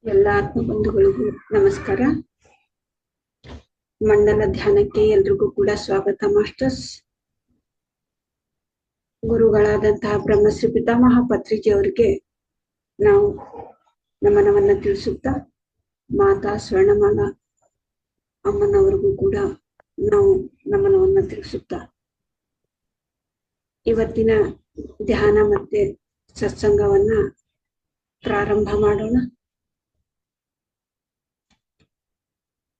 ಎಲ್ಲ ಆತ್ಮಬಂಧುಗಳಿಗೂ ನಮಸ್ಕಾರ. ಮಂಡಲ ಧ್ಯಾನಕ್ಕೆ ಎಲ್ರಿಗೂ ಕೂಡ ಸ್ವಾಗತ ಮಾಸ್ಟರ್ಸ್. ಗುರುಗಳಾದಂತಹ ಬ್ರಹ್ಮಶ್ರೀ ಪಿತಾಮಹ ಪತ್ರಿಜಿ ಅವರಿಗೆ ನಾವು ನಮನವನ್ನ ತಿಳಿಸುತ್ತಾ, ಮಾತಾ ಸ್ವರ್ಣಮಾಲ ಅಮ್ಮನವರಿಗೂ ಕೂಡ ನಾವು ನಮನವನ್ನ ತಿಳಿಸುತ್ತಾ ಇವತ್ತಿನ ಧ್ಯಾನ ಮತ್ತೆ ಸತ್ಸಂಗವನ್ನ ಪ್ರಾರಂಭ ಮಾಡೋಣ.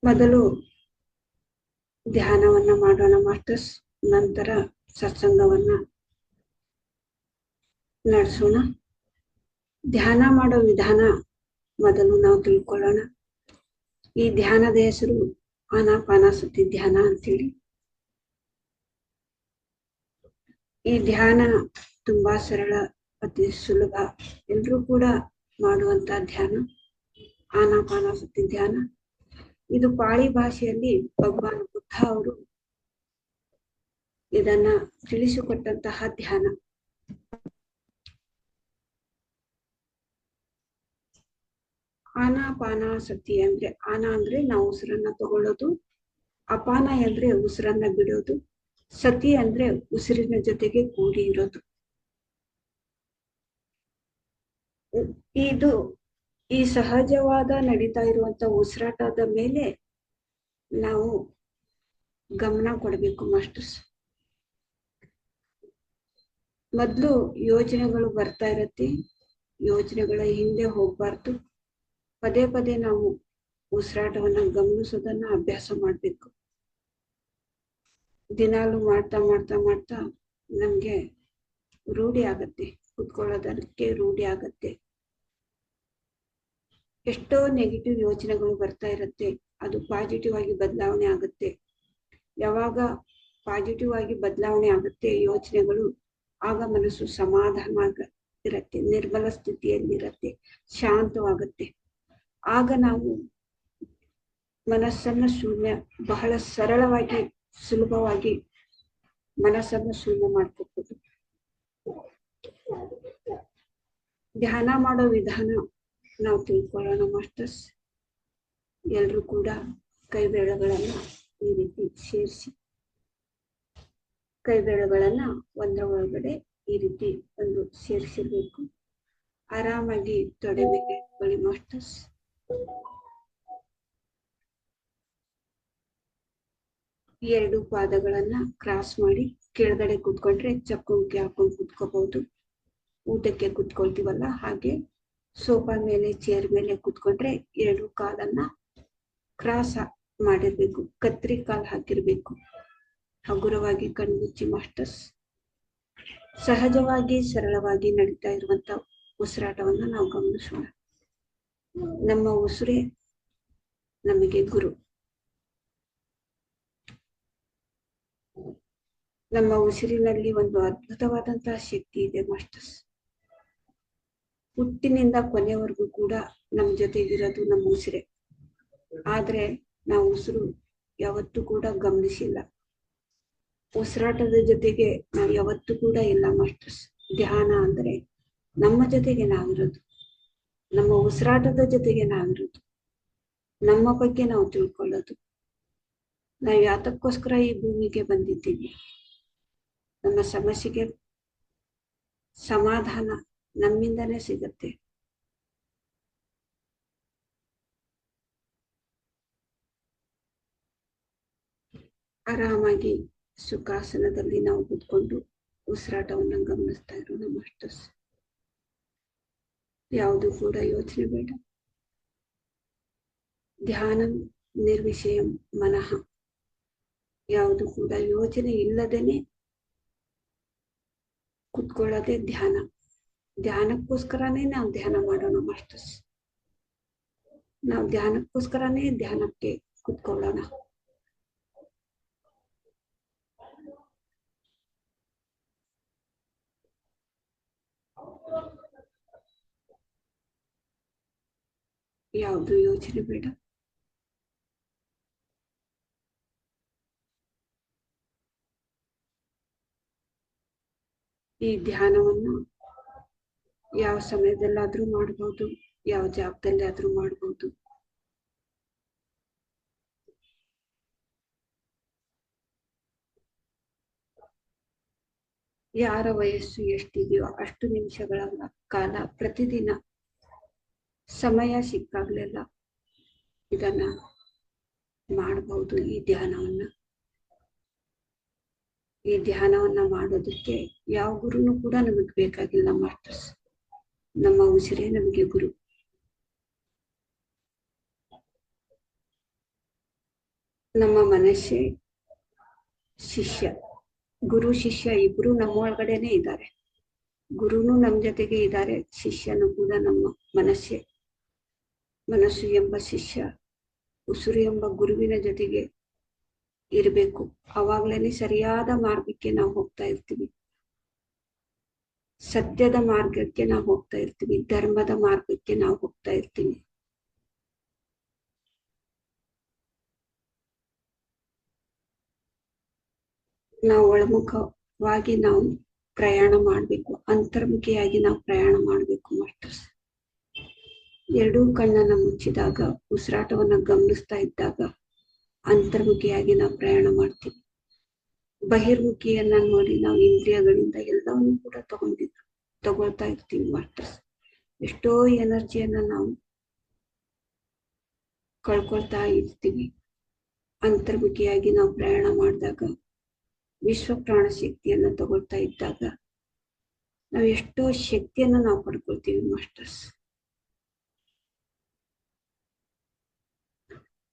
ಮೊದಲು ಧ್ಯಾನವನ್ನ ಮಾಡೋಣ ಮಾಸ್ಟರ್ಸ್, ನಂತರ ಸತ್ಸಂಗವನ್ನ ನಡೆಸೋಣ. ಧ್ಯಾನ ಮಾಡೋ ವಿಧಾನ ಮೊದಲು ನಾವು ತಿಳ್ಕೊಳ್ಳೋಣ. ಈ ಧ್ಯಾನದ ಹೆಸರು ಆನಾಪಾನಸತಿ ಧ್ಯಾನ ಅಂತೇಳಿ. ಈ ಧ್ಯಾನ ತುಂಬಾ ಸರಳ, ಅತಿ ಸುಲಭ, ಎಲ್ರೂ ಕೂಡ ಮಾಡುವಂತ ಧ್ಯಾನ ಆನಾಪಾನಸತಿ ಧ್ಯಾನ. ಇದು ಪಾಳಿ ಭಾಷೆಯಲ್ಲಿ ಭಗವಾನ್ ಬುದ್ಧ ಅವರು ಇದನ್ನ ತಿಳಿಸಿಕೊಟ್ಟಂತಹ ಧ್ಯಾನ. ಆನಾಪಾನಸತಿ ಅಂದ್ರೆ, ಆನ ಅಂದ್ರೆ ನಾವು ಉಸಿರನ್ನ ತಗೊಳ್ಳೋದು, ಅಪಾನ ಅಂದ್ರೆ ಉಸಿರನ್ನ ಬಿಡೋದು, ಸತಿ ಅಂದ್ರೆ ಉಸಿರಿನ ಜೊತೆಗೆ ಕೂಡಿ ಇರೋದು. ಇದು ಈ ಸಹಜವಾದ ನಡೀತಾ ಇರುವಂತ ಉಸಿರಾಟದ ಮೇಲೆ ನಾವು ಗಮನ ಕೊಡಬೇಕು ಮಾಸ್ಟರ್ಸ್. ಮೊದ್ಲು ಯೋಚನೆಗಳು ಬರ್ತಾ ಇರತ್ತೆ, ಯೋಚನೆಗಳ ಹಿಂದೆ ಹೋಗ್ಬಾರ್ದು. ಪದೇ ಪದೇ ನಾವು ಉಸಿರಾಟವನ್ನ ಗಮನಿಸೋದನ್ನ ಅಭ್ಯಾಸ ಮಾಡ್ಬೇಕು. ದಿನಾಲು ಮಾಡ್ತಾ ಮಾಡ್ತಾ ಮಾಡ್ತಾ ನಮ್ಗೆ ರೂಢಿ ಆಗತ್ತೆ, ಕುತ್ಕೊಳ್ಳೋದಕ್ಕೆ ರೂಢಿ ಆಗತ್ತೆ. ಎಷ್ಟೋ ನೆಗೆಟಿವ್ ಯೋಚನೆಗಳು ಬರ್ತಾ ಇರತ್ತೆ, ಅದು ಪಾಸಿಟಿವ್ ಆಗಿ ಬದಲಾವಣೆ ಆಗುತ್ತೆ. ಯಾವಾಗ ಪಾಸಿಟಿವ್ ಆಗಿ ಬದಲಾವಣೆ ಆಗುತ್ತೆ ಯೋಚನೆಗಳು, ಆಗ ಮನಸ್ಸು ಸಮಾಧಾನ ಇರತ್ತೆ, ನಿರ್ಮಲ ಸ್ಥಿತಿಯಲ್ಲಿರತ್ತೆ, ಶಾಂತವಾಗುತ್ತೆ. ಆಗ ನಾವು ಮನಸ್ಸನ್ನ ಶೂನ್ಯ, ಬಹಳ ಸರಳವಾಗಿ ಸುಲಭವಾಗಿ ಮನಸ್ಸನ್ನ ಶೂನ್ಯ ಮಾಡ್ಕೋಬಹುದು. ಧ್ಯಾನ ಮಾಡೋ ವಿಧಾನ ನಾವು ತಿಳ್ಕೊಳ್ಳೋಣ ಮಾಸ್ಟರ್ಸ್. ಎಲ್ರೂ ಕೂಡ ಕೈ ಬೆರಳುಗಳನ್ನ ಈ ರೀತಿ ಸೇರಿಸಿ, ಕೈ ಬೆರಳುಗಳನ್ನ ಒಂದರ ಒಳಗಡೆ ಈ ರೀತಿ ಒಂದು ಸೇರಿಸಿರ್ಬೇಕು. ಆರಾಮಾಗಿ ತೊಡೆ ಮೇಲೆ ಇಟ್ಕೊಳ್ಳಿ ಮಾಸ್ಟರ್ಸ್. ಎರಡು ಪಾದಗಳನ್ನ ಕ್ರಾಸ್ ಮಾಡಿ ಕೆಳಗಡೆ ಕೂತ್ಕೊಂಡ್ರೆ ಚಪ್ಪುಂಕಿ ಹಾಕೊಂಡು ಕೂತ್ಕೋಬಹುದು. ಊಟಕ್ಕೆ ಕೂತ್ಕೊಳ್ತೀವಲ್ಲ ಹಾಗೆ ಸೋಫಾ ಮೇಲೆ, ಚೇರ್ ಮೇಲೆ ಕೂತ್ಕೊಂಡ್ರೆ ಎರಡು ಕಾಲನ್ನ ಕ್ರಾಸ್ ಮಾಡಿರ್ಬೇಕು, ಕತ್ರಿ ಕಾಲ್ ಹಾಕಿರ್ಬೇಕು. ಹಗುರವಾಗಿ ಕಣ್ಮುಚ್ಚಿ ಮಾಸ್ಟರ್ಸ್. ಸಹಜವಾಗಿ ಸರಳವಾಗಿ ನಡೀತಾ ಇರುವಂತ ಉಸಿರಾಟವನ್ನ ನಾವು ಗಮನಿಸೋಣ. ನಮ್ಮ ಉಸಿರೇ ನಮಗೆ ಗುರು. ನಮ್ಮ ಉಸಿರಿನಲ್ಲಿ ಒಂದು ಅದ್ಭುತವಾದಂತಹ ಶಕ್ತಿ ಇದೆ ಮಾಸ್ಟರ್ಸ್. ಹುಟ್ಟಿನಿಂದ ಕೊನೆವರೆಗೂ ಕೂಡ ನಮ್ಮ ಜೊತೆಗಿರೋದು ನಮ್ಮ ಉಸಿರೇ. ಆದ್ರೆ ನಾವು ಉಸಿರು ಯಾವತ್ತೂ ಕೂಡ ಗಮನಿಸಿಲ್ಲ. ಉಸಿರಾಟದ ಜೊತೆಗೆ ನಾವು ಯಾವತ್ತೂ ಕೂಡ ಇಲ್ಲ ಮಾಸ್ಟರ್ಸ್. ಧ್ಯಾನ ಅಂದ್ರೆ ನಮ್ಮ ಜೊತೆಗೆ ನಾವಿರೋದು, ನಮ್ಮ ಉಸಿರಾಟದ ಜೊತೆಗೆ ನಾವಿರೋದು, ನಮ್ಮ ಬಗ್ಗೆ ನಾವು ತಿಳ್ಕೊಳ್ಳೋದು. ನಾವು ಯಾತಕ್ಕೋಸ್ಕರ ಈ ಭೂಮಿಗೆ ಬಂದಿದ್ದೀವಿ, ನಮ್ಮ ಸಮಸ್ಯೆಗೆ ಸಮಾಧಾನ ನಮ್ಮಿಂದನೇ ಸಿಗತ್ತೆ. ಆರಾಮಾಗಿ ಸುಖಾಸನದಲ್ಲಿ ನಾವು ಕೂತ್ಕೊಂಡು ಉಸಿರಾಟವನ್ನ ಗಮನಿಸ್ತಾ ಇರೋಣ ಮಾಸ್ಟರ್ಸ್. ಯಾವುದು ಕೂಡ ಯೋಚನೆ ಬೇಡ. ಧ್ಯಾನ ನಿರ್ವಿಷಯಂ ಮನಃ. ಯಾವುದು ಕೂಡ ಯೋಚನೆ ಇಲ್ಲದೇನೆ ಕುತ್ಕೊಳ್ಳೋದೇ ಧ್ಯಾನ. ಧ್ಯಾನಕ್ಕೋಸ್ಕರನೇ ನಾವು ಧ್ಯಾನ ಮಾಡೋಣ ಮಾಸ್ಟರ್ಸ್. ನಾವು ಧ್ಯಾನಕ್ಕೋಸ್ಕರನೇ ಧ್ಯಾನಕ್ಕೆ ಕುತ್ಕೊಳ್ಳೋಣ. ಯಾವುದು ಯೋಚನೆ ಬೇಡ. ಈ ಧ್ಯಾನವನ್ನು ಯಾವ ಸಮಯದಲ್ಲಾದ್ರೂ ಮಾಡಬಹುದು, ಯಾವ ಜಾಗದಲ್ಲಿ ಆದ್ರೂ ಮಾಡ್ಬೋದು. ಯಾರ ವಯಸ್ಸು ಎಷ್ಟಿದೆಯೋ ಅಷ್ಟು ನಿಮಿಷಗಳ ಕಾಲ ಪ್ರತಿದಿನ ಸಮಯ ಸಿಕ್ಕಾಗ್ಲೆಲ್ಲ ಇದನ್ನ ಮಾಡಬಹುದು. ಈ ಧ್ಯಾನವನ್ನ ಮಾಡೋದಕ್ಕೆ ಯಾವ ಗುರುನು ಕೂಡ ನಮಗ್ ಬೇಕಾಗಿಲ್ಲ ಮಾಸ್ಟರ್ಸ್. ನಮ್ಮ ಉಸಿರೇ ನಮಗೆ ಗುರು. ನಮ್ಮ ಮನಸ್ಸೇ ಶಿಷ್ಯ. ಗುರು ಶಿಷ್ಯ ಇಬ್ರು ನಮ್ಮ ಒಳಗಡೆನೆ ಇದ್ದಾರೆ. ಗುರುನು ನಮ್ ಜೊತೆಗೆ ಇದ್ದಾರೆ, ಶಿಷ್ಯನು ಕೂಡ ನಮ್ಮ ಮನಸ್ಸೇ. ಮನಸ್ಸು ಎಂಬ ಶಿಷ್ಯ ಉಸಿರು ಎಂಬ ಗುರುವಿನ ಜೊತೆಗೆ ಇರಬೇಕು. ಅವಾಗ್ಲೇನೆ ಸರಿಯಾದ ಮಾರ್ಗಕ್ಕೆ ನಾವು ಹೋಗ್ತಾ ಇರ್ತೀವಿ. ಸತ್ಯದ ಮಾರ್ಗಕ್ಕೆ ನಾವು ಹೋಗ್ತಾ ಇರ್ತೀವಿ. ಧರ್ಮದ ಮಾರ್ಗಕ್ಕೆ ನಾವು ಹೋಗ್ತಾ ಇರ್ತೀವಿ. ನಾವು ಒಳಮುಖವಾಗಿ ನಾವು ಪ್ರಯಾಣ ಮಾಡ್ಬೇಕು. ಅಂತರ್ಮುಖಿಯಾಗಿ ನಾವು ಪ್ರಯಾಣ ಮಾಡ್ಬೇಕು ಮಾಸ್ಟರ್ಸ್. ಎರಡೂ ಕಣ್ಣನ್ನ ಮುಚ್ಚಿದಾಗ, ಉಸಿರಾಟವನ್ನ ಗಮನಿಸ್ತಾ ಇದ್ದಾಗ ಅಂತರ್ಮುಖಿಯಾಗಿ ನಾವು ಪ್ರಯಾಣ ಮಾಡ್ತೀವಿ. ಬಹಿರ್ಮುಖಿಯನ್ನ ನೋಡಿ ನಾವು ಇಂದ್ರಿಯಗಳಿಂದ ಎಲ್ಲವನ್ನು ಕೂಡ ತಗೊಳ್ತಾ ಇರ್ತೀವಿ ಮಾಸ್ಟರ್ಸ್. ಎಷ್ಟೋ ಎನರ್ಜಿಯನ್ನ ನಾವು ಕಳ್ಕೊಳ್ತಾ ಇರ್ತೀವಿ. ಅಂತರ್ಮುಖಿಯಾಗಿ ನಾವು ಪ್ರಯಾಣ ಮಾಡಿದಾಗ, ವಿಶ್ವ ಪ್ರಾಣ ಶಕ್ತಿಯನ್ನ ತಗೊಳ್ತಾ ಇದ್ದಾಗ ನಾವು ಎಷ್ಟೋ ಶಕ್ತಿಯನ್ನ ನಾವು ಪಡ್ಕೊಳ್ತೀವಿ ಮಾಸ್ಟರ್ಸ್.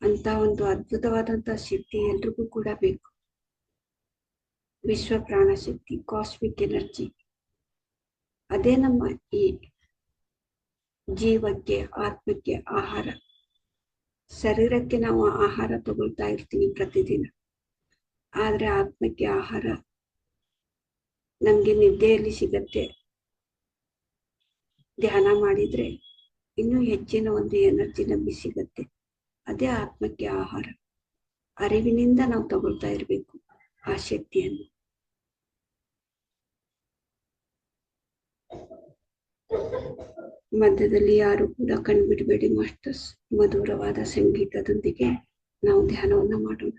ಅಂತ ಒಂದು ಅದ್ಭುತವಾದಂತಹ ಶಕ್ತಿ ಎಲ್ರಿಗೂ ಕೂಡ ಬೇಕು. ವಿಶ್ವ ಪ್ರಾಣ ಶಕ್ತಿ, ಕಾಸ್ಮಿಕ್ ಎನರ್ಜಿ, ಅದೇ ನಮ್ಮ ಈ ಜೀವಕ್ಕೆ, ಆತ್ಮಕ್ಕೆ ಆಹಾರ. ಶರೀರಕ್ಕೆ ನಾವು ಆಹಾರ ತಗೊಳ್ತಾ ಇರ್ತೀವಿ ಪ್ರತಿದಿನ. ಆದ್ರೆ ಆತ್ಮಕ್ಕೆ ಆಹಾರ ನಮ್ಗೆ ನಿದ್ದೆಯಲ್ಲಿ ಸಿಗತ್ತೆ. ಧ್ಯಾನ ಮಾಡಿದ್ರೆ ಇನ್ನೂ ಹೆಚ್ಚಿನ ಒಂದು ಎನರ್ಜಿ ನಮ್ಗೆ ಸಿಗತ್ತೆ. ಅದೇ ಆತ್ಮಕ್ಕೆ ಆಹಾರ. ಅರಿವಿನಿಂದ ನಾವು ತಗೊಳ್ತಾ ಇರ್ಬೇಕು ಆ ಶಕ್ತಿಯನ್ನು. ಮಧ್ಯದಲ್ಲಿ ಯಾರು ಕೂಡ ಕಣ್ಬಿಡಬೇಡಿ ಮಾಸ್ಟರ್ಸ್. ಮಧುರವಾದ ಸಂಗೀತದೊಂದಿಗೆ ನಾವು ಧ್ಯಾನವನ್ನ ಮಾಡೋಣ.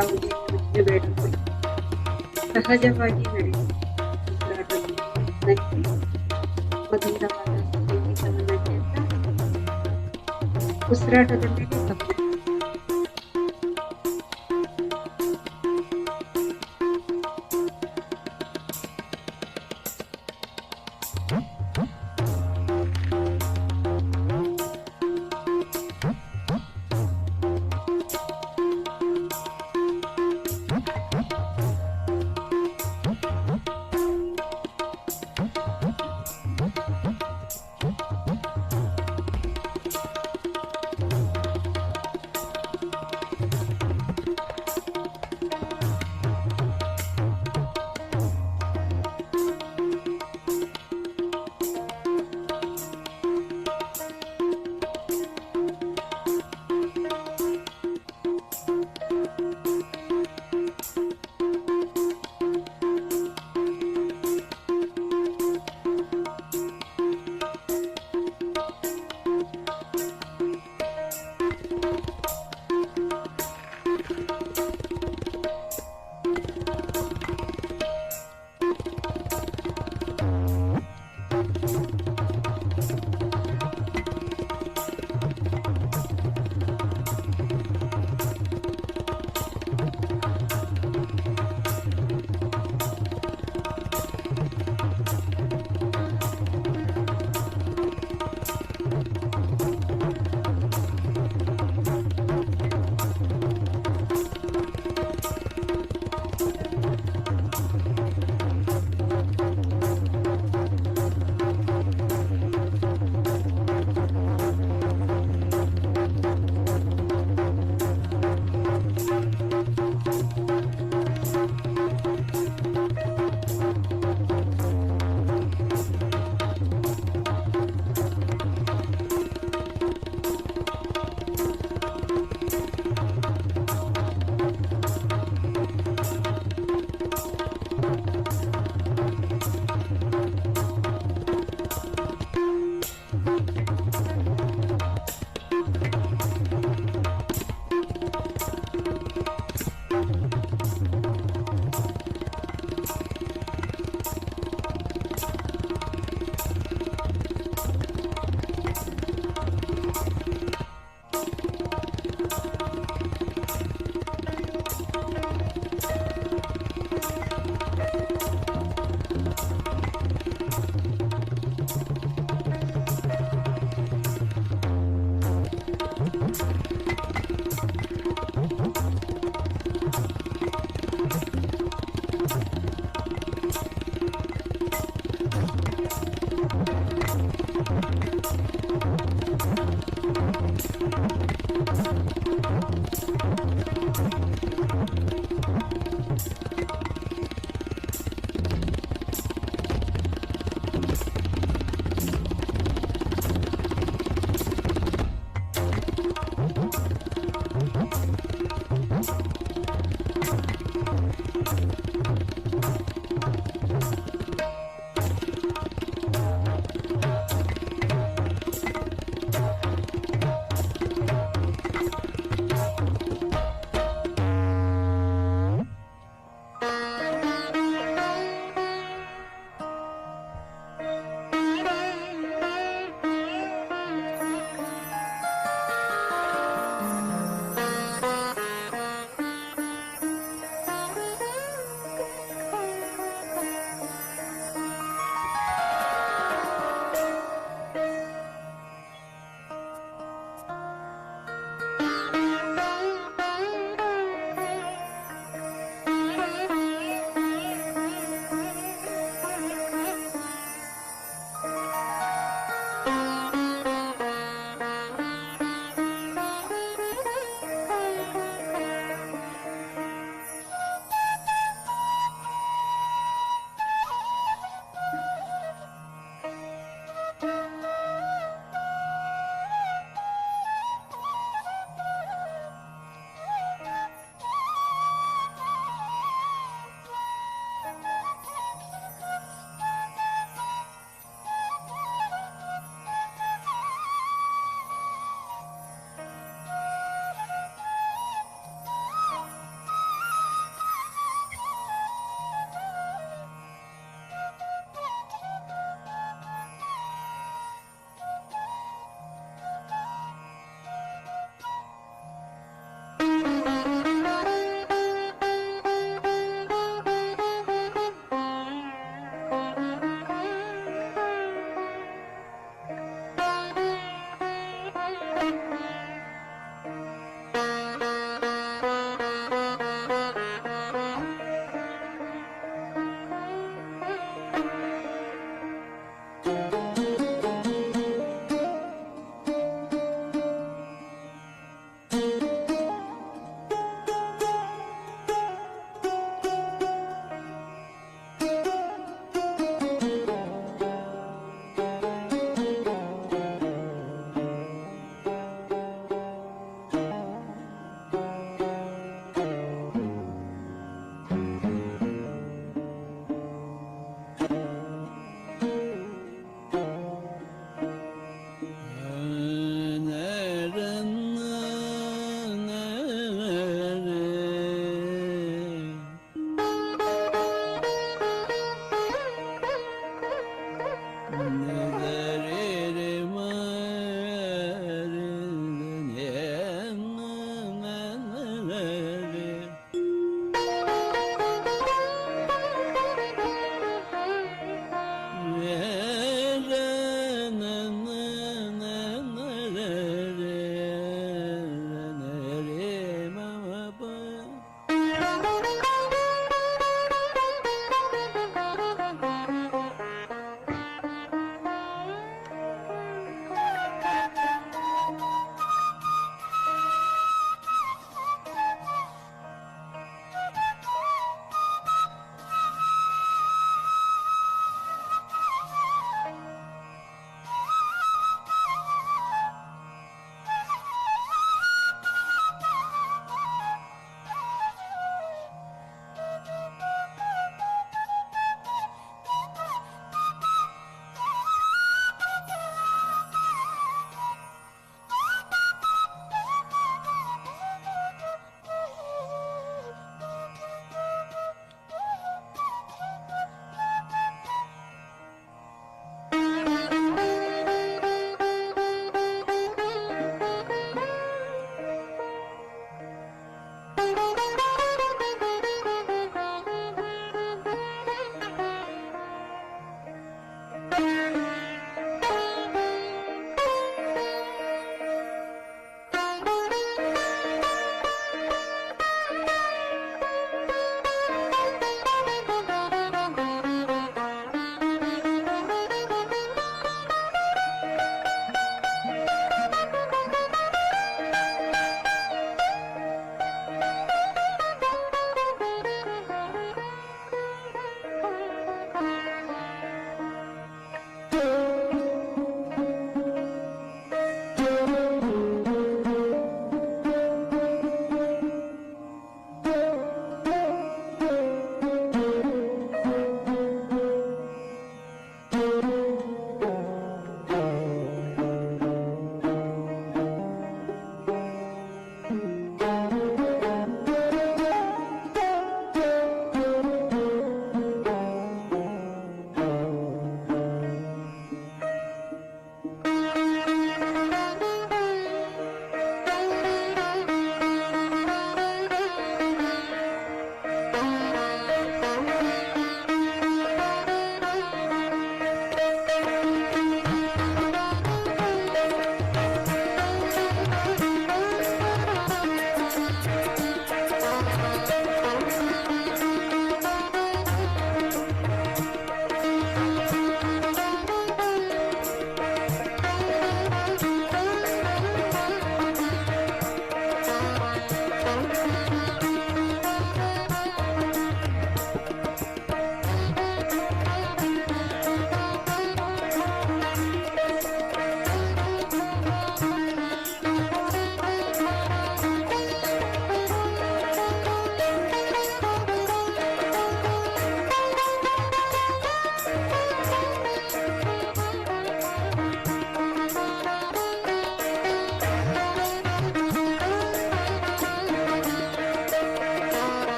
ಯಾವುದೇ ಯೋಚನೆ ಬೇಡ, ಸಹಜವಾಗಿ ನಡೆಯುತ್ತೆ. ಮಧುರವಾದ ಸಂಗೀತವನ್ನು ಕೇಳ್ತಾ ಉಸಿರಾಟದ ಮೇಲೆ ಗಮನ.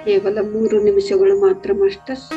ಕೇವಲ 3 ನಿಮಿಷಗಳು ಮಾತ್ರ ಮಾಸ್ಟರ್ಸ್.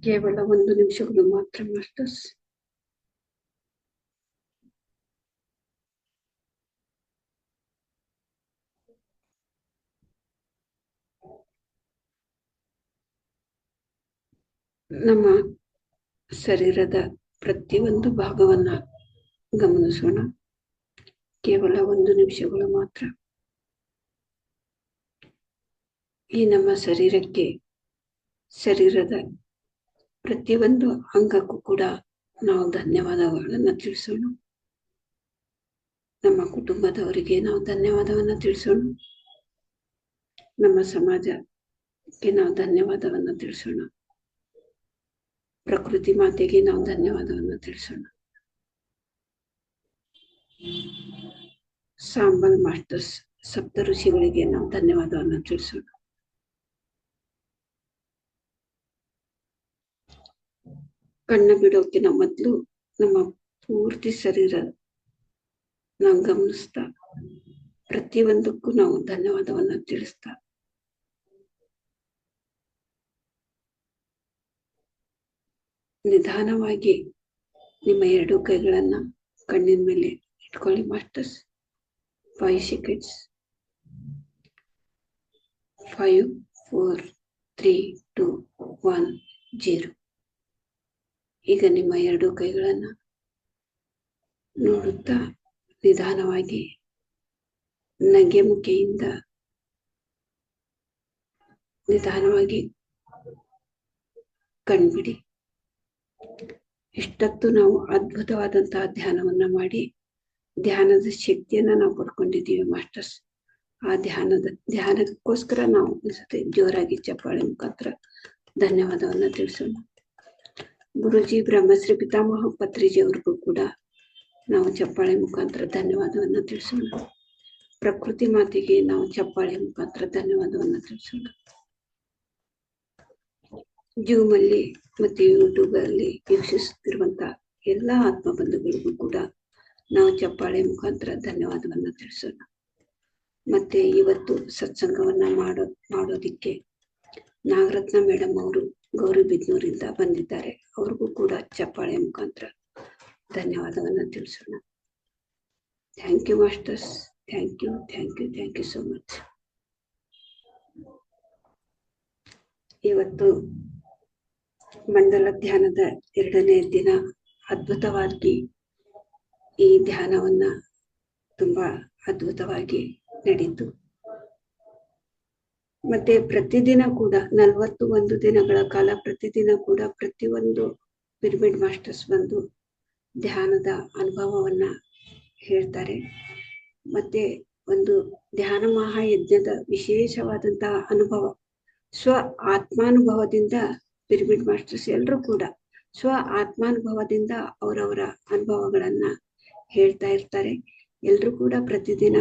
ಕೇವಲ 1 ನಿಮಿಷಗಳು ಮಾತ್ರ ಮಾಸ್ಟರ್ಸ್. ನಮ್ಮ ಶರೀರದ ಪ್ರತಿಯೊಂದು ಭಾಗವನ್ನ ಗಮನಿಸೋಣ. ಕೇವಲ 1 ನಿಮಿಷಗಳು ಮಾತ್ರ. ಈ ನಮ್ಮ ಶರೀರದ ಪ್ರತಿಯೊಂದು ಅಂಗಕ್ಕೂ ಕೂಡ ನಾವು ಧನ್ಯವಾದಗಳನ್ನ ತಿಳಿಸೋಣ. ನಮ್ಮ ಕುಟುಂಬದವರಿಗೆ ನಾವು ಧನ್ಯವಾದವನ್ನ ತಿಳಿಸೋಣ. ನಮ್ಮ ಸಮಾಜಕ್ಕೆ ನಾವು ಧನ್ಯವಾದವನ್ನ ತಿಳಿಸೋಣ. ಪ್ರಕೃತಿ ಮಾತೆಗೆ ನಾವು ಧನ್ಯವಾದವನ್ನ ತಿಳಿಸೋಣ. ಸಾಂಬಲ್ ಮಾಸ್ಟರ್ಸ್ ಸಪ್ತ ಋಷಿಗಳಿಗೆ ನಾವು ಧನ್ಯವಾದವನ್ನ ತಿಳಿಸೋಣ. ಕಣ್ಣ ಬಿಡೋಕಿನ ಮೊದಲು ನಮ್ಮ ಪೂರ್ತಿ ಶರೀರ ನಾವು ಗಮನಿಸ್ತಾ ಪ್ರತಿಯೊಂದಕ್ಕೂ ನಾವು ಧನ್ಯವಾದವನ್ನ ತಿಳಿಸ್ತಾ ನಿಧಾನವಾಗಿ ನಿಮ್ಮ 2 ಕೈಗಳನ್ನ ಕಣ್ಣಿನ ಮೇಲೆ ಇಟ್ಕೊಳ್ಳಿ ಮಾಸ್ಟರ್ಸ್. 5 seconds. 5, 4, 3, 2, 1, 0. ಈಗ ನಿಮ್ಮ 2 ಕೈಗಳನ್ನ ನೋಡುತ್ತಾ ನಿಧಾನವಾಗಿ ನಗೆ ಮುಖೆಯಿಂದ ನಿಧಾನವಾಗಿ ಕಣ್ಬಿಡಿ. ಇಷ್ಟೊತ್ತು ನಾವು ಅದ್ಭುತವಾದಂತಹ ಧ್ಯಾನವನ್ನ ಮಾಡಿ ಧ್ಯಾನದ ಶಕ್ತಿಯನ್ನ ನಾವು ಪಡ್ಕೊಂಡಿದ್ದೀವಿ ಮಾಸ್ಟರ್ಸ್. ಆ ಧ್ಯಾನಕ್ಕೋಸ್ಕರ ನಾವು ಅನ್ಸುತ್ತೆ ಜೋರಾಗಿ ಚಪ್ಪಾಳೆ ಮುಖಾಂತರ ಧನ್ಯವಾದವನ್ನ ತಿಳಿಸೋಣ. ಗುರುಜಿ ಬ್ರಹ್ಮಶ್ರೀ ಪಿತಾಮಹ ಪತ್ರಿಜಿ ಅವ್ರಿಗೂ ಕೂಡ ನಾವು ಚಪ್ಪಾಳೆ ಮುಖಾಂತರ ಧನ್ಯವಾದವನ್ನ ತಿಳಿಸೋಣ. ಪ್ರಕೃತಿ ಮಾತೆಗೆ ನಾವು ಚಪ್ಪಾಳೆ ಮುಖಾಂತರ ಧನ್ಯವಾದವನ್ನ ತಿಳಿಸೋಣ. ಜೂಮ್ ಅಲ್ಲಿ ಮತ್ತೆ ಯೂಟ್ಯೂಬ್ ಅಲ್ಲಿ ವೀಕ್ಷಿಸುತ್ತಿರುವಂತ ಎಲ್ಲಾ ಆತ್ಮ ಬಂಧುಗಳಿಗೂ ಕೂಡ ನಾವು ಚಪ್ಪಾಳೆ ಮುಖಾಂತರ ಧನ್ಯವಾದವನ್ನ ತಿಳಿಸೋಣ. ಮತ್ತೆ ಇವತ್ತು ಸತ್ಸಂಗವನ್ನ ಮಾಡೋದಿಕ್ಕೆ ನಾಗರತ್ನ ಮೇಡಮ್ ಅವರು ಗೌರಿಬಿದನೂರಿಂದ ಬಂದಿದ್ದಾರೆ. ಅವ್ರಿಗೂ ಕೂಡ ಚಪ್ಪಾಳೆ ಮುಖಾಂತರ ಧನ್ಯವಾದವನ್ನ ತಿಳಿಸೋಣ. Thank you masters. Thank you, thank you, thank you so much. ಇವತ್ತು ಮಂಡಲ ಧ್ಯಾನದ 2ನೇ ದಿನ ಅದ್ಭುತವಾಗಿ ಈ ಧ್ಯಾನವನ್ನ ತುಂಬಾ ಅದ್ಭುತವಾಗಿ ನಡೀತು. ಮತ್ತೆ ಪ್ರತಿದಿನ ಕೂಡ 41 ದಿನಗಳ ಕಾಲ ಪ್ರತಿದಿನ ಕೂಡ ಪ್ರತಿಯೊಂದು ಪಿರಮಿಡ್ ಮಾಸ್ಟರ್ಸ್ ಬಂದು ಧ್ಯಾನದ ಅನುಭವವನ್ನ ಹೇಳ್ತಾರೆ. ಮತ್ತೆ ಒಂದು ಧ್ಯಾನ ಮಹಾಯಜ್ಞದ ವಿಶೇಷವಾದಂತಹ ಅನುಭವ, ಸ್ವ ಆತ್ಮಾನುಭವದಿಂದ ಪಿರಮಿಡ್ ಮಾಸ್ಟರ್ಸ್ ಎಲ್ಲರೂ ಕೂಡ ಸ್ವ ಆತ್ಮಾನುಭವದಿಂದ ಅವರವರ ಅನುಭವಗಳನ್ನ ಹೇಳ್ತಾ ಇರ್ತಾರೆ. ಎಲ್ರೂ ಕೂಡ ಪ್ರತಿದಿನ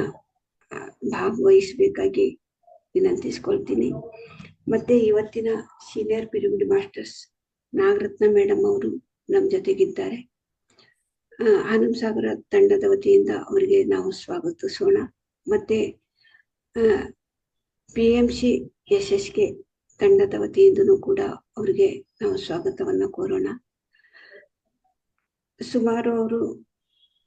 ಭಾಗವಹಿಸಬೇಕಾಗಿ ವಿನಂತಿಸ್ಕೊಳ್ತೀನಿ. ಮತ್ತೆ ಇವತ್ತಿನ senior pyramid masters Nagaratna madam ಅವರು ನಮ್ಮ ಜೊತೆಗಿದ್ದಾರೆ. ಆನಂದ್ ಸಾಗರ ತಂಡದ ವತಿಯಿಂದ ಅವರಿಗೆ ನಾವು ಸ್ವಾಗತಿಸೋಣ. ಮತ್ತೆ PMC SSK ತಂಡದ ವತಿಯಿಂದನೂ ಕೂಡ ಅವರಿಗೆ ನಾವು ಸ್ವಾಗತವನ್ನ ಕೋರೋಣ. ಸುಮಾರು ಅವರು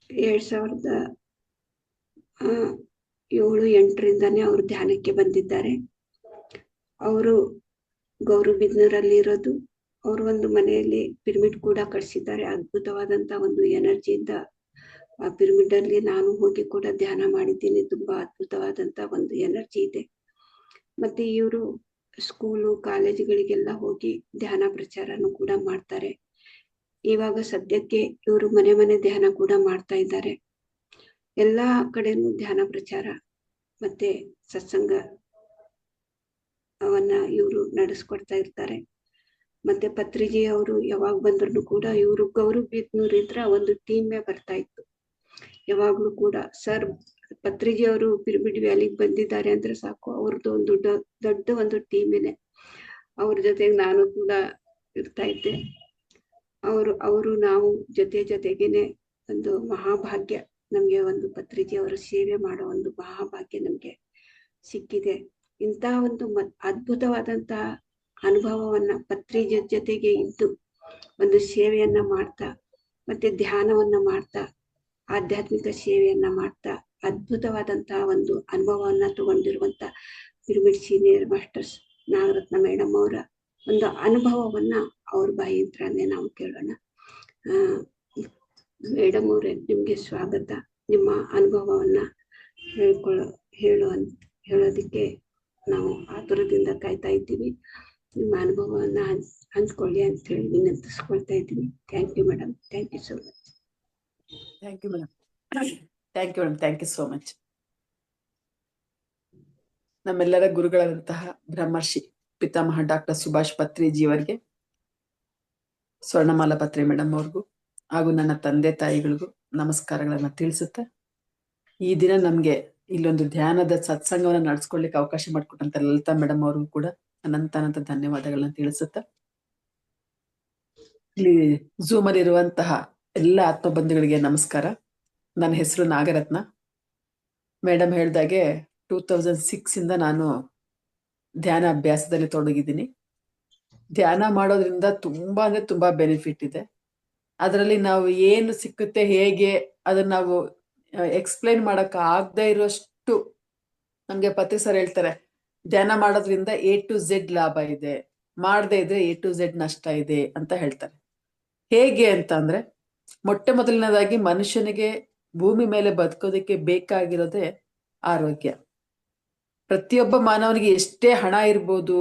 2007-08ರಿಂದಾನೇ ಅವರು ಧ್ಯಾನಕ್ಕೆ ಬಂದಿದ್ದಾರೆ. ಅವರು ಗೌರಿಬಿದನೂರಲ್ಲಿ ಇರೋದು. ಅವರು ಒಂದು ಮನೆಯಲ್ಲಿ ಪಿರಮಿಡ್ ಕೂಡ ಕಟ್ಸಿದ್ದಾರೆ. ಅದ್ಭುತವಾದಂತ ಒಂದು ಎನರ್ಜಿಯಿಂದ ಆ ಪಿರಮಿಡ್ ಅಲ್ಲಿ ನಾನು ಹೋಗಿ ಕೂಡ ಧ್ಯಾನ ಮಾಡಿದ್ದೀನಿ. ತುಂಬಾ ಅದ್ಭುತವಾದಂತ ಒಂದು ಎನರ್ಜಿ ಇದೆ. ಮತ್ತೆ ಇವರು ಸ್ಕೂಲು ಕಾಲೇಜುಗಳಿಗೆಲ್ಲ ಹೋಗಿ ಧ್ಯಾನ ಪ್ರಚಾರನು ಕೂಡ ಮಾಡ್ತಾರೆ. ಇವಾಗ ಸದ್ಯಕ್ಕೆ ಇವರು ಮನೆ ಮನೆ ಧ್ಯಾನ ಕೂಡ ಮಾಡ್ತಾ ಇದ್ದಾರೆ. ಎಲ್ಲಾ ಕಡೆನೂ ಧ್ಯಾನ ಪ್ರಚಾರ ಮತ್ತೆ ಸತ್ಸಂಗ ಅವನ್ನ ಇವರು ನಡೆಸ್ಕೊಡ್ತಾ ಇರ್ತಾರೆ. ಮತ್ತೆ ಪತ್ರಿಜಿ ಅವರು ಯಾವಾಗ ಬಂದ್ರು ಕೂಡ ಇವರು ಗೌರಿಬಿದನೂರಿಂದ ಒಂದು ಟೀಮೇ ಬರ್ತಾ ಇತ್ತು. ಯಾವಾಗ್ಲೂ ಕೂಡ ಸರ್ ಪತ್ರಿಜಿ ಅವರು ಪಿರಮಿಡ್ ವ್ಯಾಲಿಗೆ ಬಂದಿದ್ದಾರೆ ಅಂದ್ರೆ ಸಾಕು, ಅವ್ರದ್ದು ಒಂದು ದೊಡ್ಡ ಒಂದು ಟೀಮೇನೆ. ಅವ್ರ ಜೊತೆಗೆ ನಾನು ಕೂಡ ಇರ್ತಾ ಇದ್ದೆ. ಅವರು ನಾವು ಜೊತೆಗೇನೆ ಒಂದು ಮಹಾಭಾಗ್ಯ ನಮ್ಗೆ, ಒಂದು ಪತ್ರಿಜಿ ಅವರ ಸೇವೆ ಮಾಡೋ ಒಂದು ಮಹಾಭಾಗ್ಯ ನಮ್ಗೆ ಸಿಕ್ಕಿದೆ. ಇಂಥ ಒಂದು ಅದ್ಭುತವಾದಂತ ಅನುಭವವನ್ನ ಪತ್ರಿಜಿ ಜೊತೆಗೆ ಇದ್ದು ಒಂದು ಸೇವೆಯನ್ನ ಮಾಡ್ತಾ ಮತ್ತೆ ಧ್ಯಾನವನ್ನ ಮಾಡ್ತಾ ಆಧ್ಯಾತ್ಮಿಕ ಸೇವೆಯನ್ನ ಮಾಡ್ತಾ ಅದ್ಭುತವಾದಂತಹ ಒಂದು ಅನುಭವವನ್ನ ತಗೊಂಡಿರುವಂತ pyramid senior masters Nagaratna madam ಅವರ ಒಂದು ಅನುಭವವನ್ನ ಅವ್ರ ಬಾಯಿಂತ್ರನೇ ನಾವು ಕೇಳೋಣ. ಮೇಡಮ್ ಅವರೇ, ನಿಮ್ಗೆ ಸ್ವಾಗತ. ನಿಮ್ಮ ಅನುಭವವನ್ನ ಹೇಳೋದಿಕ್ಕೆ ನಾವು ಆತುರದಿಂದ ಕಾಯ್ತಾ ಇದ್ದೀವಿ. ನಿಮ್ಮ ಅನುಭವವನ್ನ ಹಂಚ್ಕೊಳ್ಳಿ ಅಂತ ಹೇಳಿ ವಿನಂತಿಸ್ಕೊಳ್ತಾ ಇದ್ದೀನಿ. Thank you madam. Thank you so much. Thank you madam. Thank you madam. Thank you so much. ನಮ್ಮೆಲ್ಲರ ಗುರುಗಳಾದಂತಹ ಬ್ರಹ್ಮರ್ಷಿ ಪಿತಾಮಹ ಡಾಕ್ಟರ್ ಸುಭಾಷ್ ಪತ್ರಿಜಿ ಅವರಿಗೆ, ಸ್ವರ್ಣಮಾಲಾ ಪತ್ರಿ ಮೇಡಮ್ ಅವ್ರಿಗೂ ಹಾಗೂ ನನ್ನ ತಂದೆ ತಾಯಿಗಳಿಗೂ ನಮಸ್ಕಾರಗಳನ್ನ ತಿಳಿಸುತ್ತೆ. ಈ ದಿನ ನಮ್ಗೆ ಇಲ್ಲೊಂದು ಧ್ಯಾನದ ಸತ್ಸಂಗವನ್ನ ನಡೆಸ್ಕೊಳ್ಳಿಕ್ಕೆ ಅವಕಾಶ ಮಾಡಿಕೊಟ್ಟಂತ ಲಲಿತಾ ಮೇಡಮ್ ಅವ್ರಿಗೂ ಕೂಡ ಅನಂತ ಧನ್ಯವಾದಗಳನ್ನ ತಿಳಿಸುತ್ತೆ. ಇಲ್ಲಿ ಝೂಮ್ ಅಲ್ಲಿ ಇರುವಂತಹ ಎಲ್ಲ ಆತ್ಮ ಬಂಧುಗಳಿಗೆ ನಮಸ್ಕಾರ. ನನ್ನ ಹೆಸರು ನಾಗರತ್ನ. ಮೇಡಮ್ ಹೇಳ್ದಾಗೆ 2006 ನಾನು ಧ್ಯಾನ ಅಭ್ಯಾಸದಲ್ಲಿ ತೊಡಗಿದ್ದೀನಿ. ಧ್ಯಾನ ಮಾಡೋದ್ರಿಂದ ತುಂಬಾ ಬೆನಿಫಿಟ್ ಇದೆ. ಅದರಲ್ಲಿ ನಾವು ಏನು ಸಿಕ್ಕುತ್ತೆ ಹೇಗೆ ಅದನ್ನ ನಾವು ಎಕ್ಸ್ಪ್ಲೈನ್ ಮಾಡಕ್ ಆಗದೆ ಇರೋಷ್ಟು ನಮ್ಗೆ ಪತಿ ಸರ್ ಹೇಳ್ತಾರೆ, ಧ್ಯಾನ ಮಾಡೋದ್ರಿಂದ A to Z ಲಾಭ ಇದೆ, ಮಾಡದೇ ಇದ್ರೆ A to Z ನಷ್ಟ ಇದೆ ಅಂತ ಹೇಳ್ತಾರೆ. ಹೇಗೆ ಅಂತ ಅಂದ್ರೆ, ಮೊದಲನೇದಾಗಿ ಮನುಷ್ಯನಿಗೆ ಭೂಮಿ ಮೇಲೆ ಬದುಕೋದಕ್ಕೆ ಬೇಕಾಗಿರೋದೇ ಆರೋಗ್ಯ. ಪ್ರತಿಯೊಬ್ಬ ಮಾನವನಿಗೆ ಎಷ್ಟೇ ಹಣ ಇರ್ಬೋದು,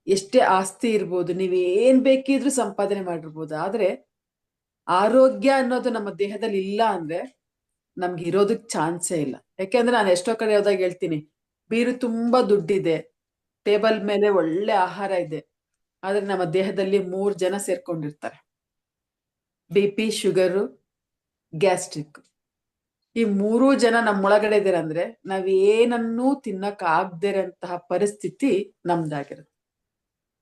ಎಷ್ಟೇ ಆಸ್ತಿ ಇರ್ಬೋದು, ನೀವ್ ಏನ್ ಬೇಕಿದ್ರು ಸಂಪಾದನೆ ಮಾಡಿರ್ಬೋದು, ಆದ್ರೆ ಆರೋಗ್ಯ ಅನ್ನೋದು ನಮ್ಮ ದೇಹದಲ್ಲಿ ಇಲ್ಲ ಅಂದ್ರೆ ನಮ್ಗೆ ಇರೋದಕ್ ಚಾನ್ಸೇ ಇಲ್ಲ. ಯಾಕೆಂದ್ರೆ ನಾನು ಎಷ್ಟೋ ಕಡೆ ಹೋದಾಗ ಹೇಳ್ತೀನಿ, ಬೀರು ತುಂಬಾ ದುಡ್ಡಿದೆ, ಟೇಬಲ್ ಮೇಲೆ ಒಳ್ಳೆ ಆಹಾರ ಇದೆ, ಆದ್ರೆ ನಮ್ಮ ದೇಹದಲ್ಲಿ 3 ಜನ ಸೇರ್ಕೊಂಡಿರ್ತಾರೆ, BP, ಶುಗರು, ಗ್ಯಾಸ್ಟ್ರಿಕ್. ಈ 3 ಜನ ನಮ್ಮೊಳಗಡೆ ಇದಾರೆ ಅಂದ್ರೆ ನಾವ್ ಏನನ್ನೂ ತಿನ್ನಕ್ ಆಗದಿರಂತಹ ಪರಿಸ್ಥಿತಿ ನಮ್ದಾಗಿರುತ್ತೆ.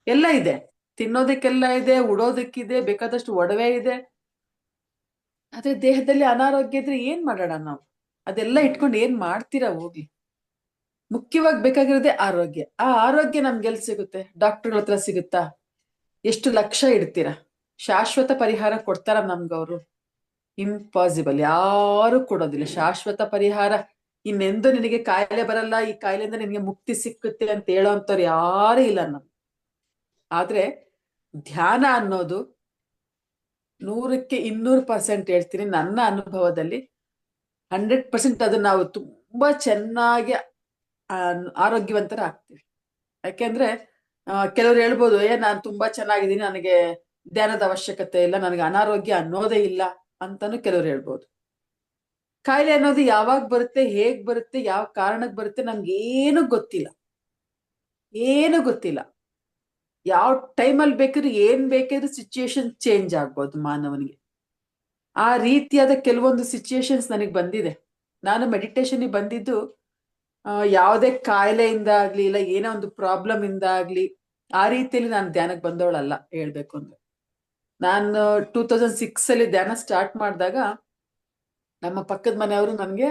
ಎಲ್ಲ ಇದೆ, ತಿನ್ನೋದಕ್ಕೆಲ್ಲ ಇದೆ, ಉಡೋದಕ್ಕಿದೆ, ಬೇಕಾದಷ್ಟು ಒಡವೆ ಇದೆ, ಆದ್ರೆ ದೇಹದಲ್ಲಿ ಅನಾರೋಗ್ಯ ಇದ್ರೆ ಏನ್ ಮಾಡೋಣ ನಾವು? ಅದೆಲ್ಲ ಇಟ್ಕೊಂಡು ಏನ್ ಮಾಡ್ತೀರಾ ಹೋಗಿ? ಮುಖ್ಯವಾಗಿ ಬೇಕಾಗಿರೋದೇ ಆರೋಗ್ಯ. ಆ ಆರೋಗ್ಯ ನಮ್ಗೆಲ್ ಸಿಗುತ್ತೆ? ಡಾಕ್ಟರ್ಗಳ ಹತ್ರ ಸಿಗುತ್ತಾ? ಎಷ್ಟು ಲಕ್ಷ ಇಡ್ತೀರಾ? ಶಾಶ್ವತ ಪರಿಹಾರ ಕೊಡ್ತಾರ ನಮ್ಗವ್ರು? ಇಂಪಾಸಿಬಲ್, ಯಾರು ಕೊಡೋದಿಲ್ಲ ಶಾಶ್ವತ ಪರಿಹಾರ. ಇನ್ನೆಂದು ನಿನಗೆ ಕಾಯಿಲೆ ಬರಲ್ಲ, ಈ ಕಾಯಿಲೆಯಿಂದ ನಿನಗೆ ಮುಕ್ತಿ ಸಿಕ್ಕುತ್ತೆ ಅಂತ ಹೇಳೋಂಥವ್ರು ಯಾರು ಇಲ್ಲ ನಮ್. ಆದ್ರೆ ಧ್ಯಾನ ಅನ್ನೋದು 100ಕ್ಕೆ 200% ಹೇಳ್ತೀನಿ, ನನ್ನ ಅನುಭವದಲ್ಲಿ 100% ಅದು ನಾವು ತುಂಬಾ ಚೆನ್ನಾಗಿ ಆರೋಗ್ಯವಂತರ ಆಗ್ತೀವಿ. ಯಾಕೆಂದ್ರೆ ಕೆಲವ್ರು ಹೇಳ್ಬೋದು, ನಾನ್ ತುಂಬಾ ಚೆನ್ನಾಗಿದ್ದೀನಿ, ನನಗೆ ಧ್ಯಾನದ ಅವಶ್ಯಕತೆ ಇಲ್ಲ, ನನಗೆ ಅನಾರೋಗ್ಯ ಅನ್ನೋದೇ ಇಲ್ಲ ಅಂತಾನು ಕೆಲವ್ರು ಹೇಳ್ಬೋದು. ಕಾಯಿಲೆ ಅನ್ನೋದು ಯಾವಾಗ ಬರುತ್ತೆ, ಹೇಗ್ ಬರುತ್ತೆ, ಯಾವ ಕಾರಣಕ್ಕೆ ಬರುತ್ತೆ ನಮ್ಗೆ ಏನು ಗೊತ್ತಿಲ್ಲ. ಯಾವ ಟೈಮಲ್ಲಿ ಬೇಕಾದ್ರೂ ಏನ್ ಬೇಕಾದ್ರೂ ಸಿಚುಯೇಷನ್ ಚೇಂಜ್ ಆಗ್ಬೋದು ಮಾನವನಿಗೆ. ಆ ರೀತಿಯಾದ ಕೆಲವೊಂದು ಸಿಚುಯೇಷನ್ಸ್ ನನಗೆ ಬಂದಿದೆ. ನಾನು ಮೆಡಿಟೇಷನ್ ಬಂದಿದ್ದು ಯಾವುದೇ ಕಾಯಿಲೆಯಿಂದ ಆಗ್ಲಿ, ಇಲ್ಲ ಏನೋ ಒಂದು ಪ್ರಾಬ್ಲಮ್ ಇಂದ ಆಗ್ಲಿ, ಆ ರೀತಿಯಲ್ಲಿ ನಾನು ಧ್ಯಾನಕ್ಕೆ ಬಂದವಳಲ್ಲ. ಹೇಳ್ಬೇಕು ಅಂದ್ರೆ ನಾನು 2006 ಅಲ್ಲಿ ಧ್ಯಾನ ಸ್ಟಾರ್ಟ್ ಮಾಡಿದಾಗ ನಮ್ಮ ಪಕ್ಕದ ಮನೆಯವರು ನನ್ಗೆ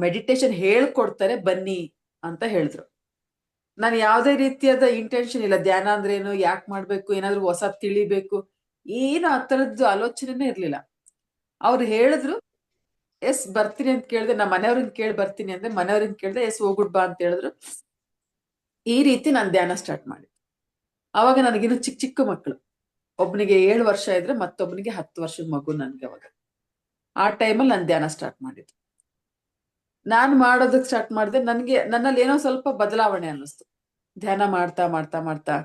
ಮೆಡಿಟೇಷನ್ ಹೇಳ್ಕೊಡ್ತಾರೆ ಬನ್ನಿ ಅಂತ ಹೇಳಿದ್ರು. ನಾನು ಯಾವುದೇ ರೀತಿಯಾದ ಇಂಟೆನ್ಷನ್ ಇಲ್ಲ, ಧ್ಯಾನ ಅಂದ್ರೆ ಏನು, ಯಾಕೆ ಮಾಡ್ಬೇಕು, ಏನಾದ್ರು ಹೊಸ ತಿಳಿಬೇಕು, ಏನು ಆ ತರದ್ದು ಆಲೋಚನೆನೇ ಇರ್ಲಿಲ್ಲ. ಅವ್ರು ಹೇಳಿದ್ರು, ಎಸ್ ಬರ್ತೀನಿ ಅಂತ ಕೇಳಿದೆ. ನಮ್ಮ ಮನೆಯವ್ರನ್ನ ಕೇಳಿ ಬರ್ತೀನಿ ಅಂದ್ರೆ, ಮನೆಯವ್ರನ್ನ ಕೇಳಿದೆ, ಎಸ್ ಹೋಗ್ಬಿಡ್ ಬಾ ಅಂತ ಹೇಳಿದ್ರು. ಈ ರೀತಿ ನಾನು ಧ್ಯಾನ ಸ್ಟಾರ್ಟ್ ಮಾಡಿದೆ. ಅವಾಗ ನನಗಿನ್ನು ಚಿಕ್ಕ ಚಿಕ್ಕ ಮಕ್ಕಳು, ಒಬ್ನಿಗೆ 7 ವರ್ಷ ಇದ್ರೆ ಮತ್ತೊಬ್ನಿಗೆ 10 ವರ್ಷದ ಮಗು ನನ್ಗೆ. ಅವಾಗ ಆ ಟೈಮಲ್ಲಿ ನಾನು ಧ್ಯಾನ ಸ್ಟಾರ್ಟ್ ಮಾಡಿದ್ದು. ನಾನು ಮಾಡೋದಕ್ಕೆ ಸ್ಟಾರ್ಟ್ ಮಾಡಿದೆ, ನನ್ನಲ್ಲಿ ಏನೋ ಸ್ವಲ್ಪ ಬದಲಾವಣೆ ಅನ್ನಿಸ್ತು. ಧ್ಯಾನ ಮಾಡ್ತಾ ಮಾಡ್ತಾ ಮಾಡ್ತಾ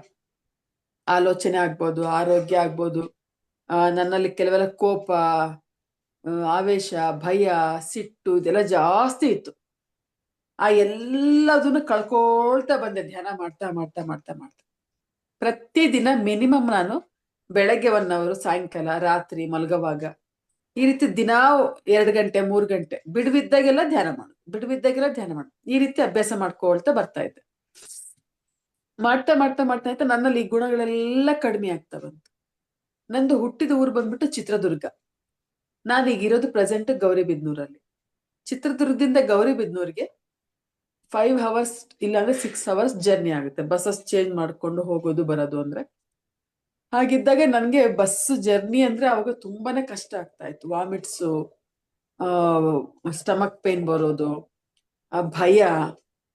ಆಲೋಚನೆ ಆಗ್ಬೋದು, ಆರೋಗ್ಯ ಆಗ್ಬೋದು, ನನ್ನಲ್ಲಿ ಕೆಲವೆಲ್ಲ ಕೋಪ, ಆವೇಶ, ಭಯ, ಸಿಟ್ಟು ಇದೆಲ್ಲ ಜಾಸ್ತಿ ಇತ್ತು. ಆ ಎಲ್ಲದನ್ನು ಕಳ್ಕೊಳ್ತಾ ಬಂದೆ ಧ್ಯಾನ ಮಾಡ್ತಾ ಮಾಡ್ತಾ ಮಾಡ್ತಾ ಮಾಡ್ತಾ. ಪ್ರತಿದಿನ ಮಿನಿಮಮ್ ನಾನು ಬೆಳಗ್ಗೆ 1 ಅವರ್, ಸಾಯಂಕಾಲ, ರಾತ್ರಿ ಮಲಗುವಾಗ ಈ ರೀತಿ ದಿನಾ 2 ಗಂಟೆ 3 ಗಂಟೆ ಬಿಡುವಿದ್ದಾಗೆಲ್ಲ ಧ್ಯಾನ ಮಾಡು, ಈ ರೀತಿ ಅಭ್ಯಾಸ ಮಾಡ್ಕೊಳ್ತಾ ಬರ್ತಾ ಇದ್ದೆ. ಮಾಡ್ತಾ ಮಾಡ್ತಾ ಮಾಡ್ತಾ ಇದ್ದ ನನ್ನಲ್ಲಿ ಈ ಗುಣಗಳೆಲ್ಲ ಕಡಿಮೆ ಆಗ್ತಾ ಬಂತು. ನಂದು ಹುಟ್ಟಿದ ಊರು ಬಂದ್ಬಿಟ್ಟು ಚಿತ್ರದುರ್ಗ. ನಾನೀಗಿರೋದು ಪ್ರೆಸೆಂಟ್ ಗೌರಿಬಿದನೂರಲ್ಲಿ. ಚಿತ್ರದುರ್ಗದಿಂದ ಗೌರಿಬಿದನೂರಿಗೆ 5 ಅವರ್ಸ್ ಇಲ್ಲಾಂದ್ರೆ 6 ಅವರ್ಸ್ ಜರ್ನಿ ಆಗುತ್ತೆ, ಬಸ್ಸಸ್ ಚೇಂಜ್ ಮಾಡ್ಕೊಂಡು ಹೋಗೋದು ಬರೋದು ಅಂದ್ರೆ. ಹಾಗಿದ್ದಾಗ ನನ್ಗೆ ಬಸ್ ಜರ್ನಿ ಅಂದ್ರೆ ಅವಾಗ ತುಂಬಾನೇ ಕಷ್ಟ ಆಗ್ತಾ ಇತ್ತು. ವಾಮಿಟ್ಸು, ಸ್ಟಮಕ್ ಪೇನ್ ಬರೋದು, ಭಯ,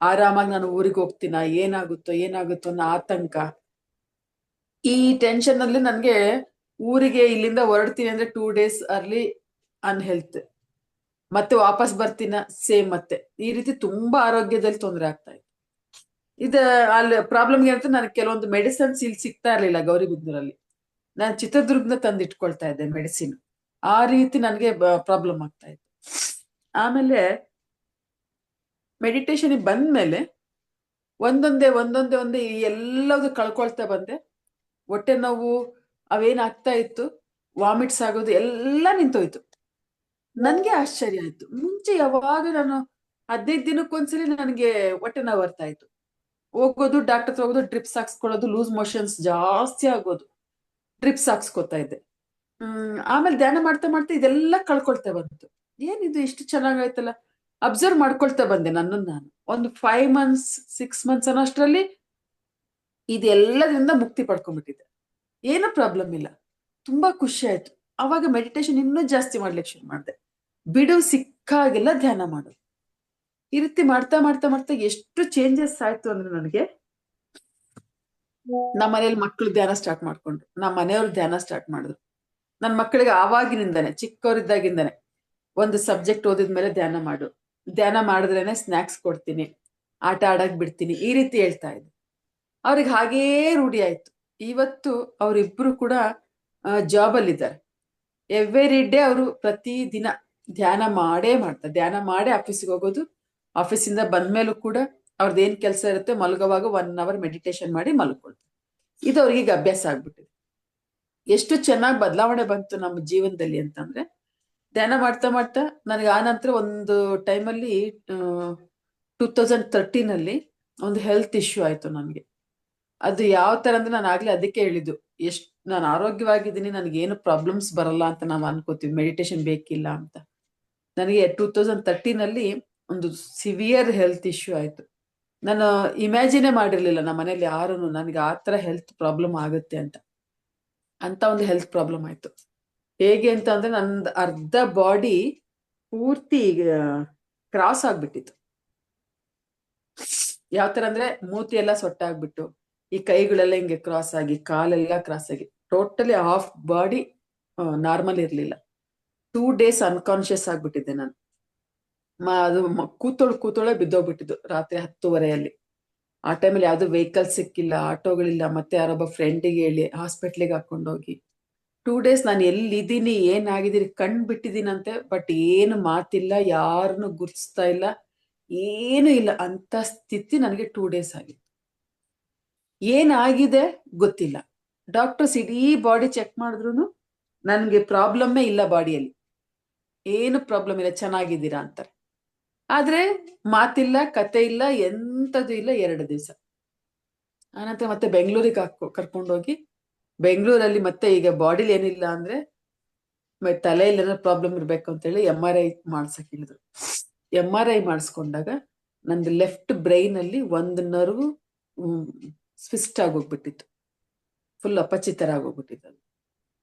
ಆರಾಮಾಗಿ ನಾನು ಊರಿಗೆ ಹೋಗ್ತೀನ, ಏನಾಗುತ್ತೋ ಅನ್ನೋ ಆತಂಕ. ಈ ಟೆನ್ಷನ್ ಅಲ್ಲಿ ನನ್ಗೆ ಊರಿಗೆ ಇಲ್ಲಿಂದ ಹೊರಡ್ತೀನಿ ಅಂದ್ರೆ 2 ಡೇಸ್ ಅರ್ಲಿ ಅನ್ಹೆಲ್ತ್, ಮತ್ತೆ ವಾಪಸ್ ಬರ್ತೀನ ಸೇಮ್, ಮತ್ತೆ ಈ ರೀತಿ ತುಂಬಾ ಆರೋಗ್ಯದಲ್ಲಿ ತೊಂದರೆ ಆಗ್ತಾ ಇತ್ತು. ಅಲ್ಲಿ ಪ್ರಾಬ್ಲಮ್ ಏನಂತ, ನನಗೆ ಕೆಲವೊಂದು ಮೆಡಿಸಿನ್ಸ್ ಇಲ್ಲಿ ಸಿಗ್ತಾ ಇರ್ಲಿಲ್ಲ ಗೌರಿಬಿದನೂರಲ್ಲಿ. ನಾನು ಚಿತ್ರದುರ್ಗದಿಂದ ತಂದು ಇಟ್ಕೊಳ್ತಾ ಇದ್ದೆ ಮೆಡಿಸಿನ್. ಆ ರೀತಿ ನನಗೆ ಪ್ರಾಬ್ಲಮ್ ಆಗ್ತಾ ಇತ್ತು. ಆಮೇಲೆ ಮೆಡಿಟೇಷನ್ ಬಂದ್ಮೇಲೆ ಒಂದೊಂದೇ ಎಲ್ಲದು ಕಳ್ಕೊಳ್ತಾ ಬಂದೆ. ಹೊಟ್ಟೆ ನೋವು ಅವೇನಾಗ್ತಾ ಇತ್ತು, ವಾಮಿಟ್ಸ್ ಆಗೋದು ಎಲ್ಲ ನಿಂತೋಯ್ತು. ನನ್ಗೆ ಆಶ್ಚರ್ಯ ಆಯ್ತು. ಮುಂಚೆ ಯಾವಾಗ ನಾನು 15 ದಿನಕ್ಕೊಂದ್ಸಲಿ ನನಗೆ ಹೊಟ್ಟೆ ನೋವು ಬರ್ತಾ ಇತ್ತು. ಹೋಗೋದು ಡಾಕ್ಟರ್ ಹತ್ರ ಹೋಗೋದು, ಡ್ರಿಪ್ಸ್ ಹಾಕ್ಸ್ಕೊಳ್ಳೋದು, ಲೂಸ್ ಮೋಷನ್ಸ್ ಜಾಸ್ತಿ ಆಗೋದು, ಡ್ರಿಪ್ಸ್ ಹಾಕ್ಸ್ಕೊತಾ ಇದ್ದೆ. ಆಮೇಲೆ ಧ್ಯಾನ ಮಾಡ್ತಾ ಮಾಡ್ತಾ ಇದೆಲ್ಲ ಕಳ್ಕೊಳ್ತಾ ಬಂತು. ಏನಿದು ಇಷ್ಟು ಚೆನ್ನಾಗಾಯ್ತಲ್ಲ, ಅಬ್ಸರ್ವ್ ಮಾಡ್ಕೊಳ್ತಾ ಬಂದೆ ನನ್ನನ್ನು ನಾನು. ಒಂದು 5 ಮಂತ್ಸ್ 6 ಮಂತ್ಸ್ ಅನ್ನೋಷ್ಟರಲ್ಲಿ ಇದೆಲ್ಲದಿಂದ ಮುಕ್ತಿ ಪಡ್ಕೊಂಡ್ಬಿಟ್ಟಿದ್ದೆ. ಏನು ಪ್ರಾಬ್ಲಮ್ ಇಲ್ಲ, ತುಂಬಾ ಖುಷಿ ಆಯ್ತು. ಅವಾಗ ಮೆಡಿಟೇಷನ್ ಇನ್ನೂ ಜಾಸ್ತಿ ಮಾಡ್ಲಿಕ್ಕೆ ಶುರು ಮಾಡಿದೆ. ಬಿಡುವು ಸಿಕ್ಕಾಗೆಲ್ಲ ಧ್ಯಾನ ಮಾಡೋದು. ಈ ರೀತಿ ಮಾಡ್ತಾ ಮಾಡ್ತಾ ಮಾಡ್ತಾ ಎಷ್ಟು ಚೇಂಜಸ್ ಆಯ್ತು ಅಂದ್ರೆ ನನಗೆ, ನಮ್ಮ ಮನೇಲಿ ಮಕ್ಕಳು ಧ್ಯಾನ ಸ್ಟಾರ್ಟ್ ಮಾಡ್ಕೊಂಡ್ರು, ನಮ್ಮ ಮನೆಯವ್ರು ಧ್ಯಾನ ಸ್ಟಾರ್ಟ್ ಮಾಡಿದ್ರು. ನನ್ನ ಮಕ್ಕಳಿಗೆ ಆವಾಗಿನಿಂದಾನೆ, ಚಿಕ್ಕವರಿದ್ದಾಗಿಂದಾನೆ, ಒಂದು ಸಬ್ಜೆಕ್ಟ್ ಓದಿದ್ಮೇಲೆ ಧ್ಯಾನ ಮಾಡು, ಧ್ಯಾನ ಮಾಡಿದ್ರೇನೆ ಸ್ನಾಕ್ಸ್ ಕೊಡ್ತೀನಿ, ಆಟ ಆಡಕ್ ಬಿಡ್ತೀನಿ, ಈ ರೀತಿ ಹೇಳ್ತಾ ಇದ್ರು. ಅವ್ರಿಗೆ ಹಾಗೇ ರೂಢಿ ಆಯ್ತು. ಇವತ್ತು ಅವರಿಬ್ರು ಕೂಡ ಜಾಬ್ ಅಲ್ಲಿ ಇದ್ದಾರೆ. ಎವ್ರಿ ಡೇ ಅವರು ಪ್ರತಿ ದಿನ ಧ್ಯಾನ ಮಾಡೇ ಮಾಡ್ತಾರೆ. ಧ್ಯಾನ ಮಾಡೇ ಆಫೀಸಿಗೆ ಹೋಗೋದು. ಆಫೀಸಿಂದ ಬಂದ್ಮೇಲೂ ಕೂಡ ಅವ್ರದ್ದು ಏನ್ ಕೆಲಸ ಇರುತ್ತೆ, ಮಲಗುವಾಗ 1 hour ಮೆಡಿಟೇಷನ್ ಮಾಡಿ ಮಲ್ಕೊಳ್ತಾರೆ. ಇದು ಅವ್ರಿಗೆ ಈಗ ಅಭ್ಯಾಸ ಆಗ್ಬಿಟ್ಟಿದೆ. ಎಷ್ಟು ಚೆನ್ನಾಗಿ ಬದಲಾವಣೆ ಬಂತು ನಮ್ಮ ಜೀವನದಲ್ಲಿ ಅಂತಂದ್ರೆ, ಧ್ಯಾನ ಮಾಡ್ತಾ ಮಾಡ್ತಾ ನನಗೆ ಆ ನಂತರ ಒಂದು ಟೈಮಲ್ಲಿ 2013 ಒಂದು ಹೆಲ್ತ್ ಇಶ್ಯೂ ಆಯ್ತು ನನಗೆ. ಅದು ಯಾವ ತರ ಅಂದ್ರೆ, ನಾನು ಆಗ್ಲೇ ಅದಕ್ಕೆ ಹೇಳಿದ್ದು, ಎಷ್ಟು ನಾನು ಆರೋಗ್ಯವಾಗಿದ್ದೀನಿ, ನನಗೇನು ಪ್ರಾಬ್ಲಮ್ಸ್ ಬರಲ್ಲ ಅಂತ ನಾವು ಅನ್ಕೋತೀವಿ, ಮೆಡಿಟೇಷನ್ ಬೇಕಿಲ್ಲ ಅಂತ. ನನಗೆ 2013 ಒಂದು ಸಿವಿಯರ್ ಹೆಲ್ತ್ ಇಶ್ಯೂ ಆಯ್ತು. ನಾನು ಇಮ್ಯಾಜಿನೇ ಮಾಡಿರ್ಲಿಲ್ಲ ನಮ್ಮ ಮನೇಲಿ ಯಾರು ನನಗೆ ಆ ತರ ಹೆಲ್ತ್ ಪ್ರಾಬ್ಲಮ್ ಆಗುತ್ತೆ ಅಂತ ಒಂದು ಹೆಲ್ತ್ ಪ್ರಾಬ್ಲಮ್ ಆಯ್ತು. ಹೇಗೆ ಅಂತ ಅಂದ್ರೆ, ನಂದು ಅರ್ಧ ಬಾಡಿ ಪೂರ್ತಿ ಕ್ರಾಸ್ ಆಗ್ಬಿಟ್ಟಿತ್ತು. ಯಾವ ತರ ಅಂದ್ರೆ, ಮೂತಿ ಎಲ್ಲ ಸೊಟ್ಟಾಗ್ಬಿಟ್ಟು, ಈ ಕೈಗಳೆಲ್ಲ ಹಿಂಗೆ ಕ್ರಾಸ್ ಆಗಿ, ಕಾಲೆಲ್ಲ ಕ್ರಾಸ್ ಆಗಿ, ಟೋಟಲಿ ಹಾಫ್ ಬಾಡಿ ನಾರ್ಮಲ್ ಇರ್ಲಿಲ್ಲ. 2 days ಅನ್ಕಾನ್ಶಿಯಸ್ ಆಗ್ಬಿಟ್ಟಿದ್ದೆ ನಾನು. ಅದು ಕೂತೋಳೆ ಬಿದ್ದೋಗ್ಬಿಟ್ಟಿದ್ದು ರಾತ್ರಿ 10:30. ಆ ಟೈಮಲ್ಲಿ ಯಾವ್ದು ವೆಹಿಕಲ್ ಸಿಕ್ಕಿಲ್ಲ, ಆಟೋಗಳಿಲ್ಲ, ಮತ್ತೆ ಯಾರೊಬ್ಬ ಫ್ರೆಂಡಿಗೆ ಹೇಳಿ ಹಾಸ್ಪಿಟ್ಲಿಗೆ ಹಾಕೊಂಡೋಗಿ 2 days ನಾನು ಎಲ್ಲಿದ್ದೀನಿ, ಏನಾಗಿದ್ದೀನಿ ಕಣ್ ಬಿಟ್ಟಿದ್ದೀನಂತೆ. ಬಟ್ ಏನು ಮಾತಿಲ್ಲ, ಯಾರನ್ನು ಗುರ್ತಿಸ್ತಾ ಇಲ್ಲ, ಏನು ಇಲ್ಲ ಅಂತ ಸ್ಥಿತಿ ನನಗೆ 2 days ಆಗಿತ್ತು. ಏನಾಗಿದೆ ಗೊತ್ತಿಲ್ಲ. ಡಾಕ್ಟರ್ಸ್ ಇಡೀ ಬಾಡಿ ಚೆಕ್ ಮಾಡಿದ್ರು ನನ್ಗೆ ಪ್ರಾಬ್ಲಮ್ಮೇ ಇಲ್ಲ, ಬಾಡಿಯಲ್ಲಿ ಏನು ಪ್ರಾಬ್ಲಮ್ ಇಲ್ಲ, ಚೆನ್ನಾಗಿದ್ದೀರಾ ಅಂತಾರೆ. ಆದ್ರೆ ಮಾತಿಲ್ಲ, ಕತೆ ಇಲ್ಲ, ಎಂತದು ಇಲ್ಲ. 2 ದಿವಸ ಆನಂತರ ಮತ್ತೆ ಬೆಂಗಳೂರಿಗೆ ಕರ್ಕೊಂಡೋಗಿ, ಬೆಂಗಳೂರಲ್ಲಿ ಮತ್ತೆ ಈಗ ಬಾಡಿಲಿ ಏನಿಲ್ಲ ಅಂದ್ರೆ ತಲೆಯಲ್ಲಿ ಏನೋ ಪ್ರಾಬ್ಲಮ್ ಇರ್ಬೇಕು ಅಂತೇಳಿ MRI ಮಾಡ್ಸಕ್ ಹೇಳಿದ್ರು. MRI ಮಾಡಿಸ್ಕೊಂಡಾಗ ನಂದು ಲೆಫ್ಟ್ ಬ್ರೈನ್ ಅಲ್ಲಿ ಒಂದು ನರ್ವ್ ಸ್ವಿಸ್ಟ್ ಆಗೋಗ್ಬಿಟ್ಟಿತ್ತು, ಫುಲ್ ಅಪಚಿತರ ಆಗೋಗ್ಬಿಟ್ಟಿತ್ತು.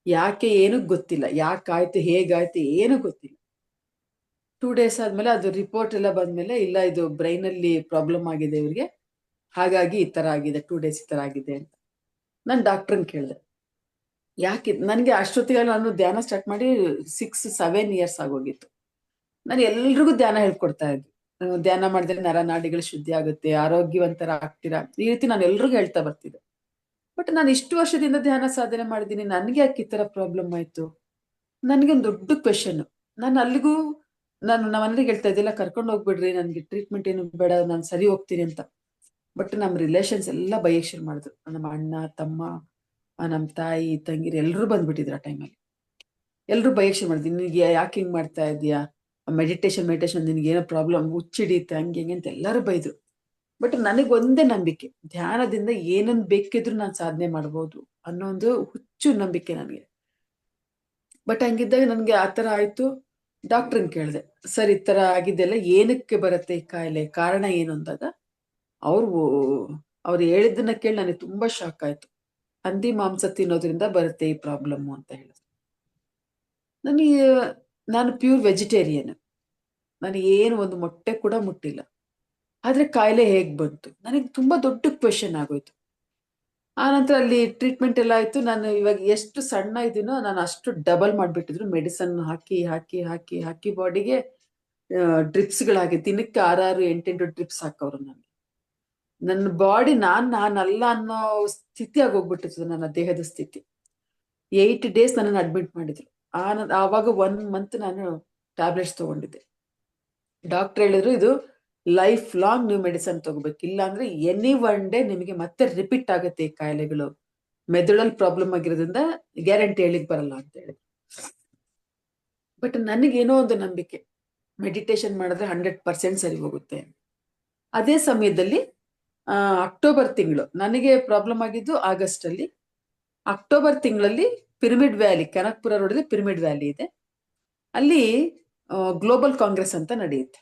ಯಾಕೆ ಏನು ಗೊತ್ತಿಲ್ಲ, ಯಾಕಾಯ್ತು ಹೇಗಾಯ್ತು ಏನು ಗೊತ್ತಿಲ್ಲ. 2 days ಆದ್ಮೇಲೆ ಅದು ರಿಪೋರ್ಟ್ ಎಲ್ಲ ಬಂದ್ಮೇಲೆ, ಇಲ್ಲ ಇದು ಬ್ರೈನ್ ಅಲ್ಲಿ ಪ್ರಾಬ್ಲಮ್ ಆಗಿದೆ ಇವ್ರಿಗೆ, ಹಾಗಾಗಿ ಈ ತರ ಆಗಿದೆ, 2 days ಈ ತರ ಆಗಿದೆ ಅಂತ. ನಾನು ಡಾಕ್ಟರ್ನ ಕೇಳಿದೆ ಯಾಕೆ. ನನಗೆ ಅಷ್ಟೊತ್ತಿಗೆ ನಾನು ಧ್ಯಾನ ಸ್ಟಾರ್ಟ್ ಮಾಡಿ 6-7 years ಆಗೋಗಿತ್ತು. ನಾನು ಎಲ್ರಿಗೂ ಧ್ಯಾನ ಹೇಳ್ಕೊಡ್ತಾ ಇದ್ದೆ. ಧ್ಯಾನ ಮಾಡಿದ್ರೆ ನರನಾಡಿಗಳು ಶುದ್ಧಿ ಆಗುತ್ತೆ, ಆರೋಗ್ಯವಂತರ ಆಗ್ತೀರಾ, ಈ ರೀತಿ ನಾನು ಎಲ್ರಿಗೂ ಹೇಳ್ತಾ ಬರ್ತಿದ್ದೆ. ಬಟ್ ನಾನು ಇಷ್ಟು ವರ್ಷದಿಂದ ಧ್ಯಾನ ಸಾಧನೆ ಮಾಡಿದ್ದೀನಿ, ನನ್ಗೆ ಯಾಕೆ ಈ ತರ ಪ್ರಾಬ್ಲಮ್ ಆಯ್ತು? ನನ್ಗೆ ಒಂದು ದೊಡ್ಡ ಕ್ವೆಶನ್. ನಾನು ಅಲ್ಲಿಗೂ ನಮ್ಮ ಮನೆಗೆ ಹೇಳ್ತಾ ಇದ್ದಿಲ್ಲ, ಕರ್ಕೊಂಡು ಹೋಗ್ಬಿಡ್ರಿ, ನನ್ಗೆ ಟ್ರೀಟ್ಮೆಂಟ್ ಏನು ಬೇಡ, ನಾನು ಸರಿ ಹೋಗ್ತೀನಿ ಅಂತ. ಬಟ್ ನಮ್ಮ ರಿಲೇಷನ್ಸ್ ಎಲ್ಲ ಬೈಯಕ್ ಶುರು ಮಾಡಿದ್ರು. ನಮ್ಮ ಅಣ್ಣ, ತಮ್ಮ, ನಮ್ಮ ತಾಯಿ, ತಂಗಿರು ಎಲ್ಲರೂ ಬಂದ್ಬಿಟ್ಟಿದ್ರು ಆ ಟೈಮಲ್ಲಿ. ಎಲ್ರು ಬೈಯಕ್ ಶುರು ಮಾಡಿದ್ರು, ನಿನಗೆ ಯಾಕೆ ಹಿಂಗ್ ಮಾಡ್ತಾ ಇದೀಯಾ, ಮೆಡಿಟೇಷನ್ ನಿನ್ಗೆ ಏನೋ ಪ್ರಾಬ್ಲಮ್, ಹುಚ್ಚಿಡಿಯುತ್ತೆ, ಹಂಗೆ ಹಿಂಗೆ ಅಂತ ಎಲ್ಲರೂ ಬೈದ್ರು. ಬಟ್ ನನಗೆ ಒಂದೇ ನಂಬಿಕೆ, ಧ್ಯಾನದಿಂದ ಏನನ್ ಬೇಕಿದ್ರು ನಾನು ಸಾಧನೆ ಮಾಡ್ಬೋದು ಅನ್ನೋ ಒಂದು ಹುಚ್ಚು ನಂಬಿಕೆ ನನಗೆ. ಬಟ್ ಹಂಗಿದ್ದಾಗ ನನ್ಗೆ ಆತರ ಆಯ್ತು. ಡಾಕ್ಟರ್ನ್ ಕೇಳಿದೆ, ಸರ್ ಈ ತರ ಆಗಿದ್ದೆಲ್ಲ ಏನಕ್ಕೆ ಬರುತ್ತೆ ಈ ಕಾಯಿಲೆ, ಕಾರಣ ಏನು ಅಂದಾಗ ಅವ್ರು ಹೇಳಿದ್ದನ್ನ ಕೇಳಿ ನನಗೆ ತುಂಬಾ ಶಾಕ್ ಆಯ್ತು. ಹಂದಿ ಮಾಂಸ ತಿನ್ನೋದ್ರಿಂದ ಬರುತ್ತೆ ಈ ಪ್ರಾಬ್ಲಮ್ ಅಂತ ಹೇಳಿದ್ರು. ನಾನು ಪ್ಯೂರ್ ವೆಜಿಟೇರಿಯನ್, ನಾನು ಏನು ಒಂದು ಮೊಟ್ಟೆ ಕೂಡ ಮುಟ್ಟಿಲ್ಲ. ಆದ್ರೆ ಕಾಯಿಲೆ ಹೇಗ್ ಬಂತು, ನನಗೆ ತುಂಬಾ ದೊಡ್ಡ ಕ್ವೆಶನ್ ಆಗೋಯ್ತು. ಆ ನಂತರ ಅಲ್ಲಿ ಟ್ರೀಟ್ಮೆಂಟ್ ಎಲ್ಲ ಆಯ್ತು. ನಾನು ಇವಾಗ ಎಷ್ಟು ಸಣ್ಣ ಇದೀನೋ ನಾನು ಅಷ್ಟು ಡಬಲ್ ಮಾಡ್ಬಿಟ್ಟಿದ್ರು. ಮೆಡಿಸನ್ ಹಾಕಿ ಹಾಕಿ ಹಾಕಿ ಹಾಕಿ ಬಾಡಿಗೆ ಡ್ರಿಪ್ಸ್ಗಳಾಗಿ ದಿನಕ್ಕೆ 6-8 ಡ್ರಿಪ್ಸ್ ಹಾಕವ್ರು ನನಗೆ. ನನ್ನ ಬಾಡಿ ನಾನಲ್ಲ ಅನ್ನೋ ಸ್ಥಿತಿ ಆಗೋಗ್ಬಿಟ್ಟಿತ್ತು, ನನ್ನ ದೇಹದ ಸ್ಥಿತಿ. 8 days ನನ್ನನ್ನು ಅಡ್ಮಿಟ್ ಮಾಡಿದ್ರು. ಆವಾಗ 1 month ನಾನು ಟ್ಯಾಬ್ಲೆಟ್ಸ್ ತಗೊಂಡಿದ್ದೆ. ಡಾಕ್ಟರ್ ಹೇಳಿದ್ರು, ಇದು ಲೈಫ್ ಲಾಂಗ್ ನೀವು ಮೆಡಿಸನ್ ತಗೋಬೇಕು, ಇಲ್ಲ ಅಂದ್ರೆ ಎನಿ ಒನ್ ಡೇ ನಿಮಗೆ ಮತ್ತೆ ರಿಪೀಟ್ ಆಗುತ್ತೆ ಈ ಕಾಯಿಲೆಗಳು, ಮೆದುಳಲ್ಲಿ ಪ್ರಾಬ್ಲಮ್ ಆಗಿರೋದ್ರಿಂದ ಗ್ಯಾರಂಟಿ ಹೇಳಿಕ್ ಬರಲ್ಲ ಅಂತ ಹೇಳಿ. ಬಟ್ ನನಗೇನೋ ಒಂದು ನಂಬಿಕೆ, ಮೆಡಿಟೇಷನ್ ಮಾಡಿದ್ರೆ 100% ಸರಿ ಹೋಗುತ್ತೆ. ಅದೇ ಸಮಯದಲ್ಲಿ ಅಕ್ಟೋಬರ್ ತಿಂಗಳು, ನನಗೆ ಪ್ರಾಬ್ಲಮ್ ಆಗಿದ್ದು ಆಗಸ್ಟ್ ಅಲ್ಲಿ. ಅಕ್ಟೋಬರ್ ತಿಂಗಳಲ್ಲಿ pyramid valley, Kanakapura road pyramid valley ಇದೆ, ಅಲ್ಲಿ ಗ್ಲೋಬಲ್ ಕಾಂಗ್ರೆಸ್ ಅಂತ ನಡೆಯುತ್ತೆ.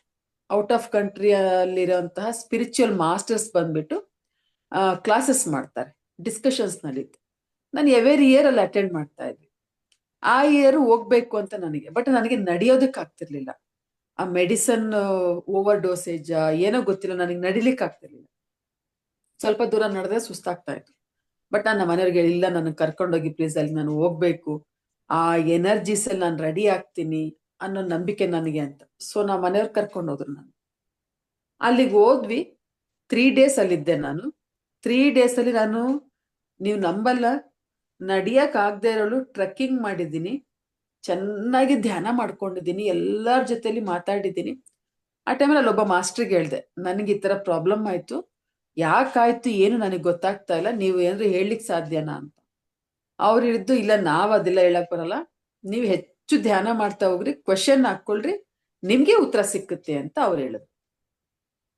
ಔಟ್ ಆಫ್ ಕಂಟ್ರಿ ಅಲ್ಲಿರುವಂತಹ ಸ್ಪಿರಿಚುವಲ್ ಮಾಸ್ಟರ್ಸ್ ಬಂದ್ಬಿಟ್ಟು ಕ್ಲಾಸಸ್ ಮಾಡ್ತಾರೆ, ಡಿಸ್ಕಷನ್ಸ್ ನಡೀತೆ. ನಾನು ಎವ್ರಿ ಇಯರ್ ಅಲ್ಲಿ ಅಟೆಂಡ್ ಮಾಡ್ತಾ ಇದ್ವಿ. ಆ ಇಯರ್ ಹೋಗ್ಬೇಕು ಅಂತ ನನಗೆ, ಬಟ್ ನನಗೆ ನಡೆಯೋದಕ್ಕೆ ಆಗ್ತಿರ್ಲಿಲ್ಲ. ಆ ಮೆಡಿಸನ್ ಓವರ್ ಡೋಸೇಜ್ ಏನೋ ಗೊತ್ತಿಲ್ಲ, ನನಗೆ ನಡಿಲಿಕ್ಕೆ ಆಗ್ತಿರ್ಲಿಲ್ಲ. ಸ್ವಲ್ಪ ದೂರ ನಡೆದ್ರೆ ಸುಸ್ತಾಗ್ತಾ ಇತ್ತು. ಬಟ್ ನಾನು ಮನೆಯವ್ರಿಗೆ ಇಲ್ಲ, ನನಗೆ ಕರ್ಕೊಂಡೋಗಿ ಪ್ಲೀಸ್, ಅಲ್ಲಿ ನಾನು ಹೋಗ್ಬೇಕು, ಆ ಎನರ್ಜೀಸ್ ಅಲ್ಲಿ ನಾನು ರೆಡಿ ಆಗ್ತೀನಿ ಅನ್ನೋ ನಂಬಿಕೆ ನನಗೆ ಅಂತ. ಸೊ ನಾ ಮನೆಯವ್ರು ಕರ್ಕೊಂಡು ಹೋದ್ರು. ನಾನು ಅಲ್ಲಿಗೆ ಹೋದ್ವಿ. 3 days ಅಲ್ಲಿದ್ದೆ ನಾನು. 3 days ಅಲ್ಲಿ ನಾನು, ನೀವು ನಂಬಲ್ಲ, ನಡಿಯಕ್ ಆಗದೆ ಇರೋಳು ಟ್ರೆಕ್ಕಿಂಗ್ ಮಾಡಿದ್ದೀನಿ, ಚೆನ್ನಾಗಿ ಧ್ಯಾನ ಮಾಡ್ಕೊಂಡಿದ್ದೀನಿ, ಎಲ್ಲರ ಜೊತೆಲಿ ಮಾತಾಡಿದ್ದೀನಿ. ಆ ಟೈಮಲ್ಲಿ ಅಲ್ಲೊಬ್ಬ ಮಾಸ್ಟ್ರಿಗೆ ಹೇಳ್ದೆ, ನನಗೆ ಈ ತರ ಪ್ರಾಬ್ಲಮ್ ಆಯ್ತು, ಯಾಕಾಯ್ತು ಏನು ನನಗೆ ಗೊತ್ತಾಗ್ತಾ ಇಲ್ಲ, ನೀವು ಏನಾದ್ರು ಹೇಳಲಿಕ್ಕೆ ಸಾಧ್ಯನಾ ಅಂತ. ಅವ್ರು ಹೇಳಿದ್ದು, ಇಲ್ಲ ನಾವ್ ಅದೆಲ್ಲ ಹೇಳಕ್ ಬರಲ್ಲ, ನೀವು ಹೆಚ್ಚು ಧ್ಯಾನ ಮಾಡ್ತಾ ಹೋಗ್ರಿ, ಕ್ವಶನ್ ಹಾಕೊಳ್ರಿ, ನಿಮ್ಗೆ ಉತ್ತರ ಸಿಕ್ಕುತ್ತೆ ಅಂತ ಅವ್ರು ಹೇಳಿದ್ರು.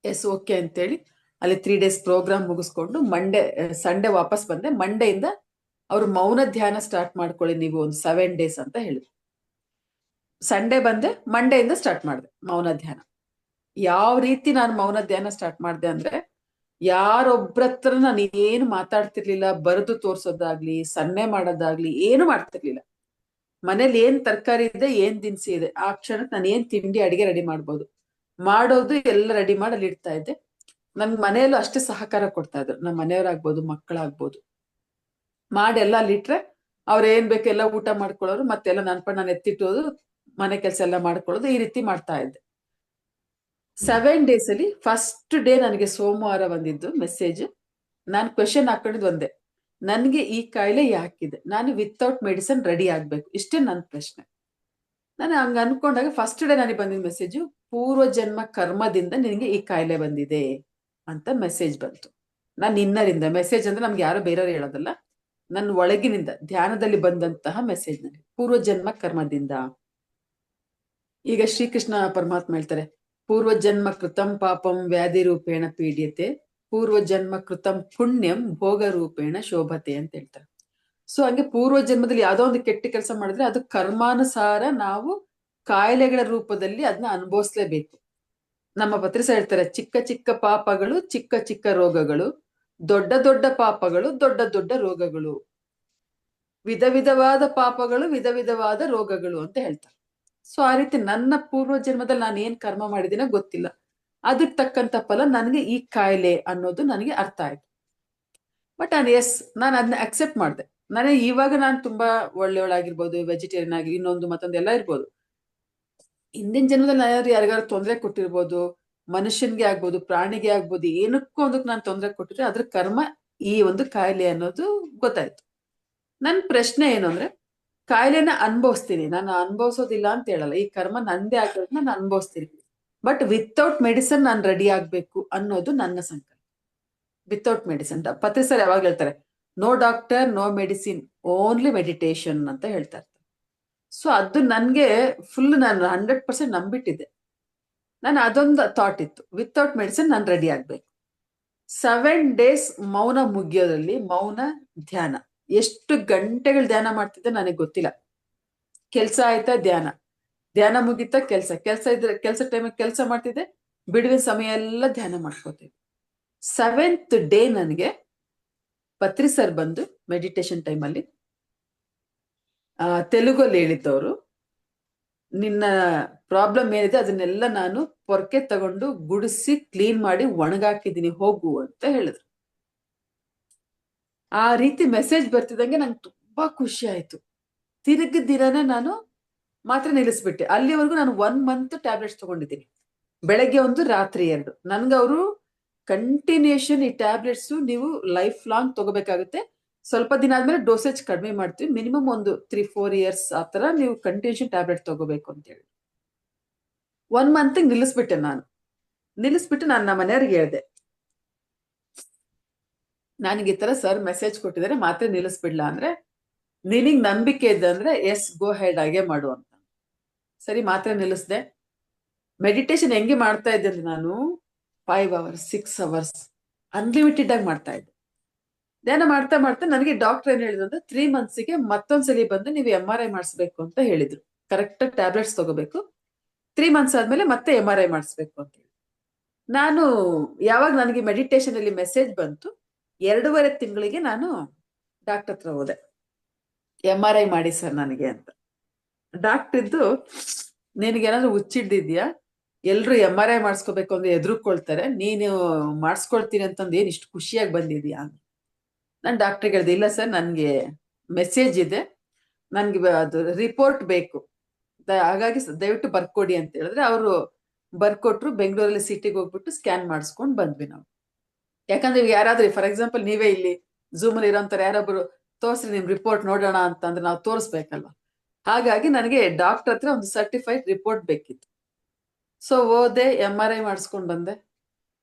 ಎಸ್ ಓಕೆ ಅಂತೇಳಿ ಅಲ್ಲಿ 3 days ಪ್ರೋಗ್ರಾಮ್ ಮುಗಿಸ್ಕೊಂಡು ಸಂಡೇ ವಾಪಸ್ ಬಂದೆ. ಮಂಡೆಯಿಂದ ಅವ್ರು ಮೌನ ಧ್ಯಾನ ಸ್ಟಾರ್ಟ್ ಮಾಡ್ಕೊಳ್ಳಿ ನೀವು ಒಂದು 7 days ಅಂತ ಹೇಳಿದ್ರು. ಸಂಡೇ ಬಂದೆ, ಮಂಡೆಯಿಂದ ಸ್ಟಾರ್ಟ್ ಮಾಡಿದೆ ಮೌನ ಧ್ಯಾನ. ಯಾವ ರೀತಿ ನಾನು ಮೌನ ಧ್ಯಾನ ಸ್ಟಾರ್ಟ್ ಮಾಡಿದೆ ಅಂದ್ರೆ, ಯಾರೊಬ್ರತ್ರ ನಾನು ಏನು ಮಾತಾಡ್ತಿರ್ಲಿಲ್ಲ, ಬರೆದು ತೋರ್ಸೋದಾಗ್ಲಿ, ಸನ್ನೆ ಮಾಡೋದಾಗ್ಲಿ ಏನು ಮಾಡ್ತಿರ್ಲಿಲ್ಲ. ಮನೇಲಿ ಏನ್ ತರಕಾರಿ ಇದೆ, ಏನ್ ದಿನಸಿ ಇದೆ, ಆ ಕ್ಷಣಕ್ಕೆ ನಾನು ಏನ್ ತಿಂಡಿ ಅಡಿಗೆ ರೆಡಿ ಮಾಡ್ಬೋದು, ಮಾಡೋದು ಎಲ್ಲ ರೆಡಿ ಮಾಡಿ ಅಲ್ಲಿ ಇಡ್ತಾ ಇದ್ದೆ. ನನ್ ಮನೆಯಲ್ಲೂ ಅಷ್ಟೇ ಸಹಕಾರ ಕೊಡ್ತಾ ಇದ್ರು, ನಮ್ಮ ಮನೆಯವರಾಗ್ಬೋದು, ಮಕ್ಕಳಾಗ್ಬೋದು. ಮಾಡಿ ಎಲ್ಲ ಅಲ್ಲಿಟ್ರೆ ಅವ್ರ ಏನ್ ಬೇಕು ಎಲ್ಲ ಊಟ ಮಾಡ್ಕೊಳ್ಳೋರು, ಮತ್ತೆಲ್ಲ ನಾನು ಎತ್ತಿಟ್ಟೋದು, ಮನೆ ಕೆಲಸ ಎಲ್ಲ ಮಾಡ್ಕೊಳ್ಳೋದು, ಈ ರೀತಿ ಮಾಡ್ತಾ ಇದ್ದೆ. 7 days ಅಲ್ಲಿ ಫಸ್ಟ್ ಡೇ ನನಗೆ ಸೋಮವಾರ ಬಂದಿದ್ದು ಮೆಸೇಜ್. ನಾನು ಕ್ವೆಶನ್ ಹಾಕೊಂಡಿದ್ದು ಒಂದೇ, ನನ್ಗೆ ಈ ಕಾಯಿಲೆ ಯಾಕಿದೆ, ನಾನು ವಿತೌಟ್ ಮೆಡಿಸಿನ್ ರೆಡಿ ಆಗ್ಬೇಕು, ಇಷ್ಟೇ ನನ್ನ ಪ್ರಶ್ನೆ. ನಾನು ಹಂಗ ಅನ್ಕೊಂಡಾಗ ಫಸ್ಟ್ ಡೇ ನನಗೆ ಬಂದಿದ್ದ ಮೆಸೇಜು, ಪೂರ್ವ ಜನ್ಮ ಕರ್ಮದಿಂದ ನಿನಗೆ ಈ ಕಾಯಿಲೆ ಬಂದಿದೆ ಅಂತ ಮೆಸೇಜ್ ಬಂತು. ನಾನು ಇನ್ನರಿಂದ, ಮೆಸೇಜ್ ಅಂದ್ರೆ ನಮ್ಗೆ ಯಾರೋ ಬೇರೆಯವ್ರು ಹೇಳೋದಲ್ಲ, ನನ್ನ ಒಳಗಿನಿಂದ ಧ್ಯಾನದಲ್ಲಿ ಬಂದಂತಹ ಮೆಸೇಜ್ ನನಗೆ, ಪೂರ್ವ ಜನ್ಮ ಕರ್ಮದಿಂದ. ಈಗ ಶ್ರೀಕೃಷ್ಣ ಪರಮಾತ್ಮ ಹೇಳ್ತಾರೆ, ಪೂರ್ವ ಜನ್ಮ ಕೃತಂ ಪಾಪಂ ವ್ಯಾಧಿ ರೂಪೇಣ ಪೀಡ್ಯತೆ, ಪೂರ್ವ ಜನ್ಮ ಕೃತಂ ಪುಣ್ಯಂ ಭೋಗ ರೂಪೇಣ ಶೋಭತೆ ಅಂತ ಹೇಳ್ತಾರೆ. ಸೊ ಹಂಗೆ ಪೂರ್ವ ಜನ್ಮದಲ್ಲಿ ಯಾವ್ದೋ ಒಂದು ಕೆಟ್ಟ ಕೆಲಸ ಮಾಡಿದ್ರೆ ಅದು ಕರ್ಮಾನುಸಾರ ನಾವು ಕಾಯಿಲೆಗಳ ರೂಪದಲ್ಲಿ ಅದನ್ನ ಅನುಭವಿಸ್ಲೇಬೇಕು. ನಮ್ಮ ಪತ್ರಿಸ ಹೇಳ್ತಾರೆ, ಚಿಕ್ಕ ಚಿಕ್ಕ ಪಾಪಗಳು ಚಿಕ್ಕ ಚಿಕ್ಕ ರೋಗಗಳು, ದೊಡ್ಡ ದೊಡ್ಡ ಪಾಪಗಳು ದೊಡ್ಡ ದೊಡ್ಡ ರೋಗಗಳು, ವಿಧ ವಿಧವಾದ ಪಾಪಗಳು ವಿಧ ವಿಧವಾದ ರೋಗಗಳು ಅಂತ ಹೇಳ್ತಾರೆ. ಸೊ ಆ ರೀತಿ ನನ್ನ ಪೂರ್ವ ಜನ್ಮದಲ್ಲಿ ನಾನು ಏನ್ ಕರ್ಮ ಮಾಡಿದಿನೋ ಗೊತ್ತಿಲ್ಲ, ಅದಕ್ಕೆ ತಕ್ಕಂತ ಫಲ ನನಗೆ ಈ ಕಾಯಿಲೆ ಅನ್ನೋದು ನನಗೆ ಅರ್ಥ ಆಯ್ತು. ಬಟ್ ನಾನು ಅದನ್ನ ಅಕ್ಸೆಪ್ಟ್ ಮಾಡಿದೆ. ನನಗೆ ಇವಾಗ ನಾನು ತುಂಬಾ ಒಳ್ಳೆಯವಳಾಗಿರ್ಬೋದು, ವೆಜಿಟೇರಿಯನ್ ಆಗಿ ಇನ್ನೊಂದು ಮತ್ತೊಂದು ಎಲ್ಲ ಇರ್ಬೋದು. ಹಿಂದಿನ ಜನ್ಮದಲ್ಲಿ ನಾನು ಯಾರಿಗಾರು ತೊಂದರೆ ಕೊಟ್ಟಿರ್ಬೋದು, ಮನುಷ್ಯನ್ಗೆ ಆಗ್ಬೋದು, ಪ್ರಾಣಿಗೆ ಆಗ್ಬೋದು, ಏನಕ್ಕೂ ಒಂದಕ್ಕೆ ನಾನು ತೊಂದರೆ ಕೊಟ್ಟಿದ್ರೆ ಅದ್ರ ಕರ್ಮ ಈ ಒಂದು ಕಾಯಿಲೆ ಅನ್ನೋದು ಗೊತ್ತಾಯ್ತು. ನನ್ ಪ್ರಶ್ನೆ ಏನು ಅಂದ್ರೆ, ಕಾಯಿಲೆನ ಅನುಭವಿಸ್ತೀನಿ, ನಾನು ಅನುಭವಿಸೋದಿಲ್ಲ ಅಂತ ಹೇಳಲ್ಲ, ಈ ಕರ್ಮ ನಂದೇ ಆಗಿರೋದು ನಾನು ಅನುಭವಿಸ್ತೀನಿ, ಬಟ್ ವಿತೌಟ್ ಮೆಡಿಸಿನ್ ನಾನು ರೆಡಿ ಆಗ್ಬೇಕು ಅನ್ನೋದು ನನ್ನ ಸಂಕಲ್ಪ. ವಿತೌಟ್ ಮೆಡಿಸಿನ್, ಪತ್ರಿ ಸರ್ ಯಾವಾಗ ಹೇಳ್ತಾರೆ, no doctor no medicine only meditation ಅಂತ ಹೇಳ್ತಾ ಇರ್ತಾರೆ. ಸೊ ಅದು ನನ್ಗೆ ಫುಲ್ ನಾನು 100% ನಂಬಿಟ್ಟಿದ್ದೆ. ನಾನು ಅದೊಂದು ಥಾಟ್ ಇತ್ತು, ವಿತೌಟ್ ಮೆಡಿಸಿನ್ ನಾನು ರೆಡಿ ಆಗ್ಬೇಕು. 7 days ಮೌನ ಮುಗಿಯೋದ್ರಲ್ಲಿ, ಮೌನ ಧ್ಯಾನ ಎಷ್ಟು ಗಂಟೆಗಳು ಧ್ಯಾನ ಮಾಡ್ತಿದ್ದೆ ನನಗೆ ಗೊತ್ತಿಲ್ಲ. ಕೆಲ್ಸ ಆಯ್ತಾ ಧ್ಯಾನ, ಧ್ಯಾನ ಮುಗಿತಾ ಕೆಲಸ ಇದ್ರೆ ಕೆಲಸ ಟೈಮಿಗೆ ಕೆಲಸ ಮಾಡ್ತಿದ್ದೆ, ಬಿಡುವಿನ ಸಮಯ ಎಲ್ಲ ಧ್ಯಾನ ಮಾಡ್ಕೋತಿದ್ದೆ. 7th day ನನಗೆ ಪತ್ರಿ ಸರ್ ಬಂದು ಮೆಡಿಟೇಷನ್ ಟೈಮಲ್ಲಿ ತೆಲುಗಲ್ಲಿ ಹೇಳಿದ್ದವರು, ನಿನ್ನ ಪ್ರಾಬ್ಲಮ್ ಏನಿದೆ ಅದನ್ನೆಲ್ಲ ನಾನು ಪೊರ್ಕೆ ತಗೊಂಡು ಗುಡಿಸಿ ಕ್ಲೀನ್ ಮಾಡಿ ಒಣಗಾಕಿದೀನಿ, ಹೋಗು ಅಂತ ಹೇಳಿದ್ರು. ಆ ರೀತಿ ಮೆಸೇಜ್ ಬರ್ತಿದಂಗೆ ನಂಗೆ ತುಂಬಾ ಖುಷಿ ಆಯ್ತು. ತಿರುಗಿ ದಿನನೇ ನಾನು ಮಾತ್ರ ನಿಲ್ಲಿಸ್ಬಿಟ್ಟೆ. ಅಲ್ಲಿವರೆಗೂ ನಾನು 1 month ಟ್ಯಾಬ್ಲೆಟ್ಸ್ ತಗೊಂಡಿದ್ದೀನಿ, ಬೆಳಗ್ಗೆ 1, ರಾತ್ರಿ 2. ನನ್ಗೆ ಅವರು ಕಂಟಿನ್ಯೂಷನ್ ಈ ಟ್ಯಾಬ್ಲೆಟ್ಸ್ ನೀವು ಲೈಫ್ ಲಾಂಗ್ ತಗೋಬೇಕಾಗುತ್ತೆ, ಸ್ವಲ್ಪ ದಿನ ಆದ್ಮೇಲೆ ಡೋಸೇಜ್ ಕಡಿಮೆ ಮಾಡ್ತೀವಿ, ಮಿನಿಮಮ್ ಒಂದು 3-4 years ಆತರ ನೀವು ಕಂಟಿನ್ಯೂಷನ್ ಟ್ಯಾಬ್ಲೆಟ್ ತಗೋಬೇಕು ಅಂತ ಹೇಳಿ 1 month ನಿಲ್ಲಿಸ್ಬಿಟ್ಟೆ. ನಿಲ್ಲಿಸ್ಬಿಟ್ಟು ನಾನು ನಮ್ಮ ಮನೆಯವ್ರಿಗೆ ಹೇಳಿದೆ, ನನಗೆ ಈ ತರ ಸರ್ ಮೆಸೇಜ್ ಕೊಟ್ಟಿದ್ದಾರೆ, ಮಾತ್ರ ನಿಲ್ಲಿಸ್ಬಿಡ್ಲಾ ಅಂದ್ರೆ, ನಿನಗ್ ನಂಬಿಕೆ ಇದೆ ಅಂದ್ರೆ ಎಸ್ ಗೋ ಹೆಡ್ ಹಾಗೆ ಮಾಡು ಅಂತ. ಸರಿ, ಮಾತ್ರ ನಿಲ್ಲಿಸ್ದೆ. ಮೆಡಿಟೇಷನ್ ಹೆಂಗೆ ಮಾಡ್ತಾ ಇದ್ದೆ ಅಂದ್ರೆ, ನಾನು 5 hours 6 hours ಅನ್ಲಿಮಿಟೆಡ್ ಆಗಿ ಮಾಡ್ತಾ ಇದ್ದೆ. ಧ್ಯಾನ ಮಾಡ್ತಾ ಮಾಡ್ತಾ ನನಗೆ ಡಾಕ್ಟರ್ ಏನ್ ಹೇಳಿದ್ರು ಅಂದ್ರೆ, 3 monthsಗೆ ಮತ್ತೊಂದ್ಸಲಿ ಬಂದು ನೀವು MRI ಮಾಡಿಸ್ಬೇಕು ಅಂತ ಹೇಳಿದ್ರು. ಕರೆಕ್ಟ್ ಟ್ಯಾಬ್ಲೆಟ್ಸ್ ತಗೋಬೇಕು, 3 months ಆದ್ಮೇಲೆ ಮತ್ತೆ MRI ಮಾಡಿಸ್ಬೇಕು ಅಂತ ಹೇಳಿ. ನಾನು ಯಾವಾಗ ನನಗೆ ಮೆಡಿಟೇಷನ್ ಅಲ್ಲಿ ಮೆಸೇಜ್ ಬಂತು, 2.5 ತಿಂಗಳಿಗೆ ನಾನು ಡಾಕ್ಟರ್ ಹತ್ರ ಹೋದೆ, MRI ಮಾಡಿ ಸರ್ ನನಗೆ ಅಂತ. ಡಾಕ್ಟರ್ ಇದ್ದು ನಿನಗೇನಾದ್ರು ಹುಚ್ಚಿಡ್ದಿದ್ಯಾ, ಎಲ್ರು MRI ಮಾಡಿಸ್ಕೋಬೇಕು ಅಂದ್ರೆ ಎದುರುಕೊಳ್ತಾರೆ, ನೀನು ಮಾಡಿಸ್ಕೊಳ್ತೀನಿ ಅಂತಂದು ಏನ್ ಇಷ್ಟು ಖುಷಿಯಾಗಿ ಬಂದಿದ್ಯಾ ಅಂತ. ನಾನು ಡಾಕ್ಟರ್ಗೆ ಹೇಳ್ದೆ, ಇಲ್ಲ ಸರ್ ನನ್ಗೆ ಮೆಸೇಜ್ ಇದೆ, ನನ್ಗೆ ಅದು ರಿಪೋರ್ಟ್ ಬೇಕು, ಹಾಗಾಗಿ ದಯವಿಟ್ಟು ಬರ್ಕೊಡಿ ಅಂತ ಹೇಳಿದ್ರೆ ಅವರು ಬರ್ಕೊಟ್ರು. ಬೆಂಗಳೂರಲ್ಲಿ ಸಿಟಿಗೆ ಹೋಗ್ಬಿಟ್ಟು ಸ್ಕ್ಯಾನ್ ಮಾಡಿಸ್ಕೊಂಡು ಬಂದ್ವಿ ನಾವು. ಯಾಕಂದ್ರೆ ಈಗ ಯಾರಾದ್ರೂ ಫಾರ್ ಎಕ್ಸಾಂಪಲ್ ನೀವೇ ಇಲ್ಲಿ ಝೂಮ್ ಅಲ್ಲಿ ಇರೋಂತಾರೆ ಯಾರೊಬ್ರು ತೋರ್ಸ್ರಿ ನಿಮ್ ರಿಪೋರ್ಟ್ ನೋಡೋಣ ಅಂತಂದ್ರೆ ನಾವು ತೋರಿಸ್ಬೇಕಲ್ವಾ. ಹಾಗಾಗಿ ನನಗೆ ಡಾಕ್ಟರ್ ಹತ್ರ ಒಂದು ಸರ್ಟಿಫೈಡ್ ರಿಪೋರ್ಟ್ ಬೇಕಿತ್ತು. ಸೊ ಹೋದೆ, MRI ಮಾಡಿಸ್ಕೊಂಡ್ ಬಂದೆ.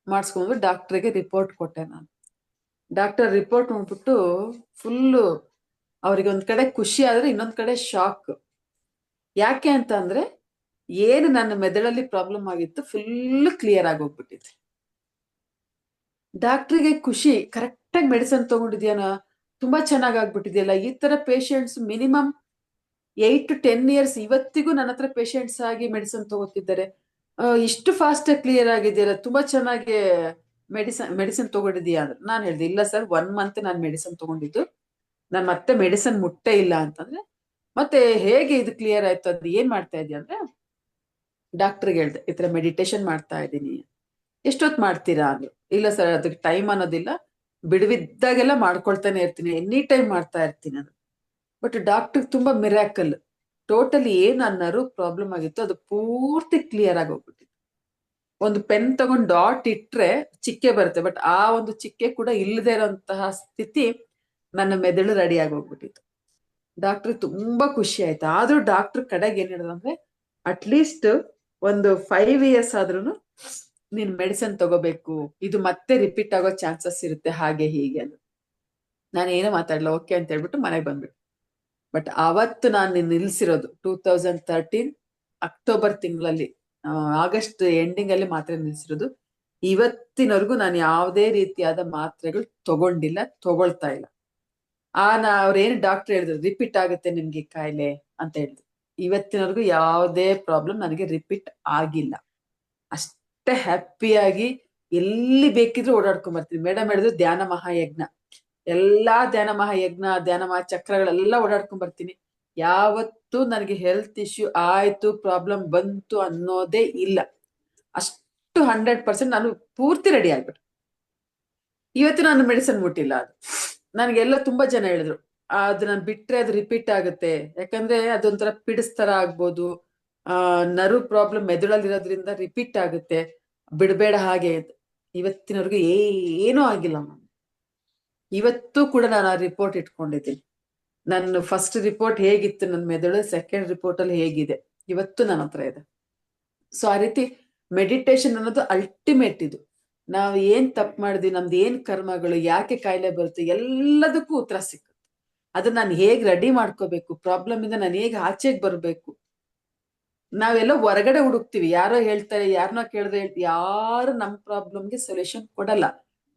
ಮಾಡಿಸ್ಕೊಂಡು ಡಾಕ್ಟರ್ಗೆ ರಿಪೋರ್ಟ್ ಕೊಟ್ಟೆ ನಾನು. ಡಾಕ್ಟರ್ ರಿಪೋರ್ಟ್ ನೋಡ್ಬಿಟ್ಟು ಫುಲ್ಲು ಅವ್ರಿಗೆ ಒಂದ್ ಕಡೆ ಖುಷಿ ಆದ್ರೆ ಇನ್ನೊಂದ್ ಕಡೆ ಶಾಕ್. ಯಾಕೆ ಅಂತ ಅಂದ್ರೆ ಏನು ನನ್ನ ಮೆದುಳಲ್ಲಿ ಪ್ರಾಬ್ಲಮ್ ಆಗಿತ್ತು ಫುಲ್ ಕ್ಲಿಯರ್ ಆಗಿ ಹೋಗ್ಬಿಟ್ಟಿದೆ. ಡಾಕ್ಟ್ರಿಗೆ ಖುಷಿ, ಕರೆಕ್ಟ್ ಆಗಿ ಮೆಡಿಸನ್ ತಗೊಂಡಿದ್ಯಾನ, ತುಂಬಾ ಚೆನ್ನಾಗ್ ಆಗ್ಬಿಟ್ಟಿದೆಯಲ್ಲ. ಈ ತರ ಪೇಷಂಟ್ಸ್ ಮಿನಿಮಮ್ 8 to 10 years ಇವತ್ತಿಗೂ ನನ್ನ ಹತ್ರ ಪೇಷಂಟ್ಸ್ ಆಗಿ ಮೆಡಿಸನ್ ತಗೋತಿದ್ದಾರೆ. ಇಷ್ಟು ಫಾಸ್ಟ್ ಆಗಿ ಕ್ಲಿಯರ್ ಆಗಿದೆಯಲ್ಲ, ತುಂಬಾ ಚೆನ್ನಾಗಿ ಮೆಡಿಸನ್ ತಗೊಂಡಿದ್ಯಾ ಅಂದ್ರೆ ನಾನು ಹೇಳ್ದೆ, ಇಲ್ಲ ಸರ್ 1 month ನಾನು ಮೆಡಿಸನ್ ತಗೊಂಡಿದ್ದು, ನಾನು ಮತ್ತೆ ಮೆಡಿಸನ್ ಮುಟ್ಟೇ ಇಲ್ಲ ಅಂತಂದ್ರೆ. ಮತ್ತೆ ಹೇಗೆ ಇದು ಕ್ಲಿಯರ್ ಆಯ್ತು, ಅದು ಏನ್ ಮಾಡ್ತಾ ಇದೀಯ ಅಂದ್ರೆ ಡಾಕ್ಟರ್ಗೆ ಹೇಳ್ದೆ, ಈ ತರ ಮೆಡಿಟೇಷನ್ ಮಾಡ್ತಾ ಇದ್ದೀನಿ. ಎಷ್ಟೊತ್ತು ಮಾಡ್ತೀರಾ ಅಂದ್ರು. ಇಲ್ಲ ಸರ್ ಅದಕ್ಕೆ ಟೈಮ್ ಅನ್ನೋದಿಲ್ಲ, ಬಿಡುವಿದ್ದಾಗೆಲ್ಲ ಮಾಡ್ಕೊಳ್ತಾನೆ ಇರ್ತೀನಿ, ಎನಿ ಟೈಮ್ ಮಾಡ್ತಾ ಇರ್ತೀನಿ ಅದು. ಬಟ್ ಡಾಕ್ಟರ್ ತುಂಬಾ ಮಿರಾಕಲ್, ಟೋಟಲಿ ಏನ್ ನರ್ವ್ ಪ್ರಾಬ್ಲಮ್ ಆಗಿತ್ತು ಅದು ಪೂರ್ತಿ ಕ್ಲಿಯರ್ ಆಗಿ ಹೋಗ್ಬಿಟ್ಟಿತ್ತು. ಒಂದು ಪೆನ್ ತಗೊಂಡ್ ಡಾಟ್ ಇಟ್ರೆ ಚಿಕ್ಕೆ ಬರುತ್ತೆ, ಬಟ್ ಆ ಒಂದು ಚಿಕ್ಕೆ ಕೂಡ ಇಲ್ಲದೆ ಇರೋಂತಹ ಸ್ಥಿತಿ ನನ್ನ ಮೆದುಳು ರೆಡಿ ಆಗಿ ಹೋಗ್ಬಿಟ್ಟಿತ್ತು. ಡಾಕ್ಟರ್ ತುಂಬಾ ಖುಷಿ ಆಯ್ತು. ಆದ್ರೂ ಡಾಕ್ಟರ್ ಕಡೆಗೆ ಏನ್ ಹೇಳಿದ್ರೆ, ಅಟ್ಲೀಸ್ಟ್ ಒಂದು 5 years ಆದ್ರೂ ನೀನ್ ಮೆಡಿಸಿನ್ ತಗೋಬೇಕು, ಇದು ಮತ್ತೆ ರಿಪೀಟ್ ಆಗೋ ಚಾನ್ಸಸ್ ಇರುತ್ತೆ, ಹಾಗೆ ಹೀಗೆ ಅಂತ. ನಾನು ಏನೂ ಮಾತಾಡ್ಲ, ಓಕೆ ಅಂತ ಹೇಳ್ಬಿಟ್ಟು ಮನೆಗೆ ಬಂದ್ಬಿಟ್ಟು. ಬಟ್ ಅವತ್ತು ನಾನು ನಿಲ್ಸಿರೋದು 2013 ಅಕ್ಟೋಬರ್ ತಿಂಗಳಲ್ಲಿ, ಆಗಸ್ಟ್ ಎಂಡಿಂಗ್ ಅಲ್ಲಿ ಮಾತ್ರೆ ನಿಲ್ಸಿರೋದು. ಇವತ್ತಿನವರೆಗೂ ನಾನು ಯಾವುದೇ ರೀತಿಯಾದ ಮಾತ್ರೆಗಳು ತಗೊಂಡಿಲ್ಲ, ತಗೊಳ್ತಾ ಇಲ್ಲ. ಅವ್ರೇನು ಡಾಕ್ಟರ್ ಹೇಳಿದ್ರು, ರಿಪೀಟ್ ಆಗುತ್ತೆ ನಿಮ್ಗೆ ಕಾಯಿಲೆ ಅಂತ ಹೇಳಿದ್ರು. ಇವತ್ತಿನವರೆಗೂ ಯಾವುದೇ ಪ್ರಾಬ್ಲಮ್ ನನಗೆ ರಿಪೀಟ್ ಆಗಿಲ್ಲ. ಅಷ್ಟೇ ಹ್ಯಾಪಿಯಾಗಿ ಎಲ್ಲಿ ಬೇಕಿದ್ರು ಓಡಾಡ್ಕೊಂಡ್ ಬರ್ತೀನಿ. ಮೇಡಮ್ ಹೇಳಿದ್ರು ಧ್ಯಾನ ಮಹಾಯಜ್ಞ, ಎಲ್ಲಾ ಧ್ಯಾನ ಮಹಾಯಜ್ಞ, ಧ್ಯಾನ ಮಹಾಚಕ್ರಗಳೆಲ್ಲ ಓಡಾಡ್ಕೊಂಡ್ ಬರ್ತೀನಿ. ಯಾವತ್ತೂ ನನಗೆ ಹೆಲ್ತ್ ಇಶ್ಯೂ ಆಯ್ತು, ಪ್ರಾಬ್ಲಮ್ ಬಂತು ಅನ್ನೋದೇ ಇಲ್ಲ. ಅಷ್ಟು 100% ನಾನು ಪೂರ್ತಿ ರೆಡಿ ಆಗ್ಬಿಟ್ಟು ಇವತ್ತು ನಾನು ಮೆಡಿಸಿನ್ ಮುಟ್ಟಿಲ್ಲ. ಅದು ನನಗೆಲ್ಲ ತುಂಬಾ ಜನ ಹೇಳಿದ್ರು, ಅದು ನಾನು ಬಿಟ್ರೆ ಅದು ರಿಪೀಟ್ ಆಗುತ್ತೆ, ಯಾಕಂದ್ರೆ ಅದೊಂಥರ ಪಿಡಿಸ್ ತರ ಆಗ್ಬೋದು, ನರ್ವ್ ಪ್ರಾಬ್ಲಮ್ ಮೆದುಳಲ್ಲಿ ಇರೋದ್ರಿಂದ ರಿಪೀಟ್ ಆಗುತ್ತೆ, ಬಿಡಬೇಡ ಹಾಗೆ. ಇವತ್ತಿನವರೆಗೂ ಏನೂ ಆಗಿಲ್ಲ ನಾನು. ಇವತ್ತು ಕೂಡ ನಾನು ಆ ರಿಪೋರ್ಟ್ ಇಟ್ಕೊಂಡಿದ್ದೀನಿ. ನನ್ನ ಫಸ್ಟ್ ರಿಪೋರ್ಟ್ ಹೇಗಿತ್ತು ನನ್ನ ಮೆದುಳು, ಸೆಕೆಂಡ್ ರಿಪೋರ್ಟ್ ಅಲ್ಲಿ ಹೇಗಿದೆ, ಇವತ್ತು ನನ್ನ ಹತ್ರ ಇದೆ. ಸೊ ಆ ರೀತಿ ಮೆಡಿಟೇಷನ್ ಅನ್ನೋದು ಅಲ್ಟಿಮೇಟ್. ಇದು ನಾವು ಏನ್ ತಪ್ಪು ಮಾಡಿದ್ವಿ, ನಮ್ದು ಏನ್ ಕರ್ಮಗಳು, ಯಾಕೆ ಕಾಯಿಲೆ ಬರುತ್ತೆ, ಎಲ್ಲದಕ್ಕೂ ಉತ್ತರ ಸಿಕ್ಕುತ್ತೆ. ಅದನ್ನ ನಾನು ಹೇಗ್ ರೆಡಿ ಮಾಡ್ಕೋಬೇಕು, ಪ್ರಾಬ್ಲಮ್ ಇಂದ ನಾನು ಹೇಗ್ ಆಚೆಗೆ ಬರ್ಬೇಕು. ನಾವೆಲ್ಲ ಹೊರಗಡೆ ಹುಡುಕ್ತಿವಿ, ಯಾರೋ ಹೇಳ್ತಾರೆ, ಯಾರನ್ನೋ ಕೇಳಿದ್ರೆ ಯಾರು ನಮ್ಮ ಪ್ರಾಬ್ಲಮ್ಗೆ ಸೊಲ್ಯೂಷನ್ ಕೊಡಲ್ಲ.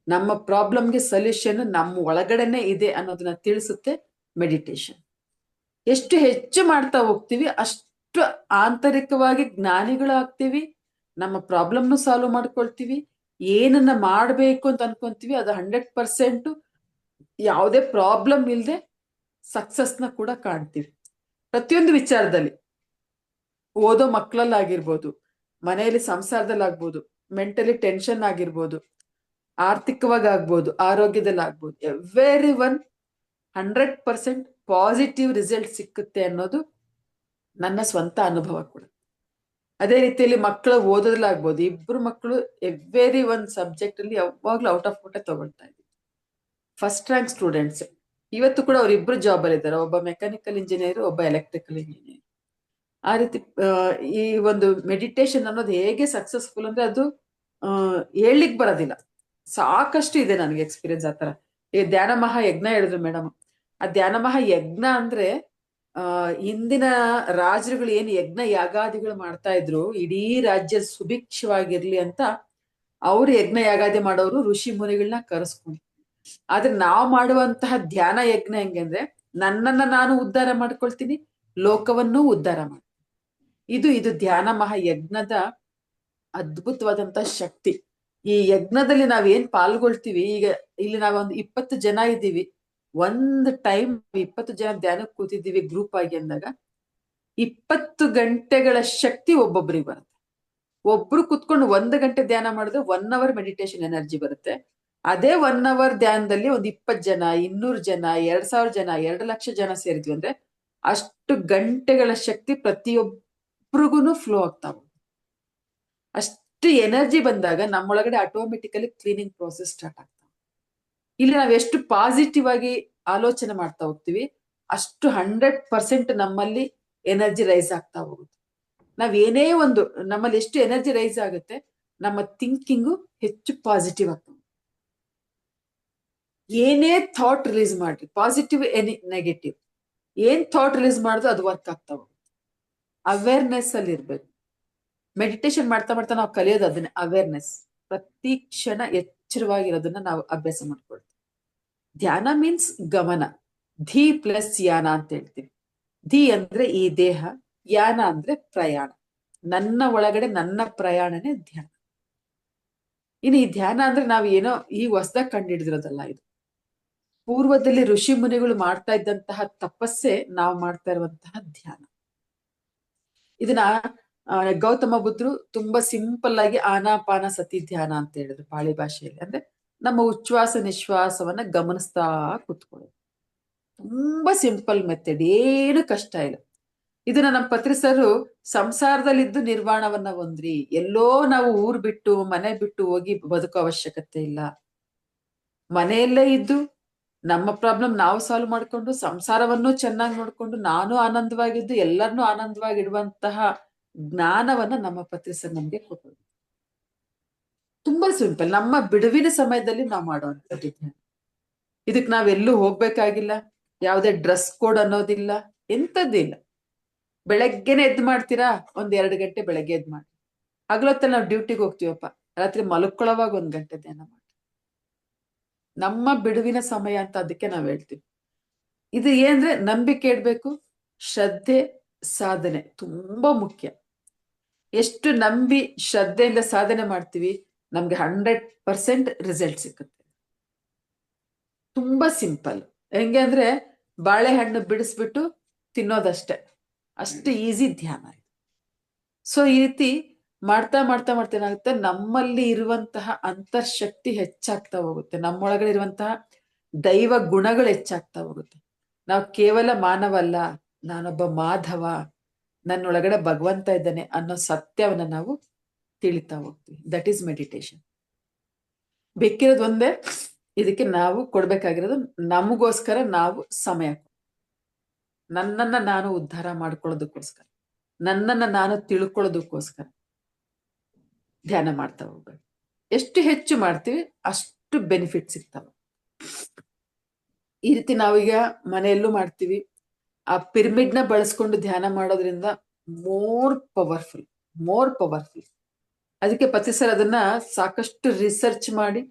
ನಮ್ಮ ಪ್ರಾಬ್ಲಮ್ಗೆ ಸೊಲ್ಯೂಷನ್ ನಮ್ಮ ಒಳಗಡೆನೆ ಇದೆ ಅನ್ನೋದನ್ನ ತಿಳಿಸುತ್ತೆ ಮೆಡಿಟೇಷನ್. ಎಷ್ಟು ಹೆಚ್ಚು ಮಾಡ್ತಾ ಹೋಗ್ತೀವಿ ಅಷ್ಟು ಆಂತರಿಕವಾಗಿ ಜ್ಞಾನಿಗಳಾಗ್ತೀವಿ, ನಮ್ಮ ಪ್ರಾಬ್ಲಮ್ನು ಸಾಲ್ವ್ ಮಾಡ್ಕೊಳ್ತೀವಿ. ಏನನ್ನ ಮಾಡ್ಬೇಕು ಅಂತ ಅನ್ಕೊಂತೀವಿ ಅದು 100% ಯಾವುದೇ ಪ್ರಾಬ್ಲಮ್ ಇಲ್ಲದೆ ಸಕ್ಸಸ್ನ ಕೂಡ ಕಾಣ್ತೀವಿ. ಪ್ರತಿಯೊಂದು ವಿಚಾರದಲ್ಲಿ, ಓದೋ ಮಕ್ಕಳಲ್ಲಾಗಿರ್ಬೋದು, ಮನೆಯಲ್ಲಿ ಸಂಸಾರದಲ್ಲಿ ಆಗ್ಬೋದು, ಮೆಂಟಲಿ ಟೆನ್ಷನ್ ಆಗಿರ್ಬೋದು, ಆರ್ಥಿಕವಾಗಿ ಆಗ್ಬೋದು, ಆರೋಗ್ಯದಲ್ಲಿ ಆಗ್ಬೋದು, ಎವ್ರಿ ಒನ್ 100% ಪಾಸಿಟಿವ್ ರಿಸಲ್ಟ್ ಸಿಕ್ಕುತ್ತೆ ಅನ್ನೋದು ನನ್ನ ಸ್ವಂತ ಅನುಭವ ಕೂಡ. ಅದೇ ರೀತಿಯಲ್ಲಿ ಮಕ್ಕಳು ಓದೋದ್ಲಾಗ್ಬೋದು, 2 ಮಕ್ಕಳು ಎವ್ರಿ ಒನ್ ಸಬ್ಜೆಕ್ಟ್ ಅಲ್ಲಿ ಯಾವಾಗ್ಲೂ ಔಟ್ ಆಫ್ ಔಟ್ ತಗೊಳ್ತಾ ಇದ್ವಿ, ಫಸ್ಟ್ ರ್ಯಾಂಕ್ ಸ್ಟೂಡೆಂಟ್ಸ್. ಇವತ್ತು ಕೂಡ ಅವ್ರಿಬ್ರು ಜಾಬ್ ಅಲ್ಲಿ ಇದ್ದಾರೆ, ಒಬ್ಬ ಮೆಕ್ಯಾನಿಕಲ್ ಇಂಜಿನಿಯರ್, ಒಬ್ಬ ಎಲೆಕ್ಟ್ರಿಕಲ್ ಇಂಜಿನಿಯರ್. ಆ ರೀತಿ ಈ ಒಂದು ಮೆಡಿಟೇಷನ್ ಅನ್ನೋದು ಹೇಗೆ ಸಕ್ಸಸ್ಫುಲ್ ಅಂದ್ರೆ ಅದು ಹೇಳಲಿಕ್ಕೆ ಬರೋದಿಲ್ಲ. ಸಾಕಷ್ಟು ಇದೆ ನನಗೆ ಎಕ್ಸ್ಪೀರಿಯನ್ಸ್ ಆತರ. ಈ ಧ್ಯಾನ ಮಹಾಯಜ್ಞ ಹೇಳಿದ್ರು ಮೇಡಮ್, ಆ ಧ್ಯಾನ ಮಹಾಯಜ್ಞ ಅಂದ್ರೆ ಹಿಂದಿನ ರಾಜರುಗಳು ಏನು ಯಜ್ಞ ಯಾಗಾದಿಗಳು ಮಾಡ್ತಾ ಇದ್ರು, ಇಡೀ ರಾಜ್ಯ ಸುಭಿಕ್ಷವಾಗಿರ್ಲಿ ಅಂತ ಅವ್ರು ಯಜ್ಞ ಯಾಗಾದಿ ಮಾಡೋರು ಋಷಿ ಮುನಿಗಳನ್ನ ಕರೆಸ್ಕೊಂಡು. ಆದ್ರೆ ನಾವು ಮಾಡುವಂತಹ ಧ್ಯಾನ ಯಜ್ಞ ಹೆಂಗೆ ಅಂದ್ರೆ, ನನ್ನನ್ನ ನಾನು ಉದ್ಧಾರ ಮಾಡ್ಕೊಳ್ತೀನಿ, ಲೋಕವನ್ನೂ ಉದ್ಧಾರ ಮಾಡ್ತೀನಿ. ಇದು ಧ್ಯಾನ ಮಹಾಯಜ್ಞದ ಅದ್ಭುತವಾದಂತಹ ಶಕ್ತಿ. ಈ ಯಜ್ಞದಲ್ಲಿ ನಾವೇನ್ ಪಾಲ್ಗೊಳ್ತೀವಿ, ಈಗ ಇಲ್ಲಿ ನಾವೊಂದು 20 ಜನ ಇದ್ದೀವಿ, ಒಂದ್ ಟೈಮ್ 20 ಜನ ಧ್ಯಾನಕ್ಕೆ ಕೂತಿದ್ದೀವಿ ಗ್ರೂಪ್ ಆಗಿ ಅಂದಾಗ 20 ಗಂಟೆಗಳ ಶಕ್ತಿ ಒಬ್ಬೊಬ್ರಿಗೆ ಬರುತ್ತೆ. ಒಬ್ರು ಕುತ್ಕೊಂಡು 1 ಗಂಟೆ ಧ್ಯಾನ ಮಾಡಿದ್ರೆ 1 ಅವರ್ ಮೆಡಿಟೇಷನ್ ಎನರ್ಜಿ ಬರುತ್ತೆ. ಅದೇ 1 ಅವರ್ ಧ್ಯಾನದಲ್ಲಿ ಒಂದ್ 20 ಜನ, 200 ಜನ, 2000 ಜನ, 2 ಲಕ್ಷ ಜನ ಸೇರಿದ್ವಿ ಅಂದ್ರೆ ಅಷ್ಟು ಗಂಟೆಗಳ ಶಕ್ತಿ ಪ್ರತಿಯೊಬ್ಬರಿಗೂ ಫ್ಲೋ ಆಗ್ತಾ ಹೋಗುತ್ತೆ. ಅಷ್ಟು ಎನರ್ಜಿ ಬಂದಾಗ ನಮ್ಮೊಳಗಡೆ ಆಟೋಮೆಟಿಕಲಿ ಕ್ಲೀನಿಂಗ್ ಪ್ರೋಸೆಸ್ ಸ್ಟಾರ್ಟ್ ಆಗ್ತಾ. ಇಲ್ಲಿ ನಾವ್ ಎಷ್ಟು ಪಾಸಿಟಿವ್ ಆಗಿ ಆಲೋಚನೆ ಮಾಡ್ತಾ ಹೋಗ್ತೀವಿ ಅಷ್ಟು 100% ನಮ್ಮಲ್ಲಿ ಎನರ್ಜಿ ರೈಸ್ ಆಗ್ತಾ ಹೋಗುತ್ತೆ. ನಾವ್ ಏನೇ ಒಂದು ನಮ್ಮಲ್ಲಿ ಎಷ್ಟು ಎನರ್ಜಿ ರೈಸ್ ಆಗುತ್ತೆ ನಮ್ಮ ಥಿಂಕಿಂಗು ಹೆಚ್ಚು ಪಾಸಿಟಿವ್ ಆಗ್ತದೆ. ಏನೇ ಥಾಟ್ ರಿಲೀಸ್ ಮಾಡ್ರಿ, ಪಾಸಿಟಿವ್ ಎನಿ ನೆಗೆಟಿವ್, ಏನ್ ಥಾಟ್ ರಿಲೀಸ್ ಮಾಡಿದ್ರು ಅದು ವರ್ಕ್ ಆಗ್ತಾ ಹೋಗುತ್ತೆ. ಅವೇರ್ನೆಸ್ ಅಲ್ಲಿ ಇರ್ಬೇಕು. ಮೆಡಿಟೇಷನ್ ಮಾಡ್ತಾ ಮಾಡ್ತಾ ನಾವು ಕಲಿಯೋದು ಅದನ್ನೇ, ಅವೇರ್ನೆಸ್. ಪ್ರತಿ ಕ್ಷಣ ಎಚ್ಚರವಾಗಿರೋದನ್ನ ನಾವು ಅಭ್ಯಾಸ ಮಾಡ್ಕೊಳ್ತೀವಿ. ಧ್ಯಾನ ಮೀನ್ಸ್ ಗಮನ. ಧಿ ಪ್ಲಸ್ ಯಾನ ಅಂತ ಹೇಳ್ತೀವಿ. ಧಿ ಅಂದ್ರೆ ಈ ದೇಹ, ಯಾನ ಅಂದ್ರೆ ಪ್ರಯಾಣ. ನನ್ನ ಒಳಗಡೆ ನನ್ನ ಪ್ರಯಾಣನೇ ಧ್ಯಾನ. ಇನ್ನು ಈ ಧ್ಯಾನ ಅಂದ್ರೆ ನಾವ್ ಏನೋ ಈಗ ಹೊಸದಾಗಿ ಕಂಡುಹಿಡಿದಿರೋದಲ್ಲ. ಇದು ಪೂರ್ವದಲ್ಲಿ ಋಷಿ ಮುನಿಗಳು ಮಾಡ್ತಾ ಇದ್ದಂತಹ ತಪಸ್ಸೆ ನಾವು ಮಾಡ್ತಾ ಇರುವಂತಹ ಧ್ಯಾನ. ಇದನ್ನ ಗೌತಮ ಬುದ್ಧರು ತುಂಬಾ ಸಿಂಪಲ್ ಆಗಿ ಆನಾಪಾನ ಸತಿ ಧ್ಯಾನ ಅಂತ ಹೇಳಿದ್ರು ಪಾಳಿ ಭಾಷೆಯಲ್ಲಿ. ಅಂದ್ರೆ ನಮ್ಮ ಉಚ್ಛ್ವಾಸ ನಿಶ್ವಾಸವನ್ನ ಗಮನಿಸ್ತಾ ಕೂತ್ಕೊಳ್ಳೋದು. ತುಂಬಾ ಸಿಂಪಲ್ ಮೆಥಡ್, ಏನು ಕಷ್ಟ ಇಲ್ಲ. ಇದನ್ನ ನಮ್ಮ ಪತ್ರಿಸರು ಸಂಸಾರದಲ್ಲಿದ್ದು ನಿರ್ವಾಣವನ್ನ ಹೊಂದ್ರಿ, ಎಲ್ಲೋ ನಾವು ಊರ್ ಬಿಟ್ಟು ಮನೆ ಬಿಟ್ಟು ಹೋಗಿ ಬದುಕೋ ಅವಶ್ಯಕತೆ ಇಲ್ಲ. ಮನೆಯಲ್ಲೇ ಇದ್ದು ನಮ್ಮ ಪ್ರಾಬ್ಲಮ್ ನಾವು ಸಾಲ್ವ್ ಮಾಡ್ಕೊಂಡು ಸಂಸಾರವನ್ನು ಚೆನ್ನಾಗಿ ನೋಡ್ಕೊಂಡು ನಾನು ಆನಂದವಾಗಿದ್ದು ಎಲ್ಲರನ್ನೂ ಆನಂದವಾಗಿಡುವಂತಹ ಜ್ಞಾನವನ್ನ ನಮ್ಮ ಪತ್ರಿಸರು ನಮ್ಗೆ ಕೊಟ್ಟರು. ತುಂಬಾ ಸಿಂಪಲ್, ನಮ್ಮ ಬಿಡುವಿನ ಸಮಯದಲ್ಲಿ ನಾವು ಮಾಡುವಂಥದ್ದು. ಇದಕ್ ನಾವೆಲ್ಲೂ ಹೋಗ್ಬೇಕಾಗಿಲ್ಲ, ಯಾವುದೇ ಡ್ರೆಸ್ ಕೋಡ್ ಅನ್ನೋದಿಲ್ಲ, ಎಂತದ್ದಿಲ್ಲ. ಬೆಳಗ್ಗೆನೆ ಎದ್ದು ಮಾಡ್ತೀರಾ, 1-2 ಗಂಟೆ ಬೆಳಗ್ಗೆ ಎದ್ದು ಮಾಡಿ. ಹಗಲೊತ್ತಲ್ಲಿ ನಾವು ಡ್ಯೂಟಿಗೆ ಹೋಗ್ತೀವಪ್ಪ, ರಾತ್ರಿ ಮಲ್ಕೊಳ್ಳೋವಾಗ 1 ಗಂಟೆ ಧ್ಯಾನ ಮಾಡಿ. ನಮ್ಮ ಬಿಡುವಿನ ಸಮಯ ಅಂತ ಅದಕ್ಕೆ ನಾವ್ ಹೇಳ್ತೀವಿ. ಇದು ಏನ್ರೆ ನಂಬಿಕೆ ಇಡ್ಬೇಕು, ಶ್ರದ್ಧೆ, ಸಾಧನೆ ತುಂಬಾ ಮುಖ್ಯ. ಎಷ್ಟು ನಂಬಿ ಶ್ರದ್ಧೆಯಿಂದ ಸಾಧನೆ ಮಾಡ್ತೀವಿ ನಮ್ಗೆ 100% ರಿಸಲ್ಟ್ ಸಿಕ್ಕುತ್ತೆ. ತುಂಬಾ ಸಿಂಪಲ್. ಹೆಂಗೆ ಅಂದ್ರೆ ಬಾಳೆಹಣ್ಣು ಬಿಡಿಸ್ಬಿಟ್ಟು ತಿನ್ನೋದಷ್ಟೇ, ಅಷ್ಟು ಈಸಿ ಧ್ಯಾನ. ಸೊ ಈ ರೀತಿ ಮಾಡ್ತಾ ಮಾಡ್ತಾ ಮಾಡ್ತಾ ಏನಾಗುತ್ತೆ, ನಮ್ಮಲ್ಲಿ ಇರುವಂತಹ ಅಂತರ್ಶಕ್ತಿ ಹೆಚ್ಚಾಗ್ತಾ ಹೋಗುತ್ತೆ. ನಮ್ಮೊಳಗಡೆ ಇರುವಂತಹ ದೈವ ಗುಣಗಳು ಹೆಚ್ಚಾಗ್ತಾ ಹೋಗುತ್ತೆ. ನಾವು ಕೇವಲ ಮಾನವ ಅಲ್ಲ, ನಾನೊಬ್ಬ ಮಾಧವ, ನನ್ನೊಳಗಡೆ ಭಗವಂತ ಇದ್ದಾನೆ ಅನ್ನೋ ಸತ್ಯವನ್ನ ನಾವು ತಿಳಿತಾ ಹೋಗ್ತೀವಿ. That is meditation. ಬೇಕಿರೋದು ಒಂದೇ, ಇದಕ್ಕೆ ನಾವು ಕೊಡ್ಬೇಕಾಗಿರೋದು ನಮಗೋಸ್ಕರ ನಾವು ಸಮಯ, ನನ್ನನ್ನ ನಾನು ಉದ್ಧಾರ ಮಾಡ್ಕೊಳ್ಳೋದಕ್ಕೋಸ್ಕರ, ನನ್ನನ್ನ ನಾನು ತಿಳ್ಕೊಳ್ಳೋದಕ್ಕೋಸ್ಕರ ಧ್ಯಾನ ಮಾಡ್ತಾ ಹೋಗ್ಬೇಕು. ಎಷ್ಟು ಹೆಚ್ಚು ಮಾಡ್ತೀವಿ ಅಷ್ಟು ಬೆನಿಫಿಟ್ ಸಿಗ್ತಾವ. ಈ ರೀತಿ ನಾವೀಗ ಮನೆಯಲ್ಲೂ ಮಾಡ್ತೀವಿ. ಆ ಪಿರಮಿಡ್ ನ ಬಳಸ್ಕೊಂಡು ಧ್ಯಾನ ಮಾಡೋದ್ರಿಂದ ಮೋರ್ ಪವರ್ಫುಲ್. ಅದಕ್ಕೆ ಪತ್ರಿಸರ್ ಅದನ್ನ ಸಾಕಷ್ಟು ರಿಸರ್ಚ್ ಮಾಡಿ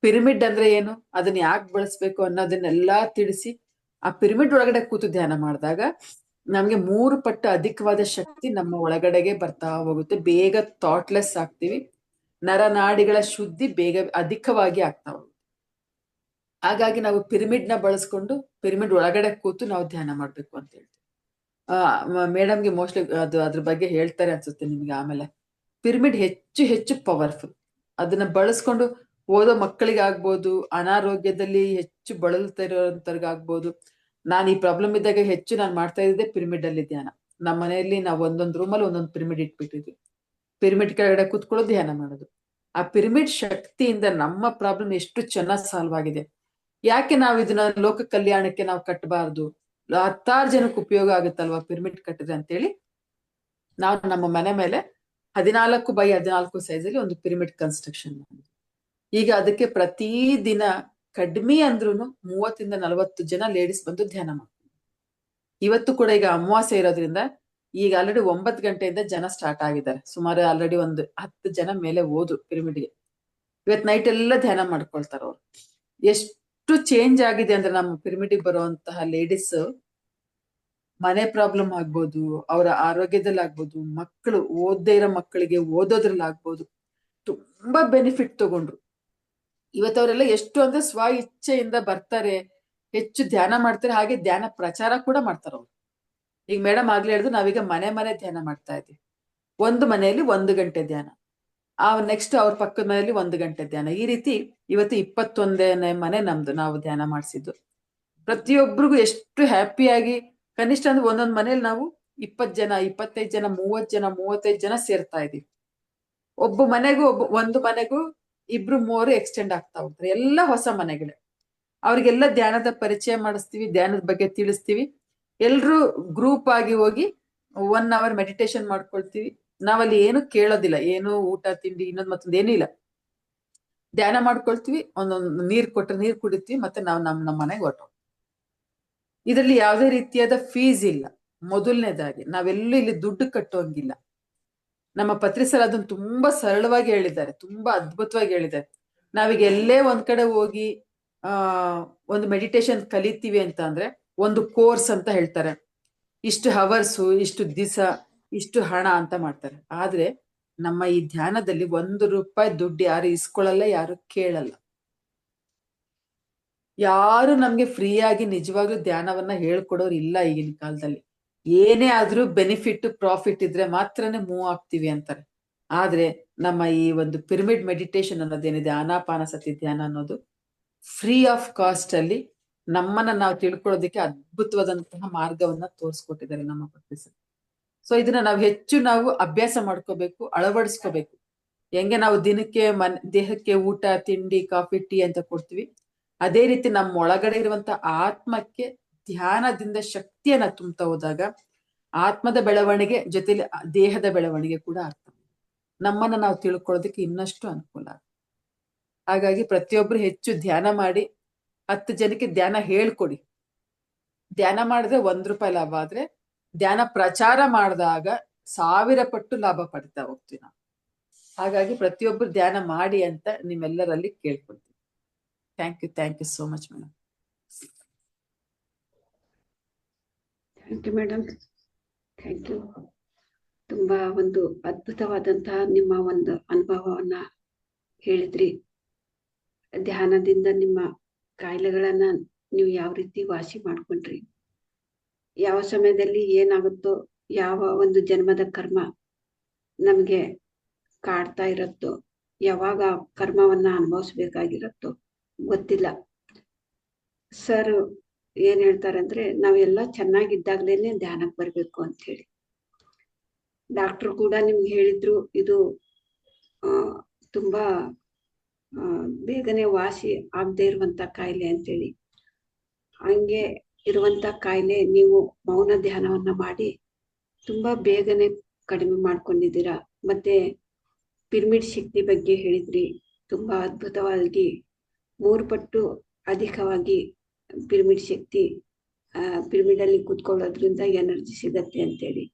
ಪಿರಮಿಡ್ ಅಂದ್ರೆ ಏನು, ಅದನ್ನ ಯಾಕೆ ಬಳಸ್ಬೇಕು ಅನ್ನೋದನ್ನೆಲ್ಲಾ ತಿಳಿಸಿ ಆ ಪಿರಮಿಡ್ ಒಳಗಡೆ ಕೂತು ಧ್ಯಾನ ಮಾಡಿದಾಗ ನಮ್ಗೆ 3 ಪಟ್ಟು ಅಧಿಕವಾದ ಶಕ್ತಿ ನಮ್ಮ ಒಳಗಡೆಗೆ ಬರ್ತಾ ಹೋಗುತ್ತೆ. ಬೇಗ ಥಾಟ್ಲೆಸ್ ಆಗ್ತೀವಿ, ನರನಾಡಿಗಳ ಶುದ್ಧಿ ಬೇಗ ಅಧಿಕವಾಗಿ ಆಗ್ತಾ ಹೋಗುತ್ತೆ. ಹಾಗಾಗಿ ನಾವು ಪಿರಮಿಡ್ ನ ಬಳಸ್ಕೊಂಡು ಪಿರಮಿಡ್ ಒಳಗಡೆ ಕೂತು ನಾವು ಧ್ಯಾನ ಮಾಡ್ಬೇಕು ಅಂತ ಹೇಳ್ತೀವಿ. ಮೇಡಮ್ಗೆ ಮೋಸ್ಟ್ಲಿ ಅದು ಅದ್ರ ಬಗ್ಗೆ ಹೇಳ್ತಾರೆ ಅನ್ಸುತ್ತೆ ನಿಮ್ಗೆ ಆಮೇಲೆ. ಪಿರಮಿಡ್ ಹೆಚ್ಚು ಹೆಚ್ಚು ಪವರ್ಫುಲ್. ಅದನ್ನ ಬಳಸ್ಕೊಂಡು ಓದೋ ಮಕ್ಕಳಿಗಾಗ್ಬೋದು, ಅನಾರೋಗ್ಯದಲ್ಲಿ ಹೆಚ್ಚು ಬಳಲ್ತಾ ಇರೋಂಥವ್ರಿಗಾಗ್ಬೋದು. ನಾನು ಈ ಪ್ರಾಬ್ಲಮ್ ಇದ್ದಾಗ ಹೆಚ್ಚು ನಾನು ಮಾಡ್ತಾ ಇದ್ದೆ ಪಿರಮಿಡ್ ಅಲ್ಲಿ ಧ್ಯಾನ. ನಮ್ಮ ಮನೆಯಲ್ಲಿ ನಾವು ಒಂದೊಂದು ರೂಮಲ್ಲಿ ಒಂದೊಂದು ಪಿರಮಿಡ್ ಇಟ್ಬಿಟ್ಟಿದ್ವಿ. ಪಿರಮಿಡ್ ಕೆಳಗಡೆ ಕೂತ್ಕೊಳ್ಳೋದು, ಧ್ಯಾನ ಮಾಡೋದು. ಆ ಪಿರಮಿಡ್ ಶಕ್ತಿಯಿಂದ ನಮ್ಮ ಪ್ರಾಬ್ಲಮ್ ಎಷ್ಟು ಚೆನ್ನಾಗಿ ಸಾಲ್ವ್ ಆಗಿದೆ. ಯಾಕೆ ನಾವು ಇದನ್ನ ಲೋಕ ಕಲ್ಯಾಣಕ್ಕೆ ನಾವು ಕಟ್ಟಬಾರ್ದು, 10 ಜನಕ್ಕೆ ಉಪಯೋಗ ಆಗುತ್ತಲ್ವಾ ಪಿರಮಿಡ್ ಕಟ್ಟಿದ್ರೆ ಅಂತೇಳಿ ನಾವು ನಮ್ಮ ಮನೆ ಮೇಲೆ 14x14 ಸೈಜಲ್ಲಿ ಒಂದು ಪಿರಮಿಡ್ ಕನ್ಸ್ಟ್ರಕ್ಷನ್ ಮಾಡಿದ್ವಿ. ಈಗ ಅದಕ್ಕೆ ಪ್ರತಿ ದಿನ ಕಡಿಮೆ ಅಂದ್ರೂ 30-40 ಜನ ಲೇಡೀಸ್ ಬಂದು ಧ್ಯಾನ ಮಾಡ್ತಾರೆ. ಇವತ್ತು ಕೂಡ ಈಗ ಅಮಾವಾಸ್ಯೆ ಇರೋದ್ರಿಂದ ಈಗ ಆಲ್ರೆಡಿ 9 ಗಂಟೆಯಿಂದ ಜನ ಸ್ಟಾರ್ಟ್ ಆಗಿದ್ದಾರೆ. ಸುಮಾರು ಆಲ್ರೆಡಿ ಒಂದು 10 ಜನ ಮೇಲೆ ಹೋದ್ರು ಪಿರಮಿಡ್ಗೆ. ಇವತ್ತು ನೈಟ್ ಎಲ್ಲ ಧ್ಯಾನ ಮಾಡ್ಕೊಳ್ತಾರ ಅವ್ರು. ಎಷ್ಟು ಚೇಂಜ್ ಆಗಿದೆ ಅಂದ್ರೆ ನಮ್ಮ ಪಿರಮಿಡ್ಗೆ ಬರುವಂತಹ ಲೇಡೀಸ್ ಮನೆ ಪ್ರಾಬ್ಲಮ್ ಆಗ್ಬೋದು, ಅವರ ಆರೋಗ್ಯದಲ್ಲಿ ಆಗ್ಬೋದು, ಮಕ್ಕಳು ಓದದೇ ಇರೋ ಮಕ್ಕಳಿಗೆ ಓದೋದ್ರಲ್ಲಿ ಆಗ್ಬೋದು, ತುಂಬಾ ಬೆನಿಫಿಟ್ ತಗೊಂಡ್ರು. ಇವತ್ತವರೆಲ್ಲ ಎಷ್ಟು ಅಂದ್ರೆ ಸ್ವ ಇಚ್ಛೆಯಿಂದ ಬರ್ತಾರೆ, ಹೆಚ್ಚು ಧ್ಯಾನ ಮಾಡ್ತಾರೆ, ಹಾಗೆ ಧ್ಯಾನ ಪ್ರಚಾರ ಕೂಡ ಮಾಡ್ತಾರೆ ಅವ್ರು. ಈಗ ಮೇಡಮ್ ಆಗ್ಲೇ ಹೇಳಿದ್ರು, ನಾವೀಗ ಮನೆ ಮನೆ ಧ್ಯಾನ ಮಾಡ್ತಾ ಇದ್ದೀವಿ. ಒಂದು ಮನೆಯಲ್ಲಿ 1 ಗಂಟೆ ಧ್ಯಾನ, ನೆಕ್ಸ್ಟ್ ಅವ್ರ ಪಕ್ಕದ ಮನೆಯಲ್ಲಿ 1 ಗಂಟೆ ಧ್ಯಾನ. ಈ ರೀತಿ ಇವತ್ತು 21ನೇ ಮನೆ ನಮ್ದು, ನಾವು ಧ್ಯಾನ ಮಾಡಿಸಿದ್ದು. ಪ್ರತಿಯೊಬ್ಬರಿಗೂ ಎಷ್ಟು ಹ್ಯಾಪಿಯಾಗಿ, ಕನಿಷ್ಠ ಅಂದ್ರೆ ಒಂದೊಂದು ಮನೇಲಿ ನಾವು 20 ಜನ, 25 ಜನ, 30 ಜನ, 35 ಜನ ಸೇರ್ತಾ ಇದೀವಿ. ಒಂದು ಮನೆಗೂ 2-3 ಎಕ್ಸ್ಟೆಂಡ್ ಆಗ್ತಾ ಹೋಗ್ತಾರೆ. ಎಲ್ಲ ಹೊಸ ಮನೆಗಳೇ. ಅವ್ರಿಗೆಲ್ಲ ಧ್ಯಾನದ ಪರಿಚಯ ಮಾಡಿಸ್ತೀವಿ, ಧ್ಯಾನದ ಬಗ್ಗೆ ತಿಳಿಸ್ತೀವಿ. ಎಲ್ರು ಗ್ರೂಪ್ ಆಗಿ ಹೋಗಿ 1 ಅವರ್ ಮೆಡಿಟೇಷನ್ ಮಾಡ್ಕೊಳ್ತೀವಿ. ನಾವಲ್ಲಿ ಏನು ಕೇಳೋದಿಲ್ಲ, ಏನು ಊಟ ತಿಂಡಿ ಇನ್ನೊಂದು ಮತ್ತೊಂದು ಏನೂ ಇಲ್ಲ. ಧ್ಯಾನ ಮಾಡ್ಕೊಳ್ತೀವಿ, ಒಂದೊಂದು ನೀರ್ ಕೊಟ್ರೆ ನೀರ್ ಕುಡಿತೀವಿ, ಮತ್ತೆ ನಾವು ನಮ್ಮ ಮನೆಗೆ ಹೊರಟು. ಇದರಲ್ಲಿ ಯಾವುದೇ ರೀತಿಯಾದ ಫೀಸ್ ಇಲ್ಲ. ಮೊದಲನೇದಾಗಿ ನಾವೆಲ್ಲೂ ಇಲ್ಲಿ ದುಡ್ಡು ಕಟ್ಟೋಂಗಿಲ್ಲ. ನಮ್ಮ ಪತ್ರಿಸರ್ ಅದನ್ನು ತುಂಬಾ ಸರಳವಾಗಿ ಹೇಳಿದ್ದಾರೆ, ತುಂಬಾ ಅದ್ಭುತವಾಗಿ ಹೇಳಿದ್ದಾರೆ. ನಾವೀಗ ಎಲ್ಲೇ ಒಂದ್ ಕಡೆ ಹೋಗಿ ಒಂದು ಮೆಡಿಟೇಷನ್ ಕಲಿತೀವಿ ಅಂತ ಅಂದ್ರೆ ಒಂದು ಕೋರ್ಸ್ ಅಂತ ಹೇಳ್ತಾರೆ. ಇಷ್ಟು ಹವರ್ಸು, ಇಷ್ಟು ದಿವಸ, ಇಷ್ಟು ಹಣ ಅಂತ ಮಾಡ್ತಾರೆ. ಆದ್ರೆ ನಮ್ಮ ಈ ಧ್ಯಾನದಲ್ಲಿ ₹1 ದುಡ್ಡು ಯಾರು ಇಸ್ಕೊಳ್ಳಲ್ಲ, ಯಾರು ಕೇಳಲ್ಲ. ಯಾರು ನಮ್ಗೆ ಫ್ರೀಯಾಗಿ ನಿಜವಾಗ್ಲೂ ಧ್ಯಾನವನ್ನ ಹೇಳ್ಕೊಡೋರು ಇಲ್ಲ ಈಗಿನ ಕಾಲದಲ್ಲಿ. ಏನೇ ಆದ್ರೂ ಬೆನಿಫಿಟ್ ಪ್ರಾಫಿಟ್ ಇದ್ರೆ ಮಾತ್ರನೇ ಮೂವ್ ಆಗ್ತೀವಿ ಅಂತಾರೆ. ಆದ್ರೆ ನಮ್ಮ ಈ ಒಂದು ಪಿರಮಿಡ್ ಮೆಡಿಟೇಷನ್ ಅನ್ನೋದೇನಿದೆ, ಆನಾಪಾನಸತಿ ಧ್ಯಾನ ಅನ್ನೋದು ಫ್ರೀ ಆಫ್ ಕಾಸ್ಟ್ ಅಲ್ಲಿ ನಮ್ಮನ್ನ ನಾವು ತಿಳ್ಕೊಳ್ಳೋದಕ್ಕೆ ಅದ್ಭುತವಾದಂತಹ ಮಾರ್ಗವನ್ನ ತೋರಿಸ್ಕೊಟ್ಟಿದ್ದಾರೆ ನಮ್ಮ ಪ್ರೊಫೆಸರ್. ಸೊ ಇದನ್ನ ನಾವು ಅಭ್ಯಾಸ ಮಾಡ್ಕೋಬೇಕು, ಅಳವಡಿಸ್ಕೋಬೇಕು. ಹೆಂಗೆ ನಾವು ದಿನಕ್ಕೆ ದೇಹಕ್ಕೆ ಊಟ, ತಿಂಡಿ, ಕಾಫಿ, ಟೀ ಅಂತ ಕೊಡ್ತೀವಿ, ಅದೇ ರೀತಿ ನಮ್ಮ ಒಳಗಡೆ ಇರುವಂತ ಆತ್ಮಕ್ಕೆ ಧ್ಯಾನದಿಂದ ಶಕ್ತಿಯನ್ನ ತುಂಬ್ತಾ ಹೋದಾಗ ಆತ್ಮದ ಬೆಳವಣಿಗೆ ಜೊತೆಲಿ ದೇಹದ ಬೆಳವಣಿಗೆ ಕೂಡ ಆಗ್ತದೆ. ನಮ್ಮನ್ನ ನಾವು ತಿಳ್ಕೊಳ್ಳೋದಕ್ಕೆ ಇನ್ನಷ್ಟು ಅನುಕೂಲ. ಹಾಗಾಗಿ ಪ್ರತಿಯೊಬ್ರು ಹೆಚ್ಚು ಧ್ಯಾನ ಮಾಡಿ, 10 ಜನಕ್ಕೆ ಧ್ಯಾನ ಹೇಳ್ಕೊಡಿ. ಧ್ಯಾನ ಮಾಡಿದ್ರೆ ₹1 ಲಾಭ, ಆದ್ರೆ ಧ್ಯಾನ ಪ್ರಚಾರ ಮಾಡಿದಾಗ 1000 ಪಟ್ಟು ಲಾಭ ಪಡಿತಾ ಹೋಗ್ತೀವಿ ನಾವು. ಹಾಗಾಗಿ ಪ್ರತಿಯೊಬ್ಬರು ಧ್ಯಾನ ಮಾಡಿ ಅಂತ ನಿಮ್ಮೆಲ್ಲರಲ್ಲಿ ಕೇಳ್ಕೊಳ್ತೀವಿ. Thank you so much madam. Thank you madam, thank you. ತುಂಬಾ ಒಂದು ಅದ್ಭುತವಾದಂತಹ ನಿಮ್ಮ ಒಂದು ಅನುಭವವನ್ನ ಹೇಳಿದ್ರಿ. ಧ್ಯಾನದಿಂದ ನಿಮ್ಮ ಕಾಯಿಲೆಗಳನ್ನ ನೀವು ಯಾವ ರೀತಿ ವಾಸಿ ಮಾಡ್ಕೊಂಡ್ರಿ, ಯಾವ ಸಮಯದಲ್ಲಿ ಏನಾಗುತ್ತೋ, ಯಾವ ಒಂದು ಜನ್ಮದ ಕರ್ಮ ನಮ್ಗೆ ಕಾಡ್ತಾ ಇರತ್ತೋ, ಯಾವಾಗ ಕರ್ಮವನ್ನ ಅನುಭವಿಸ್ಬೇಕಾಗಿರತ್ತೋ ಗೊತ್ತಿಲ್ಲ. ಸರ್ ಏನ್ ಹೇಳ್ತಾರೆ ಅಂದ್ರೆ, ನಾವೆಲ್ಲ ಚೆನ್ನಾಗಿದ್ದಾಗ್ಲೇನೆ ಧ್ಯಾನಕ್ಕೆ ಬರ್ಬೇಕು ಅಂತ ಹೇಳಿ. ಡಾಕ್ಟರ್ ಕೂಡ ನಿಮ್ಗೆ ಹೇಳಿದ್ರು, ಇದು ತುಂಬಾ ಬೇಗನೆ ವಾಸಿ ಆಗದೆ ಇರುವಂತ ಕಾಯಿಲೆ ಅಂತೇಳಿ. ಹಂಗೆ ಇರುವಂತ ಕಾಯಿಲೆ ನೀವು ಮೌನ ಧ್ಯಾನವನ್ನ ಮಾಡಿ ತುಂಬಾ ಬೇಗನೆ ಕಡಿಮೆ ಮಾಡ್ಕೊಂಡಿದ್ದೀರಾ. ಮತ್ತೆ ಪಿರಮಿಡ್ ಶಕ್ತಿ ಬಗ್ಗೆ ಹೇಳಿದ್ರಿ, ತುಂಬಾ ಅದ್ಭುತವಾಗಿ 3 ಪಟ್ಟು ಅಧಿಕವಾಗಿ ಪಿರಮಿಡ್ ಶಕ್ತಿ, ಪಿರಮಿಡ್ ಅಲ್ಲಿ ಕೂತ್ಕೊಳ್ಳೋದ್ರಿಂದ ಎನರ್ಜಿ ಸಿಗತ್ತೆ ಅಂತೇಳಿ.